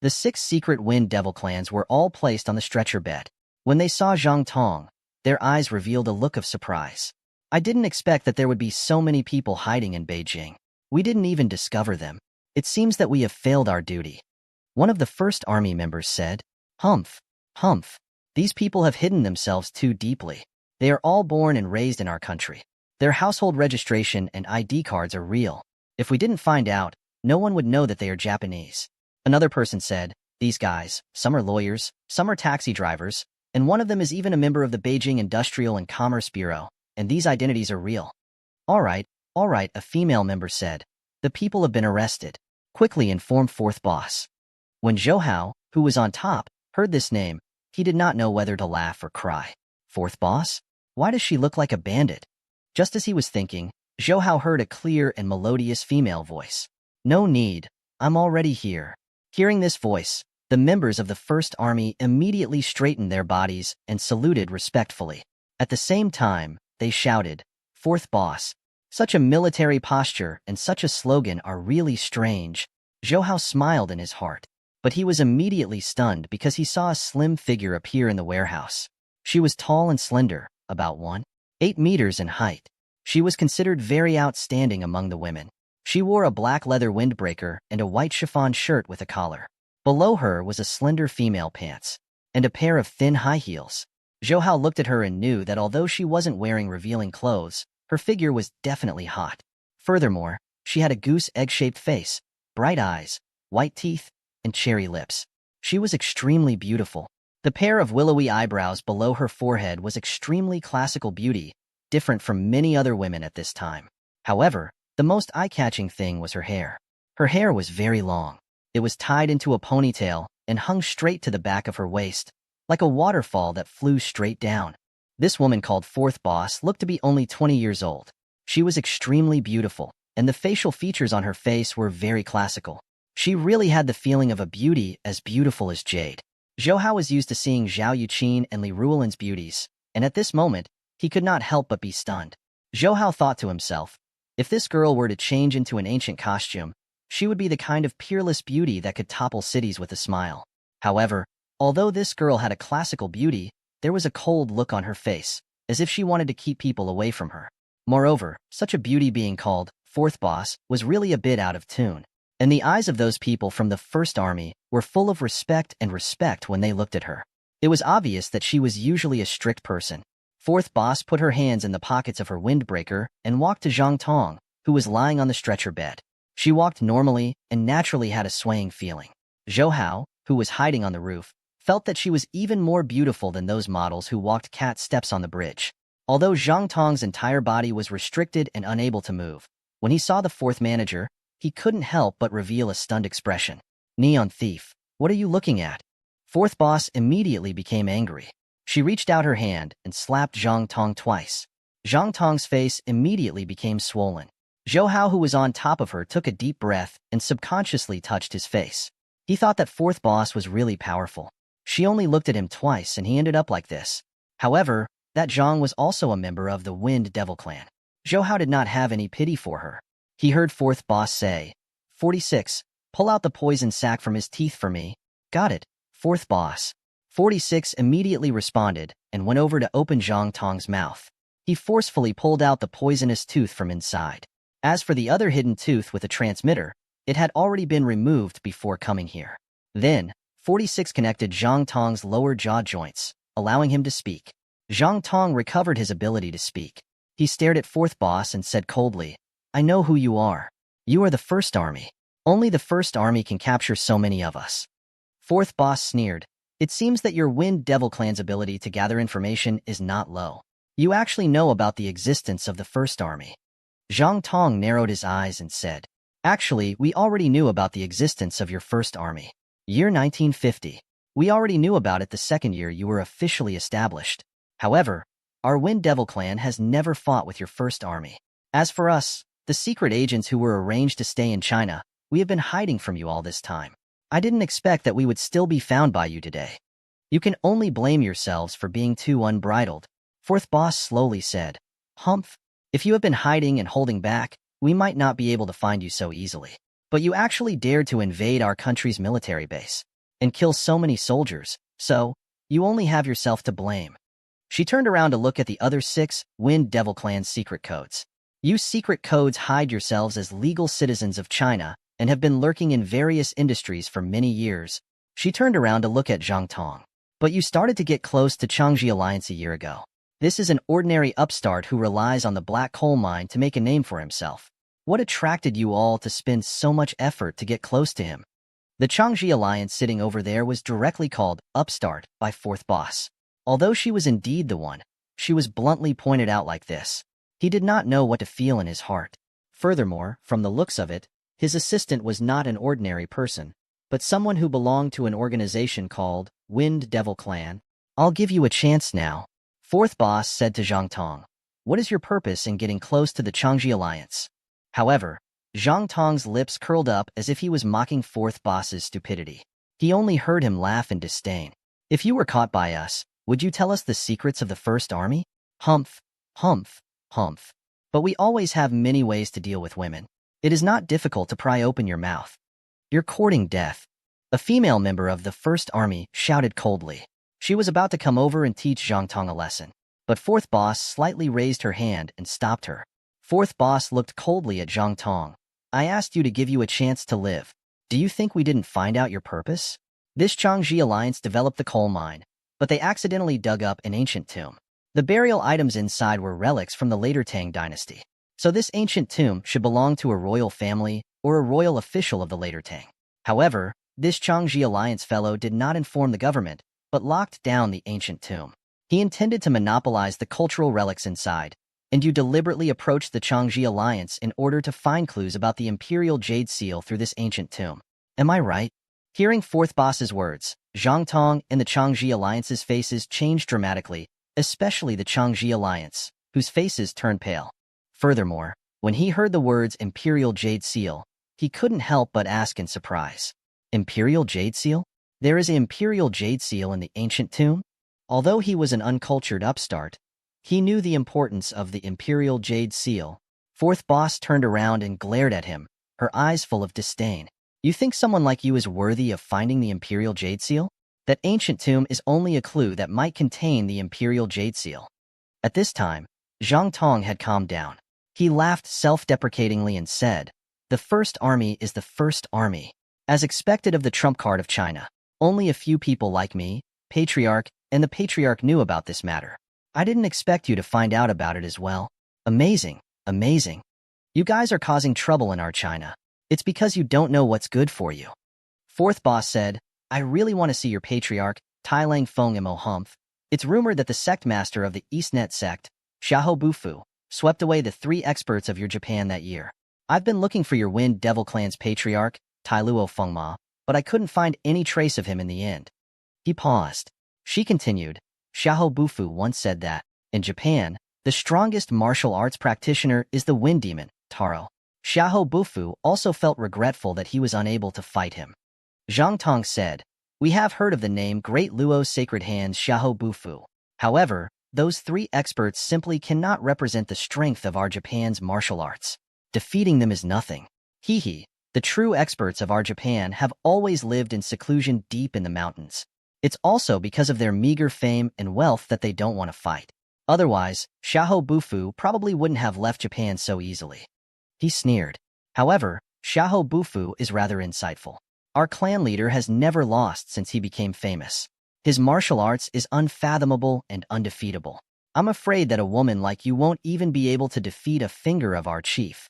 The 6 secret Wind Devil clans were all placed on the stretcher bed. When they saw Zhang Tong, their eyes revealed a look of surprise. "I didn't expect that there would be so many people hiding in Beijing. We didn't even discover them. It seems that we have failed our duty." One of the first army members said, "Humph, humph. These people have hidden themselves too deeply. They are all born and raised in our country. Their household registration and ID cards are real. If we didn't find out, no one would know that they are Japanese." Another person said, "These guys, some are lawyers, some are taxi drivers, and one of them is even a member of the Beijing Industrial and Commerce Bureau, and these identities are real." All right, a female member said. "The people have been arrested. Quickly inform 4th boss." When Zhou Hao, who was on top, heard this name, he did not know whether to laugh or cry. 4th boss? Why does she look like a bandit? Just as he was thinking, Zhou Hao heard a clear and melodious female voice. "No need, I'm already here." Hearing this voice, the members of the First Army immediately straightened their bodies and saluted respectfully. At the same time, they shouted, "4th boss." Such a military posture and such a slogan are really strange. Zhou Hao smiled in his heart, but he was immediately stunned because he saw a slim figure appear in the warehouse. She was tall and slender, about 1.8 meters in height. She was considered very outstanding among the women. She wore a black leather windbreaker and a white chiffon shirt with a collar. Below her was a slender female pants and a pair of thin high heels. Zhou Hao looked at her and knew that although she wasn't wearing revealing clothes, her figure was definitely hot. Furthermore, she had a goose egg-shaped face, bright eyes, white teeth, and cherry lips. She was extremely beautiful. The pair of willowy eyebrows below her forehead was extremely classical beauty, different from many other women at this time. However, the most eye-catching thing was her hair. Her hair was very long. It was tied into a ponytail and hung straight to the back of her waist, like a waterfall that flew straight down. This woman called 4th boss looked to be only 20 years old. She was extremely beautiful, and the facial features on her face were very classical. She really had the feeling of a beauty as beautiful as jade. Zhou Hao was used to seeing Zhao Yuqin and Li Ruolin's beauties, and at this moment, he could not help but be stunned. Zhou Hao thought to himself, if this girl were to change into an ancient costume, she would be the kind of peerless beauty that could topple cities with a smile. However, although this girl had a classical beauty, there was a cold look on her face, as if she wanted to keep people away from her. Moreover, such a beauty being called 4th boss was really a bit out of tune, and the eyes of those people from the First Army were full of respect when they looked at her. It was obvious that she was usually a strict person. 4th boss put her hands in the pockets of her windbreaker and walked to Zhang Tong, who was lying on the stretcher bed. She walked normally and naturally had a swaying feeling. Zhou Hao, who was hiding on the roof, felt that she was even more beautiful than those models who walked cat steps on the bridge. Although Zhang Tong's entire body was restricted and unable to move, when he saw the 4th manager, he couldn't help but reveal a stunned expression. "Neon thief, what are you looking at?" 4th boss immediately became angry. She reached out her hand and slapped Zhang Tong twice. Zhang Tong's face immediately became swollen. Zhou Hao, who was on top of her, took a deep breath and subconsciously touched his face. He thought that 4th boss was really powerful. She only looked at him twice and he ended up like this. However, that Zhang was also a member of the Wind Devil clan. Zhou Hao did not have any pity for her. He heard fourth boss say, 46, pull out the poison sac from his teeth for me. Got it, fourth boss. 46 immediately responded and went over to open Zhang Tong's mouth. He forcefully pulled out the poisonous tooth from inside. As for the other hidden tooth with a transmitter, it had already been removed before coming here. Then, 46 connected Zhang Tong's lower jaw joints, allowing him to speak. Zhang Tong recovered his ability to speak. He stared at fourth boss and said coldly, I know who you are. You are the first army. Only the first army can capture so many of us. Fourth boss sneered. It seems that your Wind Devil clan's ability to gather information is not low. You actually know about the existence of the first army. Zhang Tong narrowed his eyes and said, Actually, we already knew about the existence of your first army. Year 1950. We already knew about it the second year you were officially established. However, our Wind Devil clan has never fought with your first army. As for us, the secret agents who were arranged to stay in China, we have been hiding from you all this time. I didn't expect that we would still be found by you today. You can only blame yourselves for being too unbridled. Fourth boss slowly said, Humph, if you have been hiding and holding back, we might not be able to find you so easily. But you actually dared to invade our country's military base and kill so many soldiers, so you only have yourself to blame. She turned around to look at the other 6 Wind Devil clan's secret codes. You secret codes hide yourselves as legal citizens of China and have been lurking in various industries for many years. She turned around to look at Zhang Tong. But you started to get close to Changji Alliance a year ago. This is an ordinary upstart who relies on the black coal mine to make a name for himself. What attracted you all to spend so much effort to get close to him? The Changji Alliance sitting over there was directly called Upstart by fourth boss. Although she was indeed the one, she was bluntly pointed out like this. He did not know what to feel in his heart. Furthermore, from the looks of it, his assistant was not an ordinary person, but someone who belonged to an organization called Wind Devil Clan. I'll give you a chance now, fourth boss said to Zhang Tong. What is your purpose in getting close to the Changji Alliance? However, Zhang Tong's lips curled up as if he was mocking fourth boss's stupidity. He only heard him laugh in disdain. If you were caught by us, would you tell us the secrets of the first army? Humph, humph, humph. But we always have many ways to deal with women. It is not difficult to pry open your mouth. You're courting death. A female member of the first army shouted coldly. She was about to come over and teach Zhang Tong a lesson. But fourth boss slightly raised her hand and stopped her. Fourth boss looked coldly at Zhang Tong. I asked you to give you a chance to live. Do you think we didn't find out your purpose? This Changji Alliance developed the coal mine, but they accidentally dug up an ancient tomb. The burial items inside were relics from the later Tang dynasty. So this ancient tomb should belong to a royal family or a royal official of the later Tang. However, this Changji Alliance fellow did not inform the government, but locked down the ancient tomb. He intended to monopolize the cultural relics inside, and you deliberately approached the Changji Alliance in order to find clues about the Imperial Jade Seal through this ancient tomb. Am I right? Hearing fourth boss's words, Zhang Tong and the Changji Alliance's faces changed dramatically, especially the Changji Alliance, whose faces turned pale. Furthermore, when he heard the words Imperial Jade Seal, he couldn't help but ask in surprise. Imperial Jade Seal? There is an Imperial Jade Seal in the ancient tomb? Although he was an uncultured upstart, he knew the importance of the Imperial Jade Seal. Fourth boss turned around and glared at him, her eyes full of disdain. You think someone like you is worthy of finding the Imperial Jade Seal? That ancient tomb is only a clue that might contain the Imperial Jade Seal. At this time, Zhang Tong had calmed down. He laughed self-deprecatingly and said, The first army is the first army. As expected of the trump card of China, only a few people like me, Patriarch, and the Patriarch knew about this matter. I didn't expect you to find out about it as well. Amazing, amazing. You guys are causing trouble in our China. It's because you don't know what's good for you. Fourth boss said, I really want to see your Patriarch, Tai Lang Feng Mo Humph. It's rumored that the sect master of the EastNet sect, Xiahou Bufu, swept away the 3 experts of your Japan that year. I've been looking for your Wind Devil Clan's Patriarch, Tai Luo Fengma, but I couldn't find any trace of him in the end. He paused. She continued, Xiahou Bufu once said that, in Japan, the strongest martial arts practitioner is the Wind Demon, Taro. Xiahou Bufu also felt regretful that he was unable to fight him. Zhang Tong said, We have heard of the name Great Luo's Sacred Hands Xiahou Bufu. However, those three experts simply cannot represent the strength of our Japan's martial arts. Defeating them is nothing. Hee. The true experts of our Japan have always lived in seclusion deep in the mountains. It's also because of their meager fame and wealth that they don't want to fight. Otherwise, Xiahou Bufu probably wouldn't have left Japan so easily. He sneered. However, Xiahou Bufu is rather insightful. Our clan leader has never lost since he became famous. His martial arts is unfathomable and undefeatable. I'm afraid that a woman like you won't even be able to defeat a finger of our chief.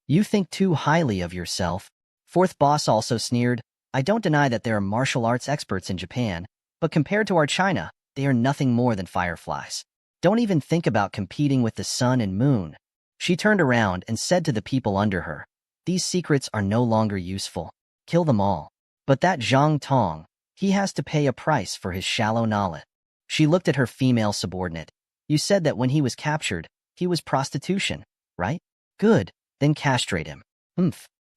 You think too highly of yourself. Fourth boss also sneered. I don't deny that there are martial arts experts in Japan, but compared to our China, they are nothing more than fireflies. Don't even think about competing with the sun and moon. She turned around and said to the people under her, these secrets are no longer useful. Kill them all. But that Zhang Tong, he has to pay a price for his shallow knowledge. She looked at her female subordinate. You said that when he was captured, he was prostitution, right? Good, then castrate him.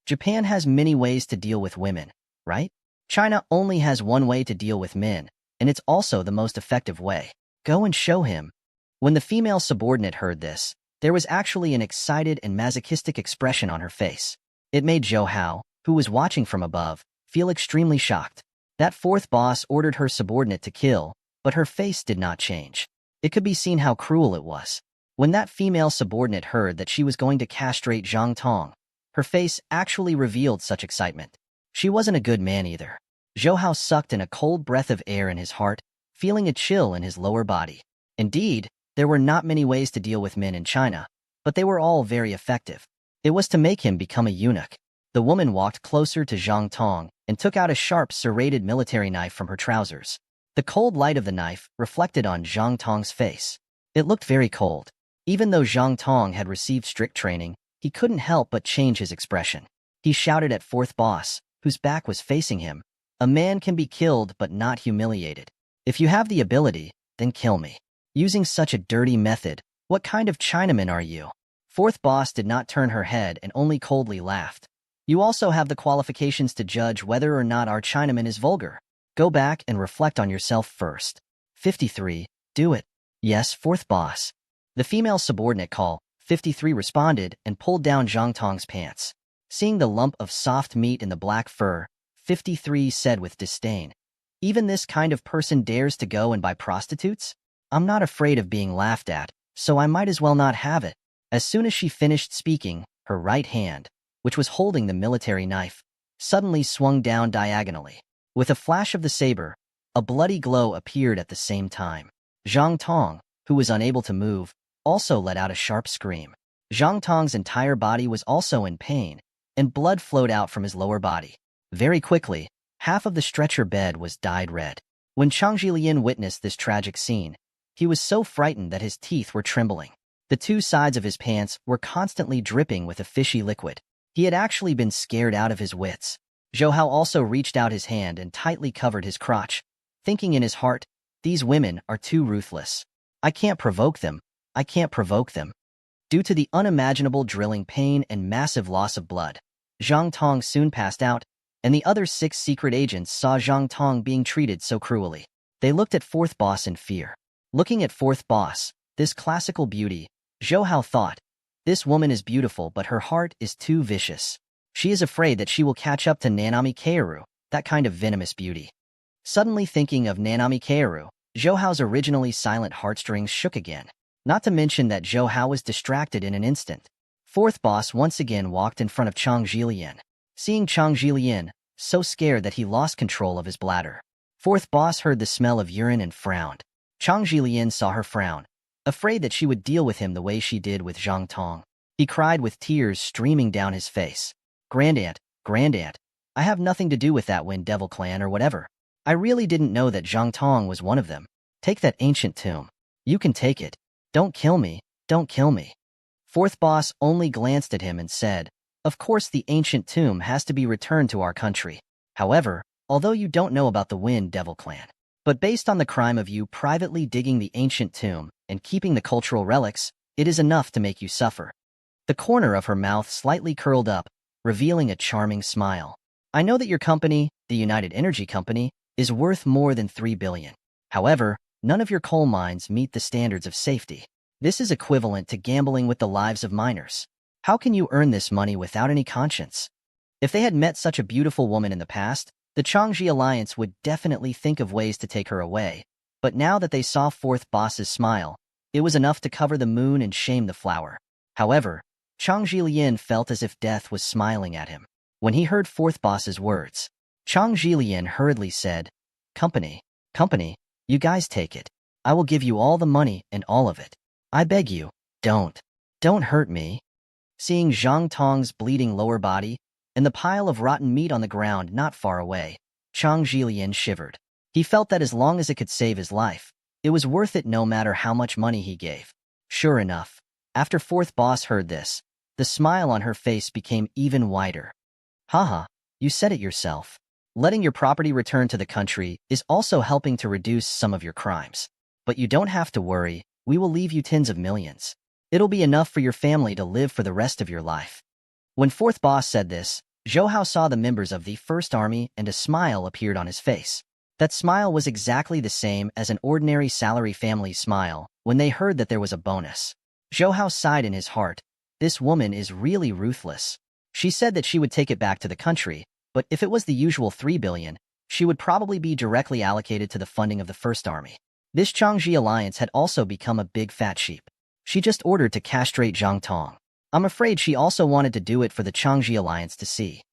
Japan has many ways to deal with women, right? China only has one way to deal with men, and it's also the most effective way. Go and show him. When the female subordinate heard this, there was actually an excited and masochistic expression on her face. It made Zhou Hao, who was watching from above, feel extremely shocked. That fourth boss ordered her subordinate to kill, but her face did not change. It could be seen how cruel it was. When that female subordinate heard that she was going to castrate Zhang Tong, her face actually revealed such excitement. She wasn't a good man either. Zhou Hao sucked in a cold breath of air in his heart, feeling a chill in his lower body. Indeed, there were not many ways to deal with men in China, but they were all very effective. It was to make him become a eunuch. The woman walked closer to Zhang Tong and took out a sharp, serrated military knife from her trousers. The cold light of the knife reflected on Zhang Tong's face. It looked very cold. Even though Zhang Tong had received strict training, he couldn't help but change his expression. He shouted at fourth boss, whose back was facing him, a man can be killed but not humiliated. If you have the ability, then kill me. Using such a dirty method, what kind of Chinaman are you? Fourth boss did not turn her head and only coldly laughed. You also have the qualifications to judge whether or not our Chinaman is vulgar. Go back and reflect on yourself first. 53. Do it. Yes, fourth boss. The female subordinate call, 53 responded and pulled down Zhang Tong's pants. Seeing the lump of soft meat in the black fur, 53 said with disdain, even this kind of person dares to go and buy prostitutes? I'm not afraid of being laughed at, so I might as well not have it. As soon as she finished speaking, her right hand, which was holding the military knife, suddenly swung down diagonally. With a flash of the saber, a bloody glow appeared at the same time. Zhang Tong, who was unable to move, also let out a sharp scream. Zhang Tong's entire body was also in pain, and blood flowed out from his lower body. Very quickly, half of the stretcher bed was dyed red. When Chang Jilian witnessed this tragic scene, he was so frightened that his teeth were trembling. The two sides of his pants were constantly dripping with a fishy liquid. He had actually been scared out of his wits. Zhou Hao also reached out his hand and tightly covered his crotch, thinking in his heart, these women are too ruthless. I can't provoke them. I can't provoke them. Due to the unimaginable drilling pain and massive loss of blood, Zhang Tong soon passed out, and the other 6 secret agents saw Zhang Tong being treated so cruelly. They looked at fourth boss in fear. Looking at fourth boss, this classical beauty, Zhou Hao thought, this woman is beautiful but her heart is too vicious. She is afraid that she will catch up to Nanami Kaoru, that kind of venomous beauty. Suddenly thinking of Nanami Kaoru, Zhou Hao's originally silent heartstrings shook again. Not to mention that Zhou Hao was distracted in an instant. Fourth boss once again walked in front of Chang Jilian. Seeing Chang Jilian, so scared that he lost control of his bladder. Fourth boss heard the smell of urine and frowned. Chang Jilian saw her frown, afraid that she would deal with him the way she did with Zhang Tong. He cried with tears streaming down his face. Grandaunt, I have nothing to do with that Wind Devil clan or whatever. I really didn't know that Zhang Tong was one of them. Take that ancient tomb. You can take it. Don't kill me, don't kill me. Fourth boss only glanced at him and said, of course the ancient tomb has to be returned to our country. However, although you don't know about the Wind Devil clan, but based on the crime of you privately digging the ancient tomb and keeping the cultural relics, it is enough to make you suffer. The corner of her mouth slightly curled up, revealing a charming smile. I know that your company, the United Energy Company, is worth more than 3 billion. However, none of your coal mines meet the standards of safety. This is equivalent to gambling with the lives of miners. How can you earn this money without any conscience? If they had met such a beautiful woman in the past, the Changji Alliance would definitely think of ways to take her away. But now that they saw fourth boss's smile, it was enough to cover the moon and shame the flower. However, Chang Jilian felt as if death was smiling at him. When he heard fourth boss's words, Chang Jilian hurriedly said, Company, you guys take it. I will give you all the money and all of it. I beg you, don't hurt me. Seeing Zhang Tong's bleeding lower body and the pile of rotten meat on the ground not far away, Chang Jilian shivered. He felt that as long as it could save his life, it was worth it no matter how much money he gave. Sure enough, after fourth boss heard this, the smile on her face became even wider. Haha, you said it yourself. Letting your property return to the country is also helping to reduce some of your crimes. But you don't have to worry, we will leave you tens of millions. It'll be enough for your family to live for the rest of your life. When fourth boss said this, Zhou Hao saw the members of the First Army and a smile appeared on his face. That smile was exactly the same as an ordinary salary family's smile when they heard that there was a bonus. Zhou Hao sighed in his heart. This woman is really ruthless. She said that she would take it back to the country, but if it was the usual 3 billion, she would probably be directly allocated to the funding of the First Army. This Changji Alliance had also become a big fat sheep. She just ordered to castrate Zhang Tong. I'm afraid she also wanted to do it for the Changji Alliance to see.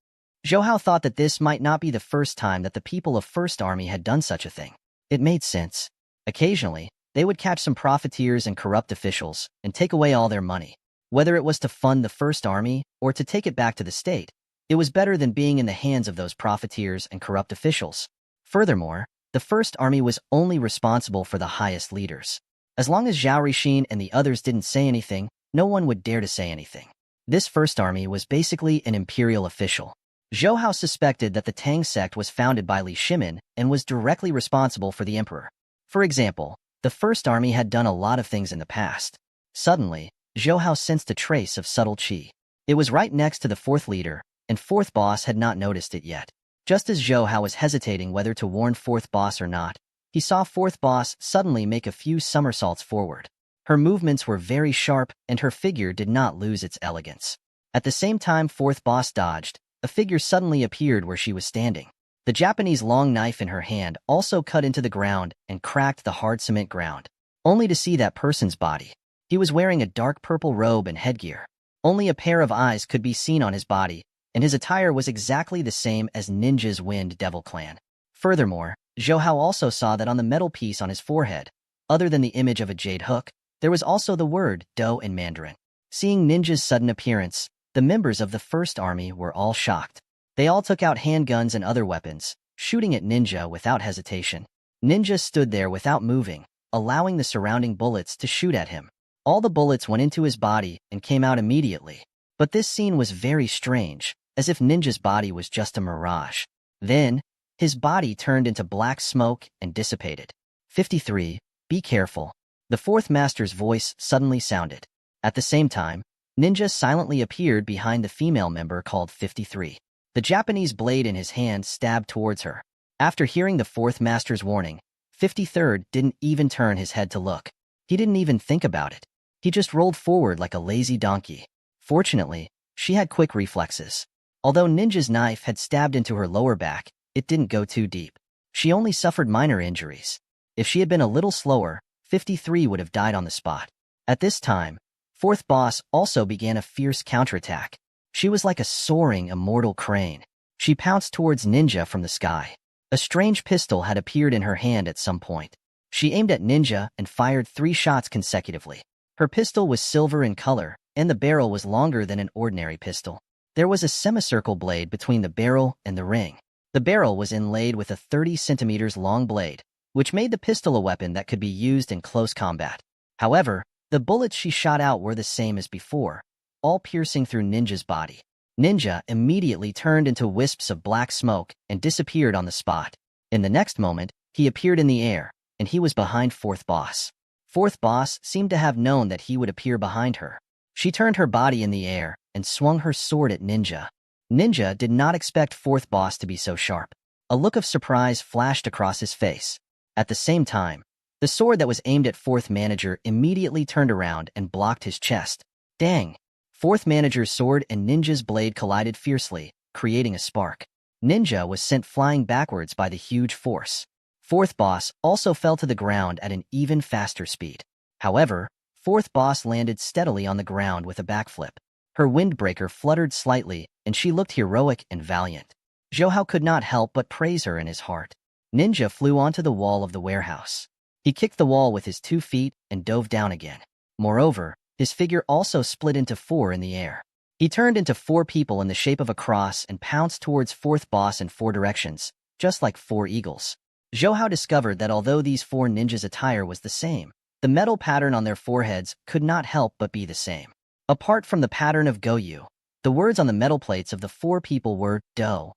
Zhou Hao thought that this might not be the first time that the people of First Army had done such a thing. It made sense. Occasionally, they would catch some profiteers and corrupt officials and take away all their money. Whether it was to fund the First Army or to take it back to the state, it was better than being in the hands of those profiteers and corrupt officials. Furthermore, the First Army was only responsible for the highest leaders. As long as Zhao Rixin and the others didn't say anything, no one would dare to say anything. This First Army was basically an imperial official. Zhou Hao suspected that the Tang sect was founded by Li Shimin and was directly responsible for the emperor. For example, the First Army had done a lot of things in the past. Suddenly, Zhou Hao sensed a trace of subtle qi. It was right next to the fourth leader, and fourth boss had not noticed it yet. Just as Zhou Hao was hesitating whether to warn fourth boss or not, he saw fourth boss suddenly make a few somersaults forward. Her movements were very sharp, and her figure did not lose its elegance. At the same time fourth boss dodged, a figure suddenly appeared where she was standing. The Japanese long knife in her hand also cut into the ground and cracked the hard cement ground, only to see that person's body. He was wearing a dark purple robe and headgear. Only a pair of eyes could be seen on his body, and his attire was exactly the same as Ninja's Wind Devil Clan. Furthermore, Zhou Hao also saw that on the metal piece on his forehead, other than the image of a jade hook, there was also the word Do in Mandarin. Seeing Ninja's sudden appearance, the members of the First Army were all shocked. They all took out handguns and other weapons, shooting at Ninja without hesitation. Ninja stood there without moving, allowing the surrounding bullets to shoot at him. All the bullets went into his body and came out immediately. But this scene was very strange, as if Ninja's body was just a mirage. Then, his body turned into black smoke and dissipated. 53. Be careful. The fourth master's voice suddenly sounded. At the same time, Ninja silently appeared behind the female member called 53. The Japanese blade in his hand stabbed towards her. After hearing the fourth master's warning, 53rd didn't even turn his head to look. He didn't even think about it. He just rolled forward like a lazy donkey. Fortunately, she had quick reflexes. Although Ninja's knife had stabbed into her lower back, it didn't go too deep. She only suffered minor injuries. If she had been a little slower, 53 would have died on the spot. At this time, fourth boss also began a fierce counterattack. She was like a soaring, immortal crane. She pounced towards Ninja from the sky. A strange pistol had appeared in her hand at some point. She aimed at Ninja and fired 3 shots consecutively. Her pistol was silver in color, and the barrel was longer than an ordinary pistol. There was a semicircle blade between the barrel and the ring. The barrel was inlaid with a 30 centimeters long blade, which made the pistol a weapon that could be used in close combat. However, the bullets she shot out were the same as before, all piercing through Ninja's body. Ninja immediately turned into wisps of black smoke and disappeared on the spot. In the next moment, he appeared in the air, and he was behind fourth boss. Fourth boss seemed to have known that he would appear behind her. She turned her body in the air and swung her sword at Ninja. Ninja did not expect fourth boss to be so sharp. A look of surprise flashed across his face. At the same time, the sword that was aimed at fourth manager immediately turned around and blocked his chest. Dang! Fourth manager's sword and Ninja's blade collided fiercely, creating a spark. Ninja was sent flying backwards by the huge force. Fourth boss also fell to the ground at an even faster speed. However, fourth boss landed steadily on the ground with a backflip. Her windbreaker fluttered slightly, and she looked heroic and valiant. Zhou could not help but praise her in his heart. Ninja flew onto the wall of the warehouse. He kicked the wall with his 2 feet and dove down again. Moreover, his figure also split into 4 in the air. He turned into 4 people in the shape of a cross and pounced towards fourth boss in 4 directions, just like 4 eagles. Zhou discovered that although these 4 ninjas' attire was the same, the metal pattern on their foreheads could not help but be the same. Apart from the pattern of Goyu, the words on the metal plates of the 4 people were Do,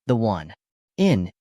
the one, in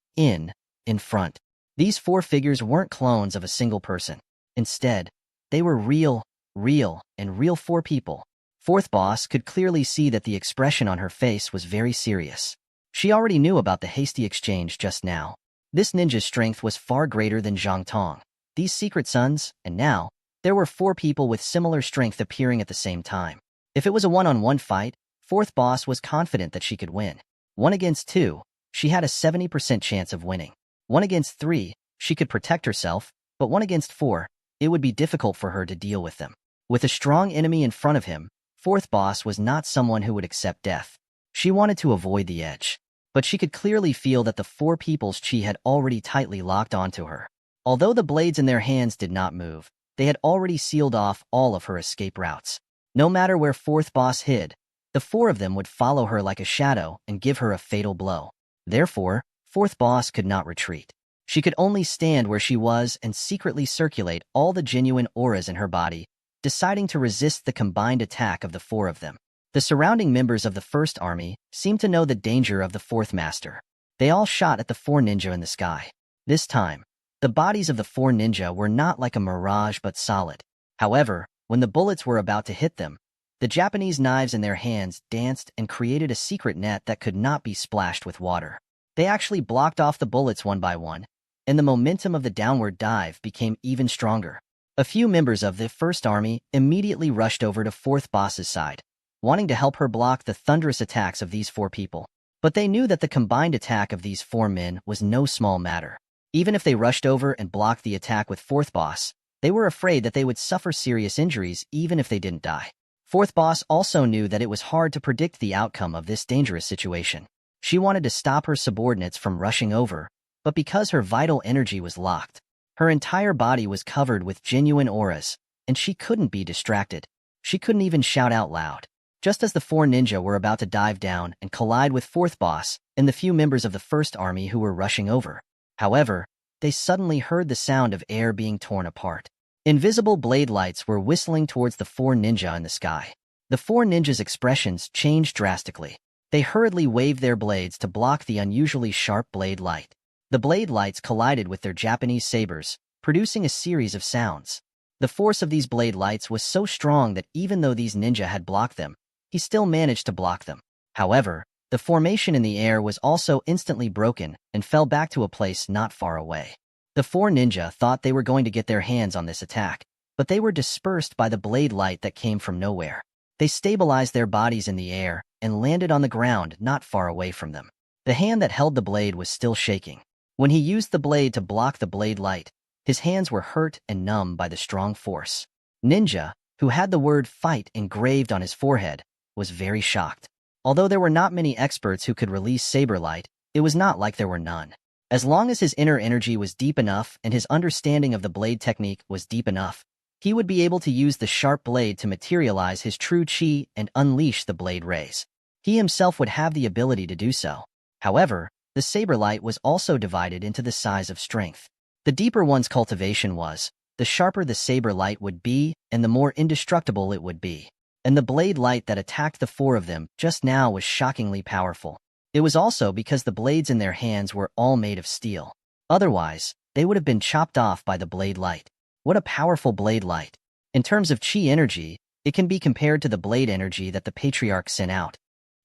front. These 4 figures weren't clones of a single person. Instead, they were real 4 people. Fourth boss could clearly see that the expression on her face was very serious. She already knew about the hasty exchange just now. This ninja's strength was far greater than Zhang Tong, these secret sons, and now, there were 4 people with similar strength appearing at the same time. If it was a one-on-one fight, fourth boss was confident that she could win. 1 against 2, she had a 70% chance of winning. 1 against 3, she could protect herself, but 1 against 4, it would be difficult for her to deal with them. With a strong enemy in front of him, fourth boss was not someone who would accept death. She wanted to avoid the edge, but she could clearly feel that the 4 people's chi had already tightly locked onto her. Although the blades in their hands did not move, they had already sealed off all of her escape routes. No matter where fourth boss hid, the 4 of them would follow her like a shadow and give her a fatal blow. Therefore, fourth boss could not retreat. She could only stand where she was and secretly circulate all the genuine auras in her body, deciding to resist the combined attack of the 4 of them. The surrounding members of the first army seemed to know the danger of the fourth master. They all shot at the 4 ninja in the sky. This time, the bodies of the 4 ninja were not like a mirage but solid. However, when the bullets were about to hit them, the Japanese knives in their hands danced and created a secret net that could not be splashed with water. They actually blocked off the bullets one by one, and the momentum of the downward dive became even stronger. A few members of the first army immediately rushed over to fourth boss's side, wanting to help her block the thunderous attacks of these 4 people. But they knew that the combined attack of these 4 men was no small matter. Even if they rushed over and blocked the attack with fourth boss, they were afraid that they would suffer serious injuries even if they didn't die. Fourth boss also knew that it was hard to predict the outcome of this dangerous situation. She wanted to stop her subordinates from rushing over, but because her vital energy was locked, her entire body was covered with genuine auras, and she couldn't be distracted. She couldn't even shout out loud. Just as the 4 ninja were about to dive down and collide with fourth boss and the few members of the first army who were rushing over, however, they suddenly heard the sound of air being torn apart. Invisible blade lights were whistling towards the 4 ninja in the sky. The 4 ninjas' expressions changed drastically. They hurriedly waved their blades to block the unusually sharp blade light. The blade lights collided with their Japanese sabers, producing a series of sounds. The force of these blade lights was so strong that even though these ninja had blocked them, he still managed to block them. However, the formation in the air was also instantly broken and fell back to a place not far away. The 4 ninja thought they were going to get their hands on this attack, but they were dispersed by the blade light that came from nowhere. They stabilized their bodies in the air and landed on the ground not far away from them. The hand that held the blade was still shaking. When he used the blade to block the blade light, his hands were hurt and numb by the strong force. Ninja, who had the word fight engraved on his forehead, was very shocked. Although there were not many experts who could release saber light, it was not like there were none. As long as his inner energy was deep enough and his understanding of the blade technique was deep enough, he would be able to use the sharp blade to materialize his true chi and unleash the blade rays. He himself would have the ability to do so. However, the saber light was also divided into the size of strength. The deeper one's cultivation was, the sharper the saber light would be and the more indestructible it would be. And the blade light that attacked the 4 of them just now was shockingly powerful. It was also because the blades in their hands were all made of steel. Otherwise, they would have been chopped off by the blade light. What a powerful blade light. In terms of chi energy, it can be compared to the blade energy that the Patriarch sent out.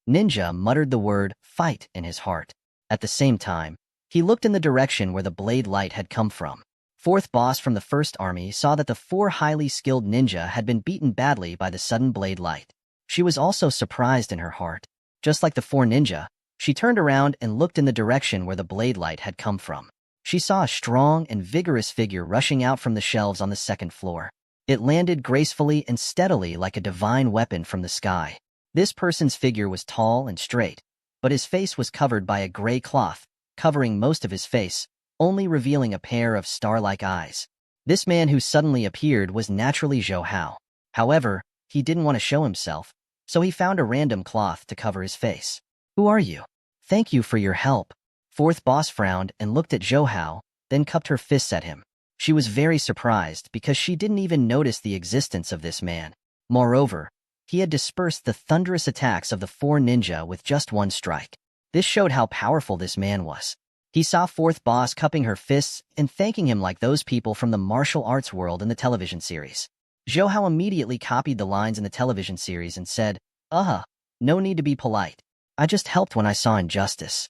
Ninja muttered the word fight in his heart. At the same time, He looked in the direction where the blade light had come from. Fourth boss from the first army saw that the 4 highly skilled ninja had been beaten badly by the sudden blade light. She was also surprised in her heart. Just like the 4 ninja, she turned around and looked in the direction where the blade light had come from. She saw a strong and vigorous figure rushing out from the shelves on the second floor. It landed gracefully and steadily like a divine weapon from the sky. This person's figure was tall and straight, but his face was covered by a gray cloth, covering most of his face, only revealing a pair of star-like eyes. This man who suddenly appeared was naturally Zhou Hao. However, he didn't want to show himself, so he found a random cloth to cover his face. "Who are you? Thank you for your help." Fourth boss frowned and looked at Zhou Hao, then cupped her fists at him. She was very surprised because she didn't even notice the existence of this man. Moreover, he had dispersed the thunderous attacks of the 4 ninja with just one strike. This showed how powerful this man was. He saw fourth boss cupping her fists and thanking him like those people from the martial arts world in the television series. Zhou Hao immediately copied the lines in the television series and said, no need to be polite. I just helped when I saw injustice."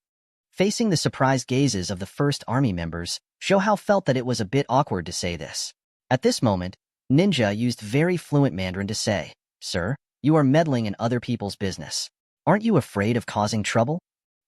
Facing the surprised gazes of the first army members, Zhou Hao felt that it was a bit awkward to say this. At this moment, Ninja used very fluent Mandarin to say, "Sir, you are meddling in other people's business. Aren't you afraid of causing trouble?"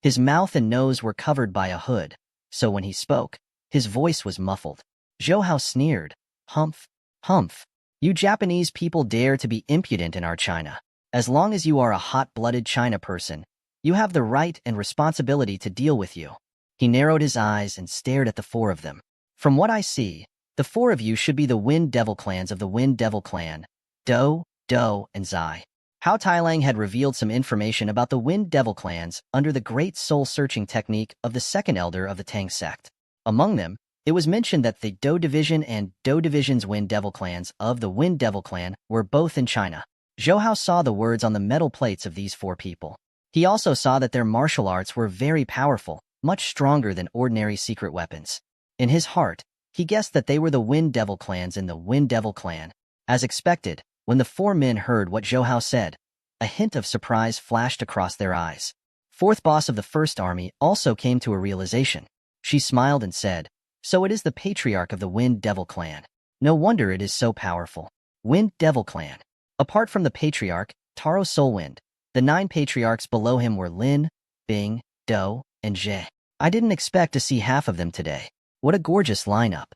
His mouth and nose were covered by a hood, so when he spoke, his voice was muffled. Zhou Hao sneered, "Humph, humph. You Japanese people dare to be impudent in our China. As long as you are a hot-blooded China person, you have the right and responsibility to deal with you." He narrowed his eyes and stared at the 4 of them. "From what I see, the 4 of you should be the Wind Devil clans of the Wind Devil clan, Do, and Zai." Hao Tailang had revealed some information about the Wind Devil clans under the great soul-searching technique of the second elder of the Tang sect. Among them, it was mentioned that the Do Division and Do Division's Wind Devil clans of the Wind Devil clan were both in China. Zhou Hao saw the words on the metal plates of these 4 people. He also saw that their martial arts were very powerful, much stronger than ordinary secret weapons. In his heart, he guessed that they were the Wind Devil clans in the Wind Devil clan. As expected, when the 4 men heard what Zhou Hao said, a hint of surprise flashed across their eyes. Fourth boss of the first army also came to a realization. She smiled and said, "So it is the patriarch of the Wind Devil clan. No wonder it is so powerful." Wind Devil clan. Apart from the patriarch, Taro Soulwind, the 9 patriarchs below him were Lin, Bing, Do, and Zhe. I didn't expect to see half of them today. What a gorgeous lineup.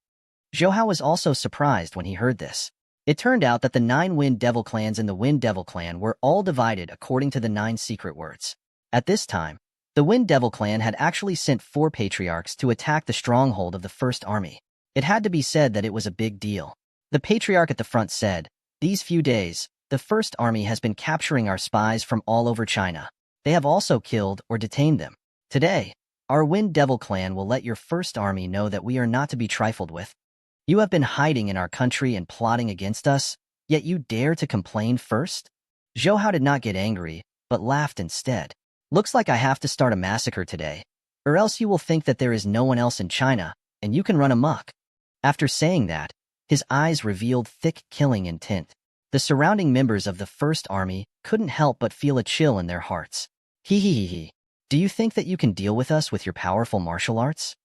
Zhou Hao was also surprised when he heard this. It turned out that the 9 Wind Devil clans in the Wind Devil clan were all divided according to the 9 secret words. At this time, the Wind Devil clan had actually sent 4 patriarchs to attack the stronghold of the first army. It had to be said that it was a big deal. The patriarch at the front said, "These few days, the first army has been capturing our spies from all over China. They have also killed or detained them. Today, our Wind Devil clan will let your first army know that we are not to be trifled with. You have been hiding in our country and plotting against us, yet you dare to complain first?" Zhou Hao did not get angry, but laughed instead. "Looks like I have to start a massacre today, or else you will think that there is no one else in China, and you can run amok." After saying that, his eyes revealed thick killing intent. The surrounding members of the first army couldn't help but feel a chill in their hearts. He. Do you think that you can deal with us with your powerful martial arts?"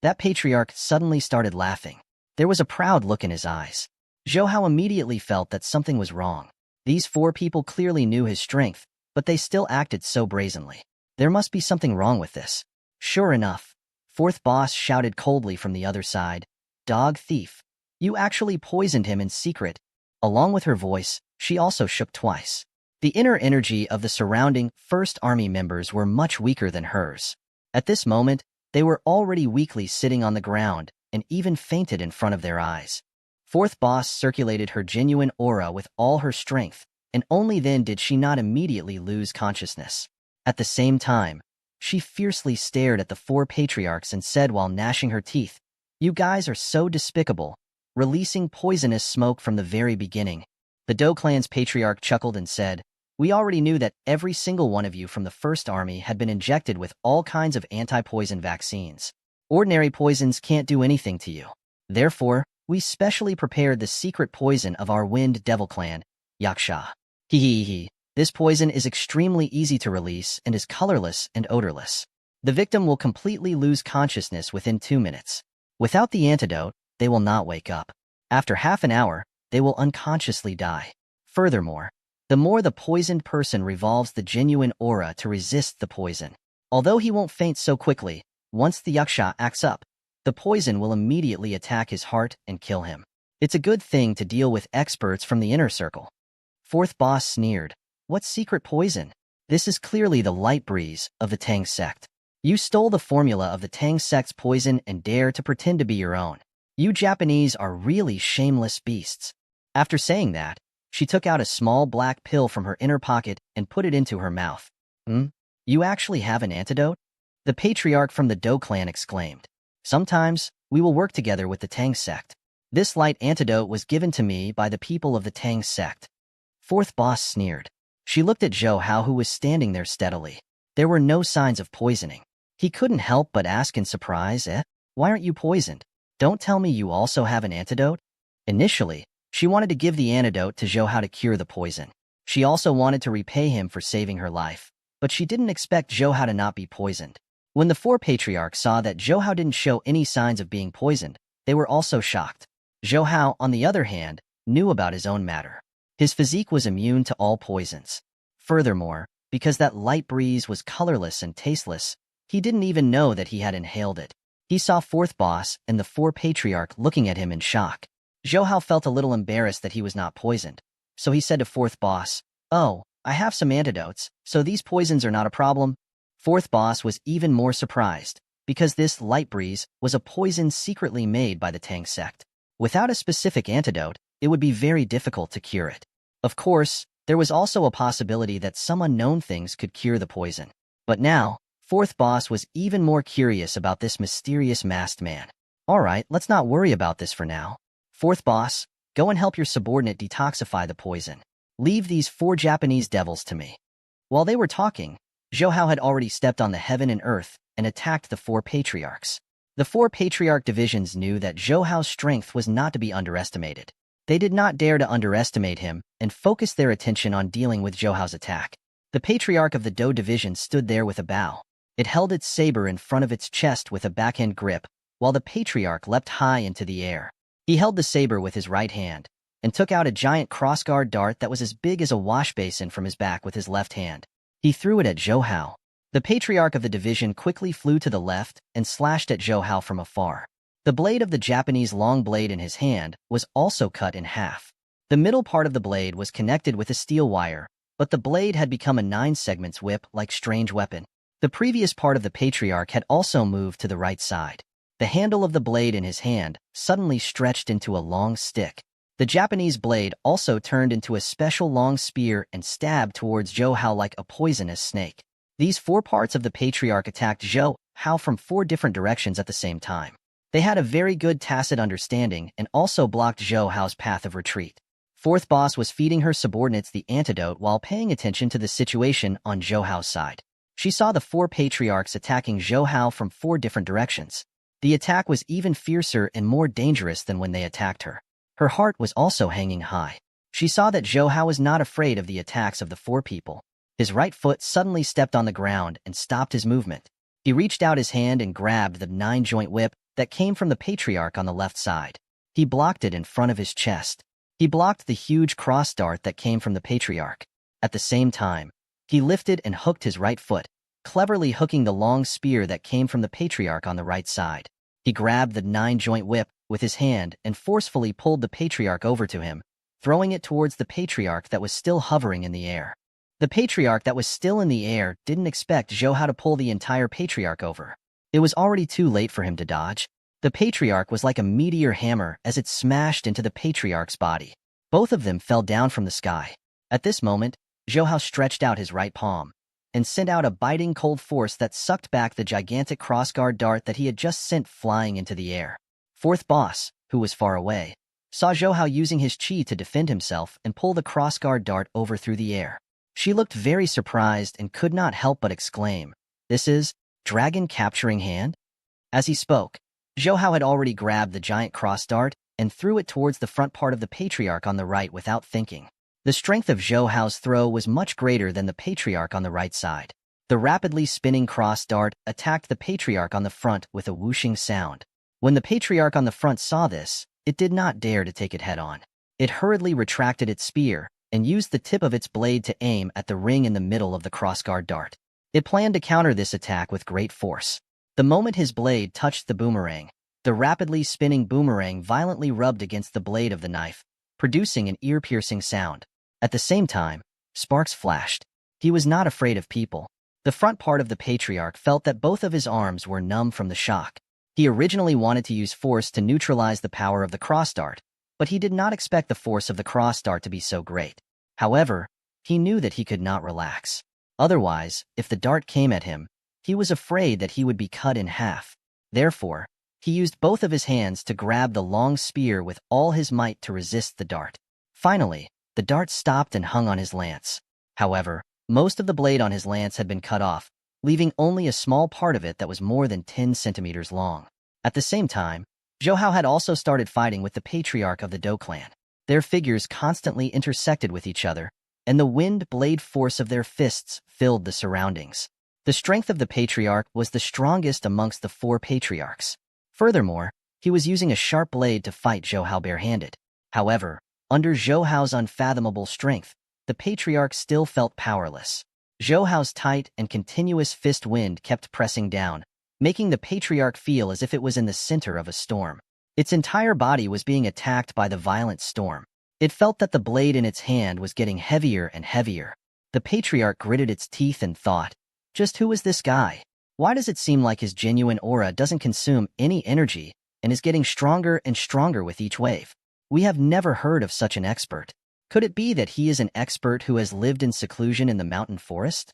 That patriarch suddenly started laughing. There was a proud look in his eyes. Zhou Hao immediately felt that something was wrong. These 4 people clearly knew his strength, but they still acted so brazenly. There must be something wrong with this. Sure enough, fourth boss shouted coldly from the other side, "Dog thief, you actually poisoned him in secret." Along with her voice, she also shook twice. The inner energy of the surrounding First Army members were much weaker than hers. At this moment, they were already weakly sitting on the ground and even fainted in front of their eyes. Fourth boss circulated her genuine aura with all her strength, and only then did she not immediately lose consciousness. At the same time, she fiercely stared at the 4 patriarchs and said while gnashing her teeth, "You guys are so despicable, releasing poisonous smoke from the very beginning." The Do clan's patriarch chuckled and said, "We already knew that every single one of you from the first army had been injected with all kinds of anti-poison vaccines. Ordinary poisons can't do anything to you. Therefore, we specially prepared the secret poison of our Wind Devil clan, Yaksha. This poison is extremely easy to release and is colorless and odorless. The victim will completely lose consciousness within 2 minutes. Without the antidote, they will not wake up. After half an hour, they will unconsciously die. Furthermore, the more the poisoned person revolves the genuine aura to resist the poison. Although he won't faint so quickly, once the yaksha acts up, the poison will immediately attack his heart and kill him. It's a good thing to deal with experts from the inner circle. Fourth boss sneered. What secret poison? This is clearly the light breeze of the Tang sect. You stole the formula of the Tang sect's poison and dare to pretend to be your own. You Japanese are really shameless beasts. After saying that, she took out a small black pill from her inner pocket and put it into her mouth. You actually have an antidote? The patriarch from the Do clan exclaimed. Sometimes, we will work together with the Tang sect. This light antidote was given to me by the people of the Tang sect. Fourth boss sneered. She looked at Zhou Hao, who was standing there steadily. There were no signs of poisoning. He couldn't help but ask in surprise, why aren't you poisoned? Don't tell me you also have an antidote? Initially, she wanted to give the antidote to Zhou Hao to cure the poison. She also wanted to repay him for saving her life, but she didn't expect Zhou Hao to not be poisoned. When the four patriarchs saw that Zhou Hao didn't show any signs of being poisoned, they were also shocked. Zhou Hao, on the other hand, knew about his own matter. His physique was immune to all poisons. Furthermore, because that light breeze was colorless and tasteless, he didn't even know that he had inhaled it. He saw fourth boss and the four patriarch looking at him in shock. Zhou Hao felt a little embarrassed that he was not poisoned, so he said to fourth boss, "Oh, I have some antidotes, so these poisons are not a problem." Fourth boss was even more surprised, because this light breeze was a poison secretly made by the Tang sect. Without a specific antidote, it would be very difficult to cure it. Of course, there was also a possibility that some unknown things could cure the poison. But now, fourth boss was even more curious about this mysterious masked man. Alright, let's not worry about this for now. Fourth boss, go and help your subordinate detoxify the poison. Leave these 4 Japanese devils to me. While they were talking, Zhou Hao had already stepped on the heaven and earth and attacked the 4 patriarchs. The 4 patriarch divisions knew that Zhou Hao's strength was not to be underestimated. They did not dare to underestimate him and focused their attention on dealing with Zhou Hao's attack. The patriarch of the Do division stood there with a bow. It held its saber in front of its chest with a backhand grip, while the patriarch leapt high into the air. He held the saber with his right hand and took out a giant crossguard dart that was as big as a wash basin from his back with his left hand. He threw it at Zhou Hao. The patriarch of the division quickly flew to the left and slashed at Zhou Hao from afar. The blade of the Japanese long blade in his hand was also cut in half. The middle part of the blade was connected with a steel wire, but the blade had become a 9 segments whip-like strange weapon. The previous part of the patriarch had also moved to the right side. The handle of the blade in his hand suddenly stretched into a long stick. The Japanese blade also turned into a special long spear and stabbed towards Zhou Hao like a poisonous snake. These 4 parts of the patriarch attacked Zhou Hao from 4 different directions at the same time. They had a very good tacit understanding and also blocked Zhou Hao's path of retreat. Fourth boss was feeding her subordinates the antidote while paying attention to the situation on Zhou Hao's side. She saw the 4 patriarchs attacking Zhou Hao from 4 different directions. The attack was even fiercer and more dangerous than when they attacked her. Her heart was also hanging high. She saw that Zhou Hao was not afraid of the attacks of the 4 people. His right foot suddenly stepped on the ground and stopped his movement. He reached out his hand and grabbed the 9-joint whip that came from the patriarch on the left side. He blocked it in front of his chest. He blocked the huge cross dart that came from the patriarch. At the same time, he lifted and hooked his right foot, cleverly hooking the long spear that came from the patriarch on the right side. He grabbed the 9-joint whip with his hand and forcefully pulled the patriarch over to him, throwing it towards the patriarch that was still hovering in the air. The patriarch that was still in the air didn't expect Zhou Hao to pull the entire patriarch over. It was already too late for him to dodge. The patriarch was like a meteor hammer as it smashed into the patriarch's body. Both of them fell down from the sky. At this moment, Zhou Hao stretched out his right palm and sent out a biting cold force that sucked back the gigantic crossguard dart that he had just sent flying into the air. Fourth boss, who was far away, saw Zhou Hao using his chi to defend himself and pull the crossguard dart over through the air. She looked very surprised and could not help but exclaim, "This is Dragon Capturing Hand?" As he spoke, Zhou Hao had already grabbed the giant cross dart and threw it towards the front part of the patriarch on the right without thinking. The strength of Zhou Hao's throw was much greater than the patriarch on the right side. The rapidly spinning cross dart attacked the patriarch on the front with a whooshing sound. When the patriarch on the front saw this, it did not dare to take it head-on. It hurriedly retracted its spear and used the tip of its blade to aim at the ring in the middle of the crossguard dart. It planned to counter this attack with great force. The moment his blade touched the boomerang, the rapidly spinning boomerang violently rubbed against the blade of the knife, producing an ear-piercing sound. At the same time, sparks flashed. He was not afraid of people. The front part of the patriarch felt that both of his arms were numb from the shock. He originally wanted to use force to neutralize the power of the cross dart, but he did not expect the force of the cross dart to be so great. However, he knew that he could not relax. Otherwise, if the dart came at him, he was afraid that he would be cut in half. Therefore, he used both of his hands to grab the long spear with all his might to resist the dart. Finally, the dart stopped and hung on his lance. However, most of the blade on his lance had been cut off, leaving only a small part of it that was more than 10 centimeters long. At the same time, Zhou Hao had also started fighting with the patriarch of the Dou clan. Their figures constantly intersected with each other, and the wind-blade force of their fists filled the surroundings. The strength of the patriarch was the strongest amongst the 4 patriarchs. Furthermore, he was using a sharp blade to fight Zhou Hao barehanded. However, under Zhou Hao's unfathomable strength, the patriarch still felt powerless. Zhou Hao's tight and continuous fist wind kept pressing down, making the patriarch feel as if it was in the center of a storm. Its entire body was being attacked by the violent storm. It felt that the blade in its hand was getting heavier and heavier. The patriarch gritted its teeth and thought, just who is this guy? Why does it seem like his genuine aura doesn't consume any energy and is getting stronger and stronger with each wave? We have never heard of such an expert. Could it be that he is an expert who has lived in seclusion in the mountain forest?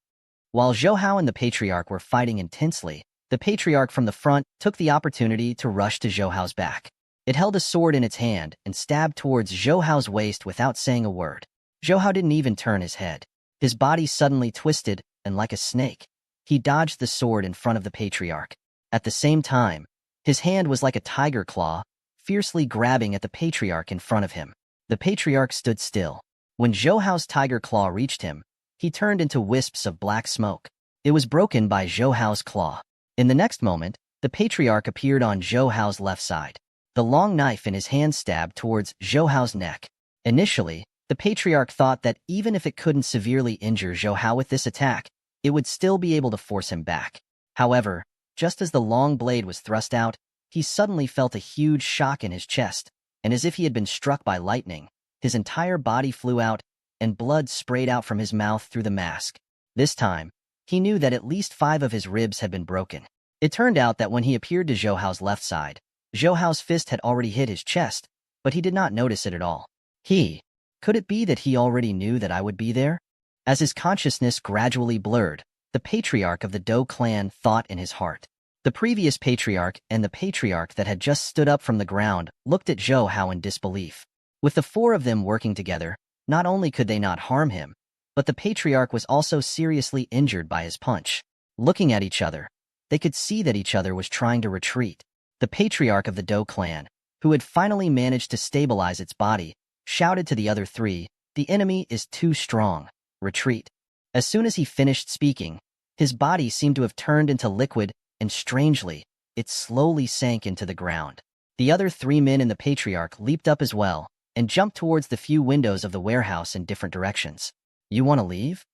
While Zhou Hao and the patriarch were fighting intensely, the patriarch from the front took the opportunity to rush to Zhou Hao's back. It held a sword in its hand and stabbed towards Zhou Hao's waist without saying a word. Zhou Hao didn't even turn his head. His body suddenly twisted, and like a snake, he dodged the sword in front of the patriarch. At the same time, his hand was like a tiger claw, fiercely grabbing at the patriarch in front of him. The patriarch stood still. When Zhou Hao's tiger claw reached him, he turned into wisps of black smoke. It was broken by Zhou Hao's claw. In the next moment, the patriarch appeared on Zhou Hao's left side. The long knife in his hand stabbed towards Zhou Hao's neck. Initially, the patriarch thought that even if it couldn't severely injure Zhou Hao with this attack, it would still be able to force him back. However, just as the long blade was thrust out, he suddenly felt a huge shock in his chest, and as if he had been struck by lightning, his entire body flew out, and blood sprayed out from his mouth through the mask. This time, he knew that at least 5 of his ribs had been broken. It turned out that when he appeared to Zhou Hao's left side, Zhou Hao's fist had already hit his chest, but he did not notice it at all. Could it be that he already knew that I would be there? As his consciousness gradually blurred, the patriarch of the Dou clan thought in his heart. The previous patriarch and the patriarch that had just stood up from the ground looked at Zhou Hao in disbelief. With the 4 of them working together, not only could they not harm him, but the patriarch was also seriously injured by his punch. Looking at each other, they could see that each other was trying to retreat. The patriarch of the Dou clan, who had finally managed to stabilize its body, shouted to the other 3, "The enemy is too strong. Retreat." As soon as he finished speaking, his body seemed to have turned into liquid, and strangely, it slowly sank into the ground. The other 3 men in the patriarch leaped up as well, and jumped towards the few windows of the warehouse in different directions. "You want to leave?"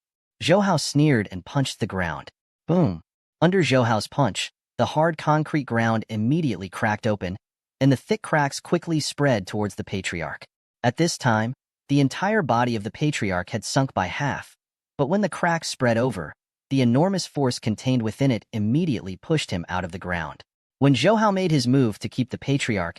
Zhou Hao sneered and punched the ground. Boom! Under Zhou Hao's punch, the hard concrete ground immediately cracked open, and the thick cracks quickly spread towards the patriarch. At this time, the entire body of the patriarch had sunk by half, but when the cracks spread over, the enormous force contained within it immediately pushed him out of the ground. When Zhou Hao made his move to keep the patriarch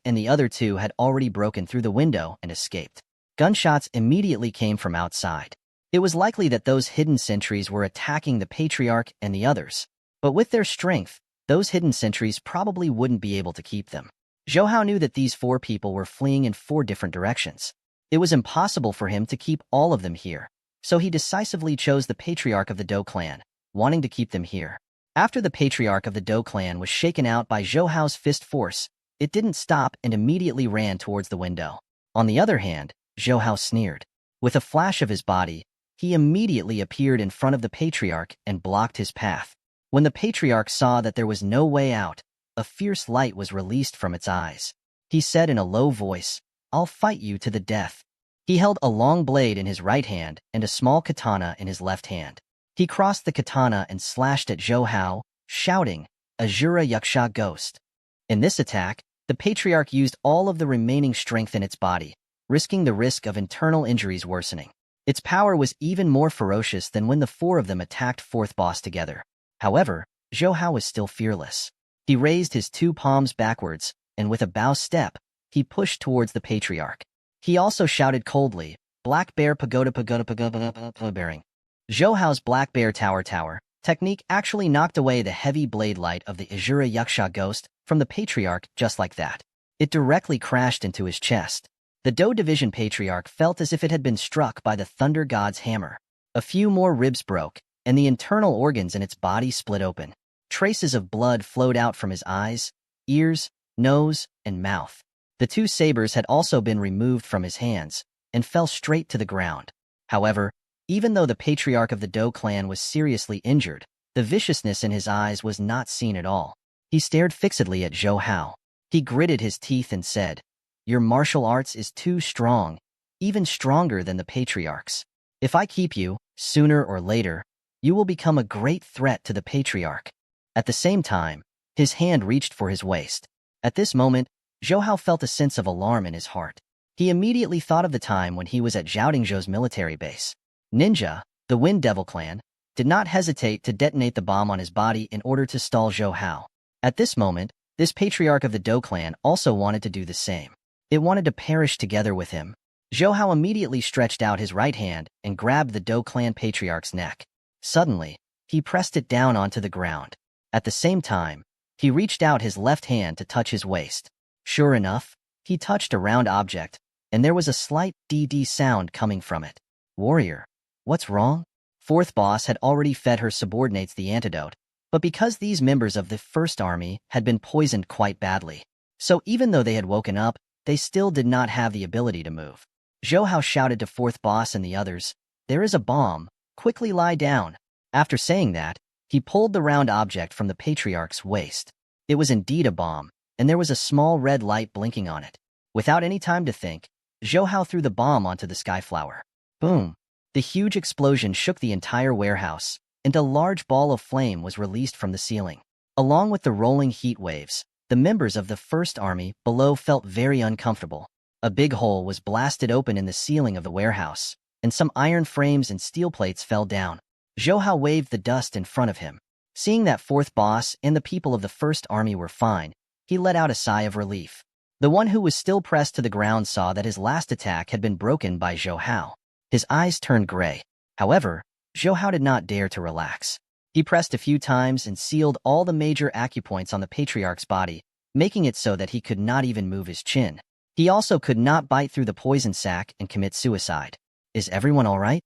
and the other 2 had already broken through the window and escaped. Gunshots immediately came from outside. It was likely that those hidden sentries were attacking the patriarch and the others, but with their strength, those hidden sentries probably wouldn't be able to keep them. Zhou Hao knew that these 4 people were fleeing in 4 different directions. It was impossible for him to keep all of them here, so he decisively chose the patriarch of the Dou clan, wanting to keep them here. After the patriarch of the Dou clan was shaken out by Zhou Hao's fist force, it didn't stop and immediately ran towards the window. On the other hand, Zhou Hao sneered. With a flash of his body, He immediately appeared in front of the patriarch and blocked his path. When the patriarch saw that there was no way out, a fierce light was released from its eyes. He said in a low voice, "I'll fight you to the death." He held a long blade in his right hand and a small katana in his left hand. He crossed the katana and slashed at Zhou Hao, shouting, "Azura Yaksha Ghost." In this attack, the patriarch used all of the remaining strength in its body, risking the risk of internal injuries worsening. Its power was even more ferocious than when the four of them attacked fourth boss together. However, Zhou Hao was still fearless. He raised his two palms backwards, and with a bow step, he pushed towards the patriarch. He also shouted coldly, "Black Bear Pagoda Pagoda Pagoda Pagoda Bearing." Zhou Hao's Black Bear Tower technique actually knocked away the heavy blade light of the Azura Yaksha Ghost from the patriarch just like that. It directly crashed into his chest. The Do Division patriarch felt as if it had been struck by the Thunder God's hammer. A few more ribs broke, and the internal organs in its body split open. Traces of blood flowed out from his eyes, ears, nose, and mouth. The two sabers had also been removed from his hands and fell straight to the ground. However, even though the patriarch of the Do clan was seriously injured, the viciousness in his eyes was not seen at all. He stared fixedly at Zhou Hao. He gritted his teeth and said, "Your martial arts is too strong, even stronger than the patriarch's. If I keep you, sooner or later, you will become a great threat to the patriarch." At the same time, his hand reached for his waist. At this moment, Zhou Hao felt a sense of alarm in his heart. He immediately thought of the time when he was at Zhao Dingzhou's military base. Ninja, the Wind Devil clan, did not hesitate to detonate the bomb on his body in order to stall Zhou Hao. At this moment, this patriarch of the Do clan also wanted to do the same. It wanted to perish together with him. Zhou Hao immediately stretched out his right hand and grabbed the Do clan patriarch's neck. Suddenly, he pressed it down onto the ground. At the same time, he reached out his left hand to touch his waist. Sure enough, he touched a round object, and there was a slight DD sound coming from it. "Warrior, what's wrong?" Fourth boss had already fed her subordinates the antidote, but because these members of the First Army had been poisoned quite badly, so even though they had woken up, they still did not have the ability to move. Zhou Hao shouted to fourth boss and the others, "There is a bomb, quickly lie down." After saying that, he pulled the round object from the patriarch's waist. It was indeed a bomb, and there was a small red light blinking on it. Without any time to think, Zhou Hao threw the bomb onto the skyflower. Boom! The huge explosion shook the entire warehouse, and a large ball of flame was released from the ceiling. Along with the rolling heat waves, the members of the First Army below felt very uncomfortable. A big hole was blasted open in the ceiling of the warehouse, and some iron frames and steel plates fell down. Zhou Hao waved the dust in front of him. Seeing that fourth boss and the people of the First Army were fine, he let out a sigh of relief. The one who was still pressed to the ground saw that his last attack had been broken by Zhou Hao. His eyes turned gray. However, Zhou Hao did not dare to relax. He pressed a few times and sealed all the major acupoints on the patriarch's body, making it so that he could not even move his chin. He also could not bite through the poison sac and commit suicide. "Is everyone all right?"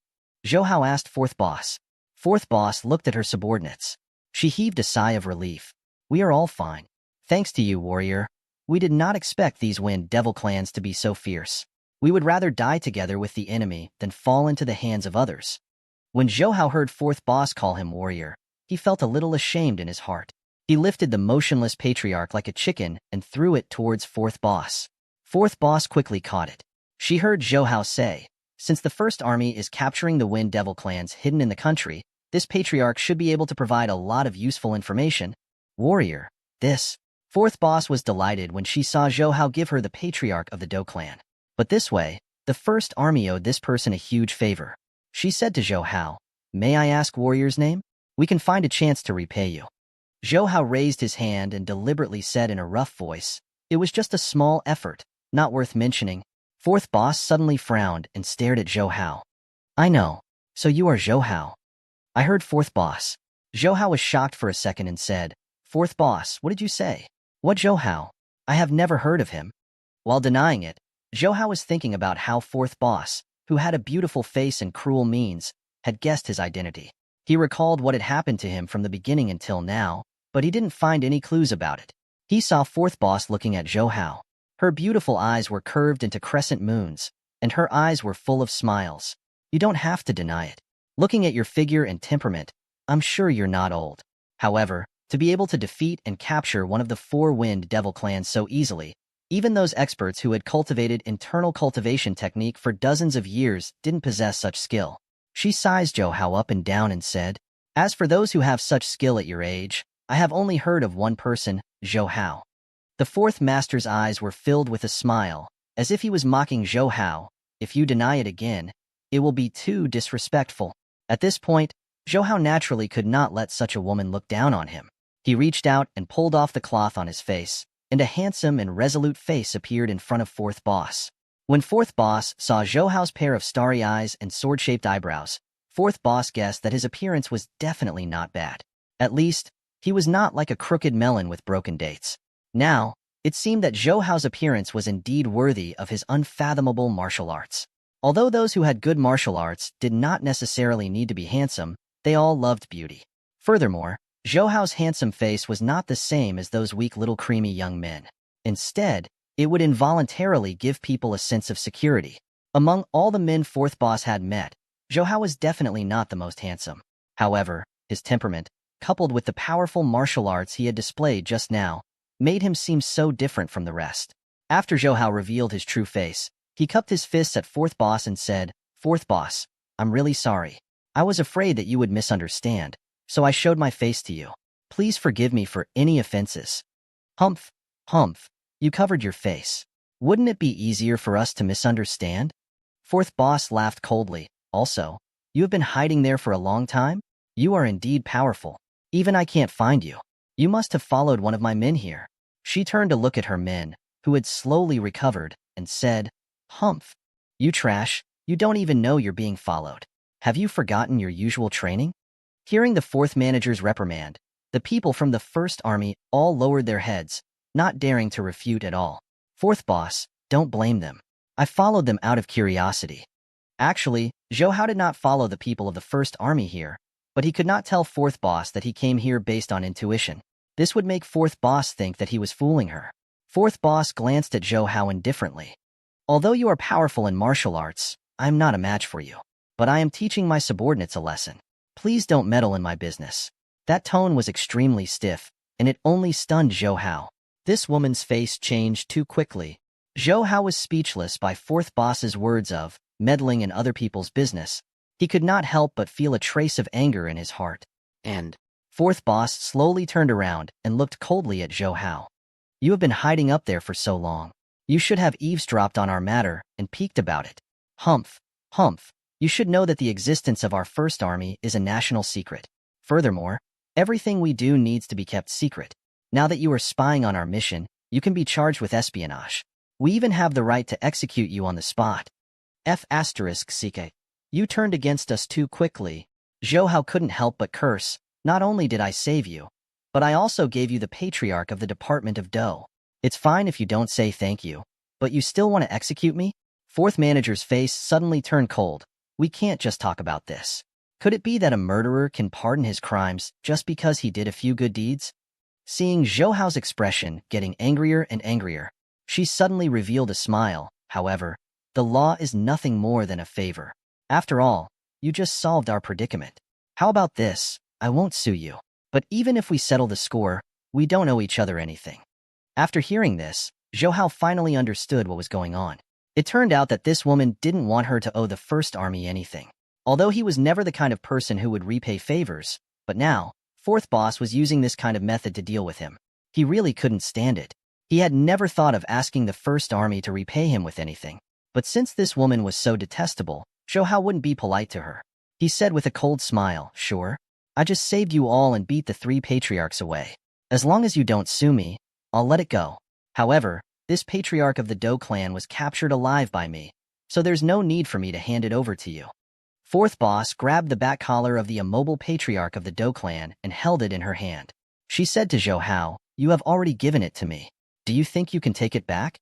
Zhou Hao asked fourth boss. Fourth boss looked at her subordinates. She heaved a sigh of relief. "We are all fine. Thanks to you, warrior. We did not expect these Wind Devil clans to be so fierce. We would rather die together with the enemy than fall into the hands of others." When Zhou Hao heard fourth boss call him warrior, he felt a little ashamed in his heart. He lifted the motionless patriarch like a chicken and threw it towards fourth boss. Fourth boss quickly caught it. She heard Zhou Hao say, "Since the First Army is capturing the Wind Devil clans hidden in the country, this patriarch should be able to provide a lot of useful information." "Warrior, this." Fourth boss was delighted when she saw Zhou Hao give her the patriarch of the Do clan. But this way, the First Army owed this person a huge favor. She said to Zhou Hao, "May I ask warrior's name? We can find a chance to repay you." Zhou Hao raised his hand and deliberately said in a rough voice, "It was just a small effort, not worth mentioning." Fourth boss suddenly frowned and stared at Zhou Hao. "I know. So you are Zhou Hao." "I heard fourth boss." Zhou Hao was shocked for a second and said, "Fourth boss, what did you say?" "What Zhou Hao? I have never heard of him." While denying it, Zhou Hao was thinking about how fourth boss, who had a beautiful face and cruel means, had guessed his identity. He recalled what had happened to him from the beginning until now, but he didn't find any clues about it. He saw fourth boss looking at Zhou Hao. Her beautiful eyes were curved into crescent moons, and her eyes were full of smiles. "You don't have to deny it. Looking at your figure and temperament, I'm sure you're not old. However, to be able to defeat and capture one of the four Wind Devil clans so easily, even those experts who had cultivated internal cultivation technique for dozens of years didn't possess such skill. She sized Zhou Hao up and down and said, "As for those who have such skill at your age, I have only heard of one person, Zhou Hao." The fourth master's eyes were filled with a smile, as if he was mocking Zhou Hao. "If you deny it again, it will be too disrespectful." At this point, Zhou Hao naturally could not let such a woman look down on him. He reached out and pulled off the cloth on his face, and a handsome and resolute face appeared in front of Fourth Boss. When Fourth Boss saw Zhou Hao's pair of starry eyes and sword-shaped eyebrows, Fourth Boss guessed that his appearance was definitely not bad. At least, he was not like a crooked melon with broken dates. Now, it seemed that Zhou Hao's appearance was indeed worthy of his unfathomable martial arts. Although those who had good martial arts did not necessarily need to be handsome, they all loved beauty. Furthermore, Zhou Hao's handsome face was not the same as those weak little creamy young men. Instead, it would involuntarily give people a sense of security. Among all the men Fourth Boss had met, Zhou Hao was definitely not the most handsome. However, his temperament, coupled with the powerful martial arts he had displayed just now, made him seem so different from the rest. After Zhou Hao revealed his true face, he cupped his fists at Fourth Boss and said, "Fourth Boss, I'm really sorry. I was afraid that you would misunderstand, so I showed my face to you. Please forgive me for any offenses." Humph, humph, you covered your face. Wouldn't it be easier for us to misunderstand? Fourth Boss laughed coldly. Also, you have been hiding there for a long time? You are indeed powerful. Even I can't find you. You must have followed one of my men here. She turned to look at her men, who had slowly recovered, and said, "Humph, you trash, you don't even know you're being followed. Have you forgotten your usual training?" Hearing the fourth manager's reprimand, the people from the First Army all lowered their heads, not daring to refute at all. Fourth Boss, don't blame them. I followed them out of curiosity. Actually, Zhou Hao did not follow the people of the First Army here, but he could not tell Fourth Boss that he came here based on intuition. This would make Fourth Boss think that he was fooling her. Fourth Boss glanced at Zhou Hao indifferently. "Although you are powerful in martial arts, I am not a match for you. But I am teaching my subordinates a lesson. Please don't meddle in my business." That tone was extremely stiff, and it only stunned Zhou Hao. This woman's face changed too quickly. Zhou Hao was speechless by Fourth Boss's words of meddling in other people's business. He could not help but feel a trace of anger in his heart. And Fourth Boss slowly turned around and looked coldly at Zhou Hao. "You have been hiding up there for so long. You should have eavesdropped on our matter and peeked about it. Humph, humph, you should know that the existence of our First Army is a national secret. Furthermore, everything we do needs to be kept secret. Now that you are spying on our mission, you can be charged with espionage. We even have the right to execute you on the spot." F***CK. You turned against us too quickly. Zhou Hao couldn't help but curse. "Not only did I save you, but I also gave you the patriarch of the Department of Dou. It's fine if you don't say thank you, but you still want to execute me?" Fourth manager's face suddenly turned cold. "We can't just talk about this. Could it be that a murderer can pardon his crimes just because he did a few good deeds?" Seeing Zhou Hao's expression getting angrier and angrier, she suddenly revealed a smile. "However, the law is nothing more than a favor. After all, you just solved our predicament. How about this? I won't sue you. But even if we settle the score, we don't owe each other anything." After hearing this, Zhou Hao finally understood what was going on. It turned out that this woman didn't want her to owe the First Army anything. Although he was never the kind of person who would repay favors, but now, Fourth Boss was using this kind of method to deal with him. He really couldn't stand it. He had never thought of asking the First Army to repay him with anything. But since this woman was so detestable, Zhou Hao wouldn't be polite to her. He said with a cold smile, "Sure. I just saved you all and beat the 3 patriarchs away. As long as you don't sue me, I'll let it go. However, this patriarch of the Dou clan was captured alive by me, so there's no need for me to hand it over to you." Fourth Boss grabbed the back collar of the immobile patriarch of the Dou clan and held it in her hand. She said to Zhou Hao, "You have already given it to me. Do you think you can take it back?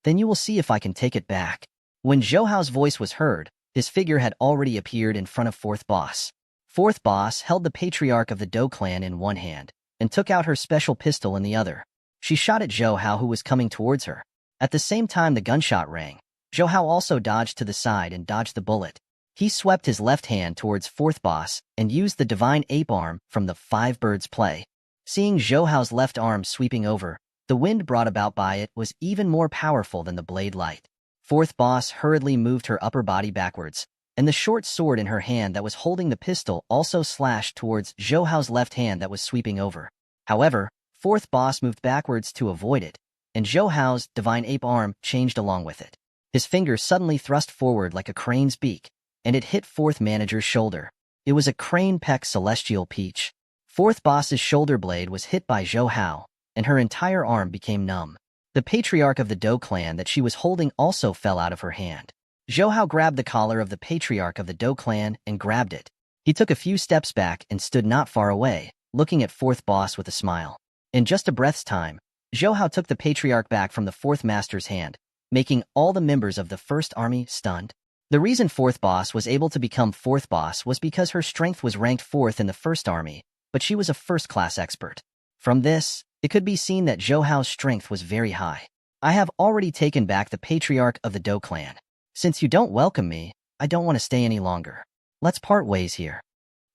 Then you will see if I can take it back." When Zhou Hao's voice was heard, his figure had already appeared in front of Fourth Boss. Fourth Boss held the patriarch of the Dou clan in one hand and took out her special pistol in the other. She shot at Zhou Hao, who was coming towards her. At the same time the gunshot rang, Zhou Hao also dodged to the side and dodged the bullet. He swept his left hand towards fourth boss and used the divine ape arm from the five birds play. Seeing Zhou Hao's left arm sweeping over, the wind brought about by it was even more powerful than the blade light. Fourth boss hurriedly moved her upper body backwards, and the short sword in her hand that was holding the pistol also slashed towards Zhou Hao's left hand that was sweeping over. However, fourth boss moved backwards to avoid it, and Zhou Hao's divine ape arm changed along with it. His finger suddenly thrust forward like a crane's beak, and it hit fourth manager's shoulder. It was a crane peck celestial peach. Fourth boss's shoulder blade was hit by Zhou Hao, and her entire arm became numb. The patriarch of the Dou clan that she was holding also fell out of her hand. Zhou Hao grabbed the collar of the patriarch of the Dou clan and grabbed it. He took a few steps back and stood not far away, looking at fourth boss with a smile. In just a breath's time, Zhou Hao took the patriarch back from the fourth master's hand, making all the members of the first army stunned. The reason fourth boss was able to become fourth boss was because her strength was ranked fourth in the first army, but she was a first-class expert. From this, it could be seen that Zhou Hao's strength was very high. I have already taken back the patriarch of the Dou clan. Since you don't welcome me, I don't want to stay any longer. Let's part ways here.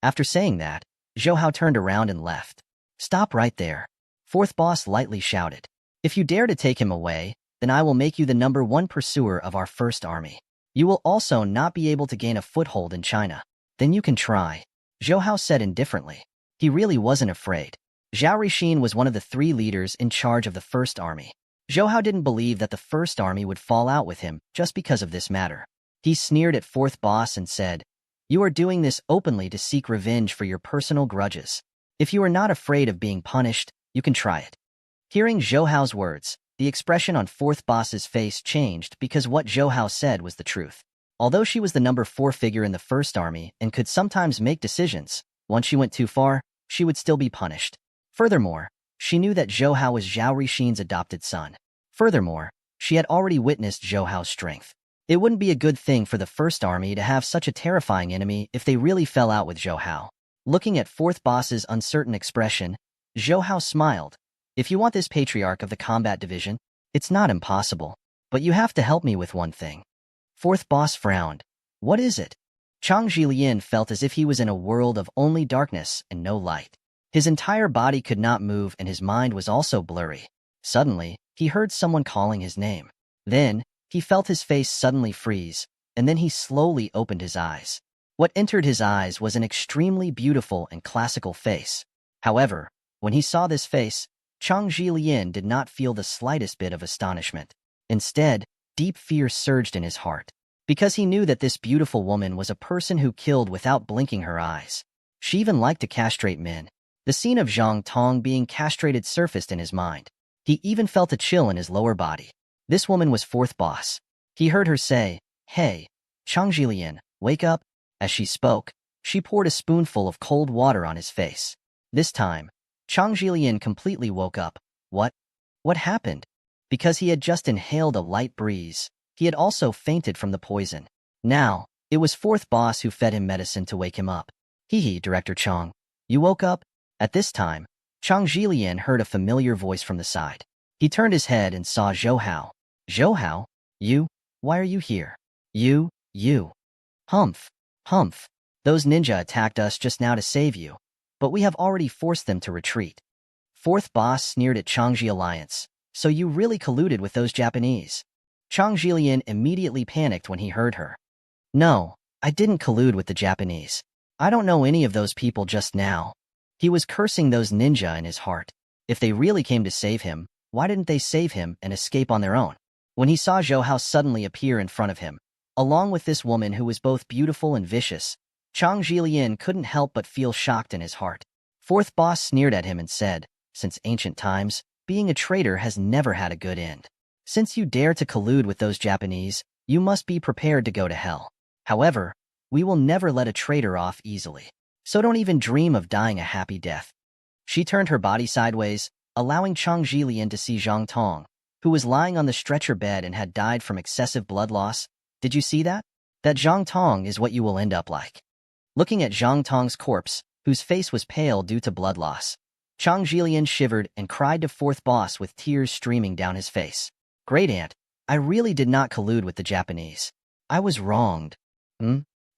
After saying that, Zhou Hao turned around and left. Stop right there. Fourth boss lightly shouted. If you dare to take him away, then I will make you the #1 pursuer of our first army. You will also not be able to gain a foothold in China. Then you can try, Zhou Hao said indifferently. He really wasn't afraid. Zhao Rixin was one of the 3 leaders in charge of the first army. Zhou Hao didn't believe that the first army would fall out with him just because of this matter. He sneered at fourth boss and said, "You are doing this openly to seek revenge for your personal grudges. If you are not afraid of being punished, you can try it." Hearing Zhou Hao's words, the expression on fourth boss's face changed because what Zhou Hao said was the truth. Although she was the #4 figure in the first army and could sometimes make decisions, once she went too far, she would still be punished. Furthermore, she knew that Zhou Hao was Zhao Rixin's adopted son. Furthermore, she had already witnessed Zhou Hao's strength. It wouldn't be a good thing for the first army to have such a terrifying enemy if they really fell out with Zhou Hao. Looking at fourth boss's uncertain expression, Zhou Hao smiled. If you want this patriarch of the combat division, it's not impossible, but you have to help me with one thing. Fourth boss frowned. What is it? Chang Jilian felt as if he was in a world of only darkness and no light. His entire body could not move and his mind was also blurry. Suddenly, he heard someone calling his name. Then, he felt his face suddenly freeze, and then he slowly opened his eyes. What entered his eyes was an extremely beautiful and classical face. However, when he saw this face, Chang Jilian did not feel the slightest bit of astonishment. Instead, deep fear surged in his heart, because he knew that this beautiful woman was a person who killed without blinking her eyes. She even liked to castrate men. The scene of Zhang Tong being castrated surfaced in his mind. He even felt a chill in his lower body. This woman was fourth boss. He heard her say, "Hey, Chang Jilian, wake up." As she spoke, she poured a spoonful of cold water on his face. This time, Chang Jilian completely woke up. What? What happened? Because he had just inhaled a light breeze, he had also fainted from the poison. Now, it was fourth boss who fed him medicine to wake him up. Hee, Director Chang. You woke up? At this time, Chang Jilian heard a familiar voice from the side. He turned his head and saw Zhou Hao. Zhou Hao? You? Why are you here? You? Humph. Those ninja attacked us just now to save you, but we have already forced them to retreat. Fourth boss sneered at Changji Alliance. So you really colluded with those Japanese? Chang Jilian immediately panicked when he heard her. No, I didn't collude with the Japanese. I don't know any of those people just now. He was cursing those ninja in his heart. If they really came to save him, why didn't they save him and escape on their own? When he saw Zhou Hao suddenly appear in front of him, along with this woman who was both beautiful and vicious, Chang Jilian couldn't help but feel shocked in his heart. Fourth boss sneered at him and said, "Since ancient times, being a traitor has never had a good end. Since you dare to collude with those Japanese, you must be prepared to go to hell. However, we will never let a traitor off easily. So don't even dream of dying a happy death." She turned her body sideways, allowing Chang Jilian to see Zhang Tong, who was lying on the stretcher bed and had died from excessive blood loss. Did you see that? That Zhang Tong is what you will end up like. Looking at Zhang Tong's corpse, whose face was pale due to blood loss, Chang Jilian shivered and cried to fourth boss with tears streaming down his face. Great aunt, I really did not collude with the Japanese. I was wronged.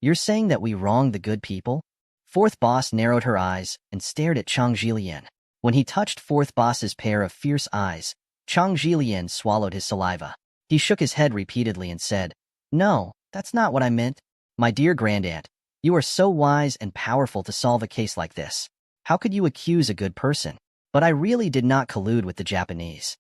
You're saying that we wronged the good people? Fourth boss narrowed her eyes and stared at Chang Jilian. When he touched fourth boss's pair of fierce eyes, Chang Jilian swallowed his saliva. He shook his head repeatedly and said, "No, that's not what I meant. My dear grandaunt, you are so wise and powerful to solve a case like this. How could you accuse a good person? But I really did not collude with the Japanese."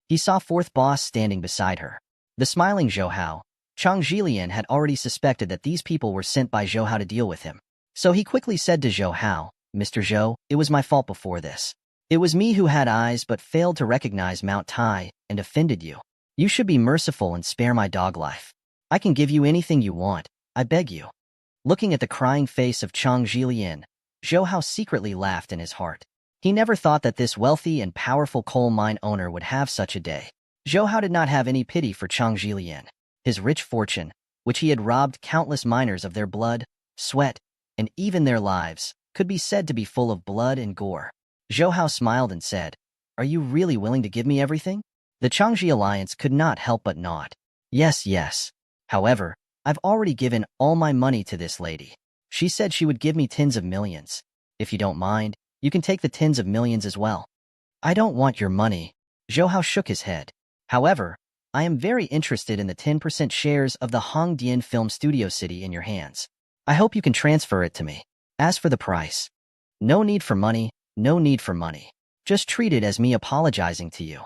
He saw fourth boss standing beside her. The smiling Zhou Hao. Chang Jilian had already suspected that these people were sent by Zhou Hao to deal with him. So he quickly said to Zhou Hao, "Mr. Zhou, it was my fault before this. It was me who had eyes but failed to recognize Mount Tai and offended you. You should be merciful and spare my dog life. I can give you anything you want, I beg you." Looking at the crying face of Chang Jilian, Zhou Hao secretly laughed in his heart. He never thought that this wealthy and powerful coal mine owner would have such a day. Zhou Hao did not have any pity for Chang Jilian. His rich fortune, which he had robbed countless miners of their blood, sweat, and even their lives, could be said to be full of blood and gore. Zhou Hao smiled and said, "Are you really willing to give me everything?" The Changji Alliance could not help but nod. Yes. However, I've already given all my money to this lady. She said she would give me tens of millions. If you don't mind, you can take the tens of millions as well. I don't want your money. Zhou Hao shook his head. However, I am very interested in the 10% shares of the Hongdian Film Studio City in your hands. I hope you can transfer it to me. As for the price, no need for money. Just treat it as me apologizing to you.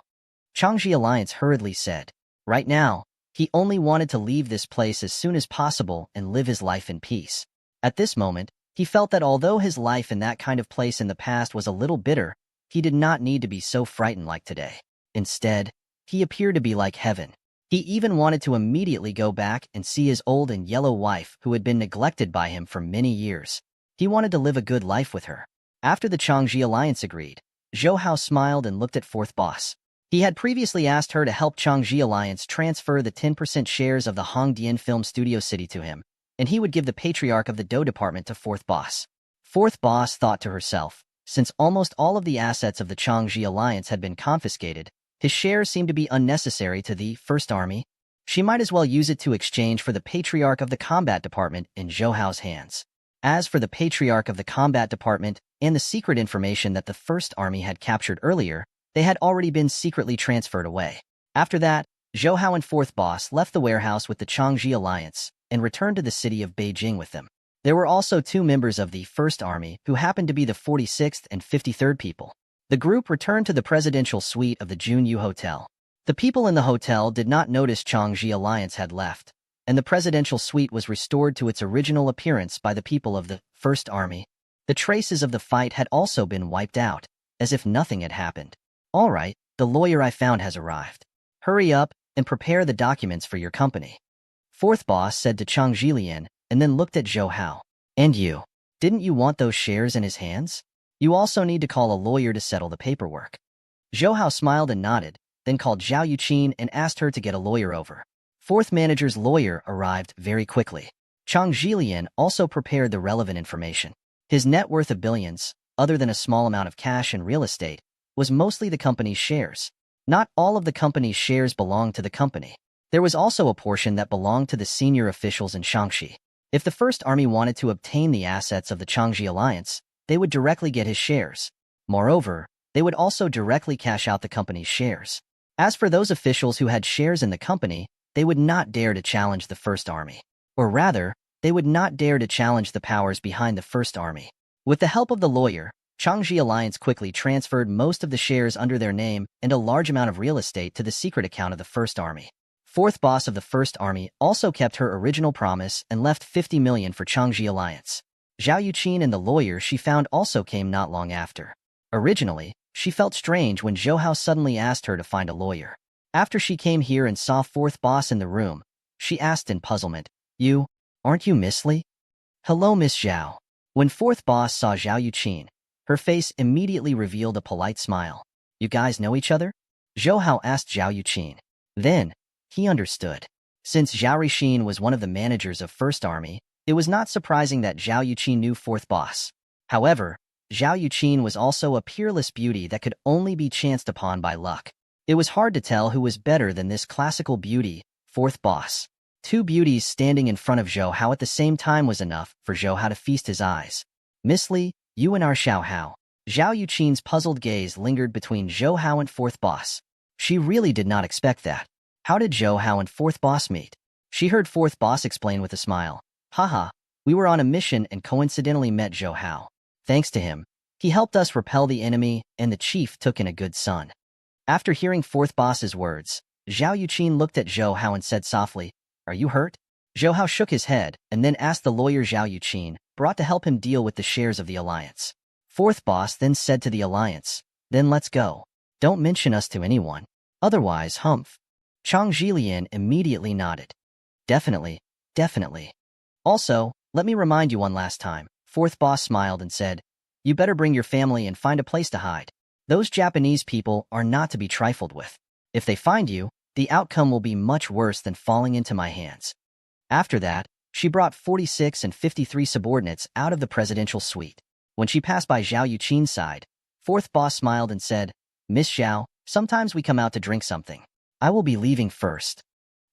Changji Alliance hurriedly said. Right now, he only wanted to leave this place as soon as possible and live his life in peace. At this moment, he felt that although his life in that kind of place in the past was a little bitter, he did not need to be so frightened like today. Instead, he appeared to be like heaven. He even wanted to immediately go back and see his old and yellow wife who had been neglected by him for many years. He wanted to live a good life with her. After the Changji Alliance agreed, Zhou Hao smiled and looked at fourth boss. He had previously asked her to help Changji Alliance transfer the 10% shares of the Hongdian Film Studio City to him, and he would give the patriarch of the dough department to fourth boss. Fourth boss thought to herself, since almost all of the assets of the Changji Alliance had been confiscated, his shares seemed to be unnecessary to the First Army. She might as well use it to exchange for the patriarch of the combat department in Zhou Hao's hands. As for the patriarch of the combat department and the secret information that the First Army had captured earlier, they had already been secretly transferred away. After that, Zhou Hao and fourth boss left the warehouse with the Changji Alliance and returned to the city of Beijing with them. There were also two members of the First Army who happened to be the 46th and 53rd people. The group returned to the presidential suite of the Junyu Hotel. The people in the hotel did not notice Changji Alliance had left, and the presidential suite was restored to its original appearance by the people of the First Army. The traces of the fight had also been wiped out, as if nothing had happened. All right, the lawyer I found has arrived. Hurry up and prepare the documents for your company. Fourth boss said to Chang Jilian, and then looked at Zhou Hao. And you? Didn't you want those shares in his hands? You also need to call a lawyer to settle the paperwork. Zhou Hao smiled and nodded, then called Zhao Yuqin and asked her to get a lawyer over. Fourth manager's lawyer arrived very quickly. Chang Jilian also prepared the relevant information. His net worth of billions, other than a small amount of cash and real estate, was mostly the company's shares. Not all of the company's shares belonged to the company. There was also a portion that belonged to the senior officials in Shaanxi. If the First Army wanted to obtain the assets of the Changji Alliance, they would directly get his shares. Moreover, they would also directly cash out the company's shares. As for those officials who had shares in the company, they would not dare to challenge the First Army. Or rather, they would not dare to challenge the powers behind the First Army. With the help of the lawyer, Changji Alliance quickly transferred most of the shares under their name and a large amount of real estate to the secret account of the First Army. Fourth boss of the First Army also kept her original promise and left 50 million for Changji Alliance. Zhao Yuqin and the lawyer she found also came not long after. Originally, she felt strange when Zhou Hao suddenly asked her to find a lawyer. After she came here and saw fourth boss in the room, she asked in puzzlement, Aren't you Miss Li? Hello, Miss Zhao. When fourth boss saw Zhao Yuqin, her face immediately revealed a polite smile. You guys know each other? Zhou Hao asked Zhao Yuqin. Then, he understood. Since Zhao Rixin was one of the managers of First Army, it was not surprising that Zhao Yuqin knew fourth boss. However, Zhao Yuqin was also a peerless beauty that could only be chanced upon by luck. It was hard to tell who was better than this classical beauty, fourth boss. Two beauties standing in front of Zhou Hao at the same time was enough for Zhou Hao to feast his eyes. Miss Li, you and our Xiao Hao. Zhao Yuqin's puzzled gaze lingered between Zhou Hao and fourth boss. She really did not expect that. How did Zhou Hao and fourth boss meet? She heard fourth boss explain with a smile. Haha, we were on a mission and coincidentally met Zhou Hao. Thanks to him, he helped us repel the enemy and the chief took in a good son. After hearing fourth boss's words, Zhao Yuqin looked at Zhou Hao and said softly, "Are you hurt?" Zhou Hao shook his head and then asked the lawyer Zhao Yuqin, brought to help him deal with the shares of the alliance. Fourth boss then said to the alliance, "Then let's go. Don't mention us to anyone. Otherwise, humph." Chang Jilian immediately nodded. Definitely, definitely. Also, let me remind you one last time. Fourth boss smiled and said, "You better bring your family and find a place to hide. Those Japanese people are not to be trifled with. If they find you, the outcome will be much worse than falling into my hands." After that, she brought 46 and 53 subordinates out of the presidential suite. When she passed by Zhao Yuqin's side, fourth boss smiled and said, "Miss Zhao, sometimes we come out to drink something. I will be leaving first."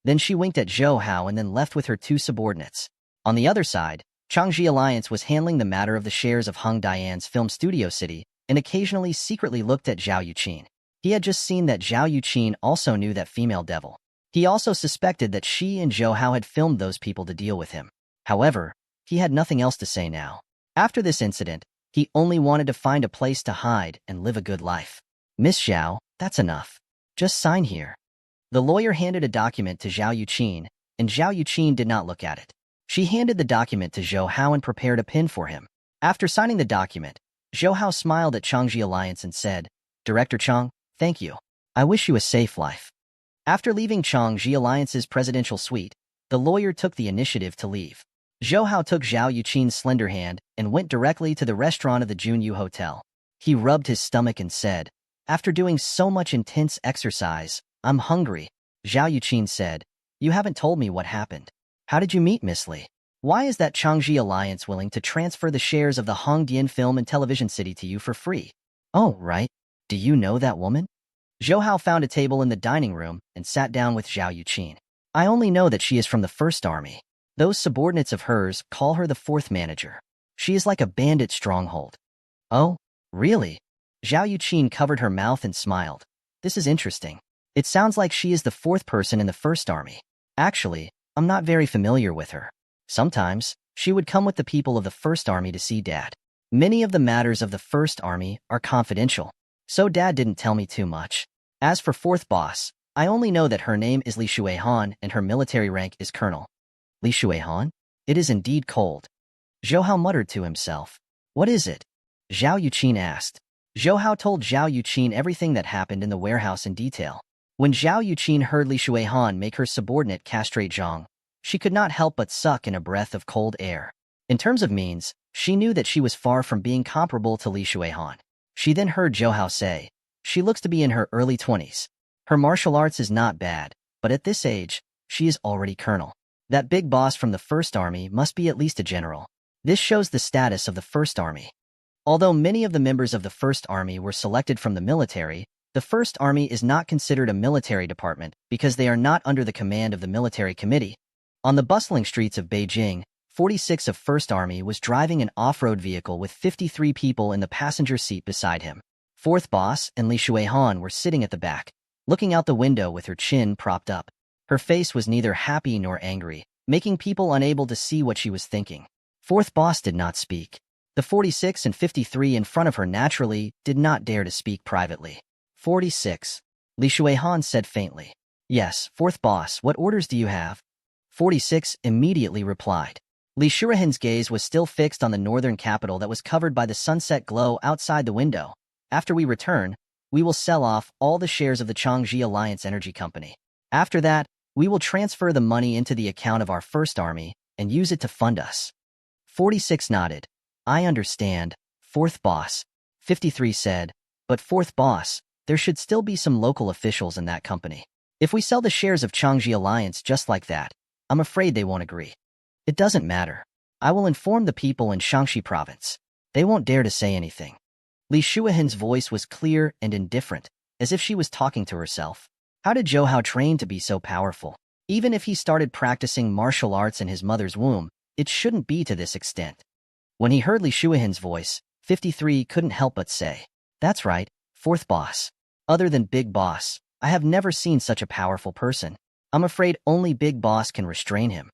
Then she winked at Zhou Hao and then left with her two subordinates. On the other side, Changji Alliance was handling the matter of the shares of Hung Dian's film studio city and occasionally secretly looked at Zhao Yuqin. He had just seen that Zhao Yuqin also knew that female devil. He also suspected that she and Zhou Hao had filmed those people to deal with him. However, he had nothing else to say now. After this incident, he only wanted to find a place to hide and live a good life. "Miss Zhao, that's enough. Just sign here." The lawyer handed a document to Zhao Yuqin, and Zhao Yuqin did not look at it. She handed the document to Zhou Hao and prepared a pin for him. After signing the document, Zhou Hao smiled at Changji Alliance and said, "Director Chang, thank you. I wish you a safe life." After leaving Changji Alliance's presidential suite, the lawyer took the initiative to leave. Zhou Hao took Zhao Yuqin's slender hand and went directly to the restaurant of the Junyu Hotel. He rubbed his stomach and said, "After doing so much intense exercise, I'm hungry." Zhao Yuqin said, "You haven't told me what happened. How did you meet Miss Li? Why is that Changji Alliance willing to transfer the shares of the Hongdian Film and Television City to you for free? Oh, right. Do you know that woman?" Zhou Hao found a table in the dining room and sat down with Zhao Yuqin. "I only know that she is from the First Army. Those subordinates of hers call her the fourth manager. She is like a bandit stronghold." "Oh, really?" Zhao Yuqin covered her mouth and smiled. "This is interesting. It sounds like she is the fourth person in the First Army. Actually, I'm not very familiar with her. Sometimes, she would come with the people of the First Army to see Dad. Many of the matters of the First Army are confidential, so Dad didn't tell me too much. As for fourth boss, I only know that her name is Li Shuihan and her military rank is colonel." "Li Shuihan? It is indeed cold." Zhou Hao muttered to himself. "What is it?" Zhao Yuqin asked. Zhou Hao told Zhao Yuqin everything that happened in the warehouse in detail. When Zhao Yuqin heard Li Shuihan make her subordinate castrate Zhang, she could not help but suck in a breath of cold air. In terms of means, she knew that she was far from being comparable to Li Shuihan. She then heard Zhou Hao say, "She looks to be in her early 20s. Her martial arts is not bad, but at this age, she is already colonel. That big boss from the First Army must be at least a general. This shows the status of the First Army." Although many of the members of the First Army were selected from the military, the First Army is not considered a military department because they are not under the command of the military committee. On the bustling streets of Beijing, 46 of First Army was driving an off-road vehicle with 53 people in the passenger seat beside him. Fourth boss and Li Shuihan were sitting at the back, looking out the window with her chin propped up. Her face was neither happy nor angry, making people unable to see what she was thinking. Fourth boss did not speak. The 46 and 53 in front of her naturally did not dare to speak privately. 46. Li Shuihan said faintly. "Yes, fourth boss, what orders do you have?" 46 immediately replied. Li Shuihan's gaze was still fixed on the northern capital that was covered by the sunset glow outside the window. "After we return, we will sell off all the shares of the Changji Alliance Energy Company. After that, we will transfer the money into the account of our First Army and use it to fund us." 46 nodded. "I understand, fourth boss." 53 said, "But fourth boss, there should still be some local officials in that company. If we sell the shares of Changji Alliance just like that, I'm afraid they won't agree." "It doesn't matter. I will inform the people in Shaanxi province. They won't dare to say anything." Li Shuihan's voice was clear and indifferent, as if she was talking to herself. How did Zhou Hao train to be so powerful? Even if he started practicing martial arts in his mother's womb, it shouldn't be to this extent. When he heard Li Shuihan's voice, 53 couldn't help but say, "That's right, fourth boss. Other than Big Boss, I have never seen such a powerful person. I'm afraid only Big Boss can restrain him."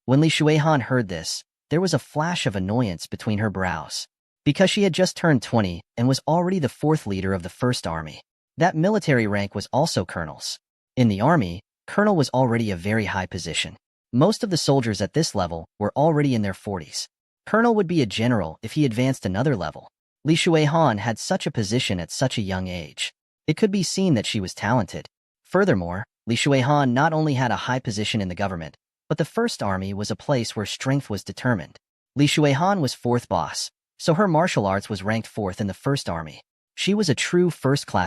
When Li Shuihan heard this, there was a flash of annoyance between her brows. Because she had just turned 20 and was already the fourth leader of the First Army. That military rank was also colonel's. In the army, colonel was already a very high position. Most of the soldiers at this level were already in their 40s. Colonel would be a general if he advanced another level. Li Shuihan had such a position at such a young age. It could be seen that she was talented. Furthermore, Li Shuihan not only had a high position in the government, but the First Army was a place where strength was determined. Li Shuihan was fourth boss, so her martial arts was ranked fourth in the First Army. She was a true first-class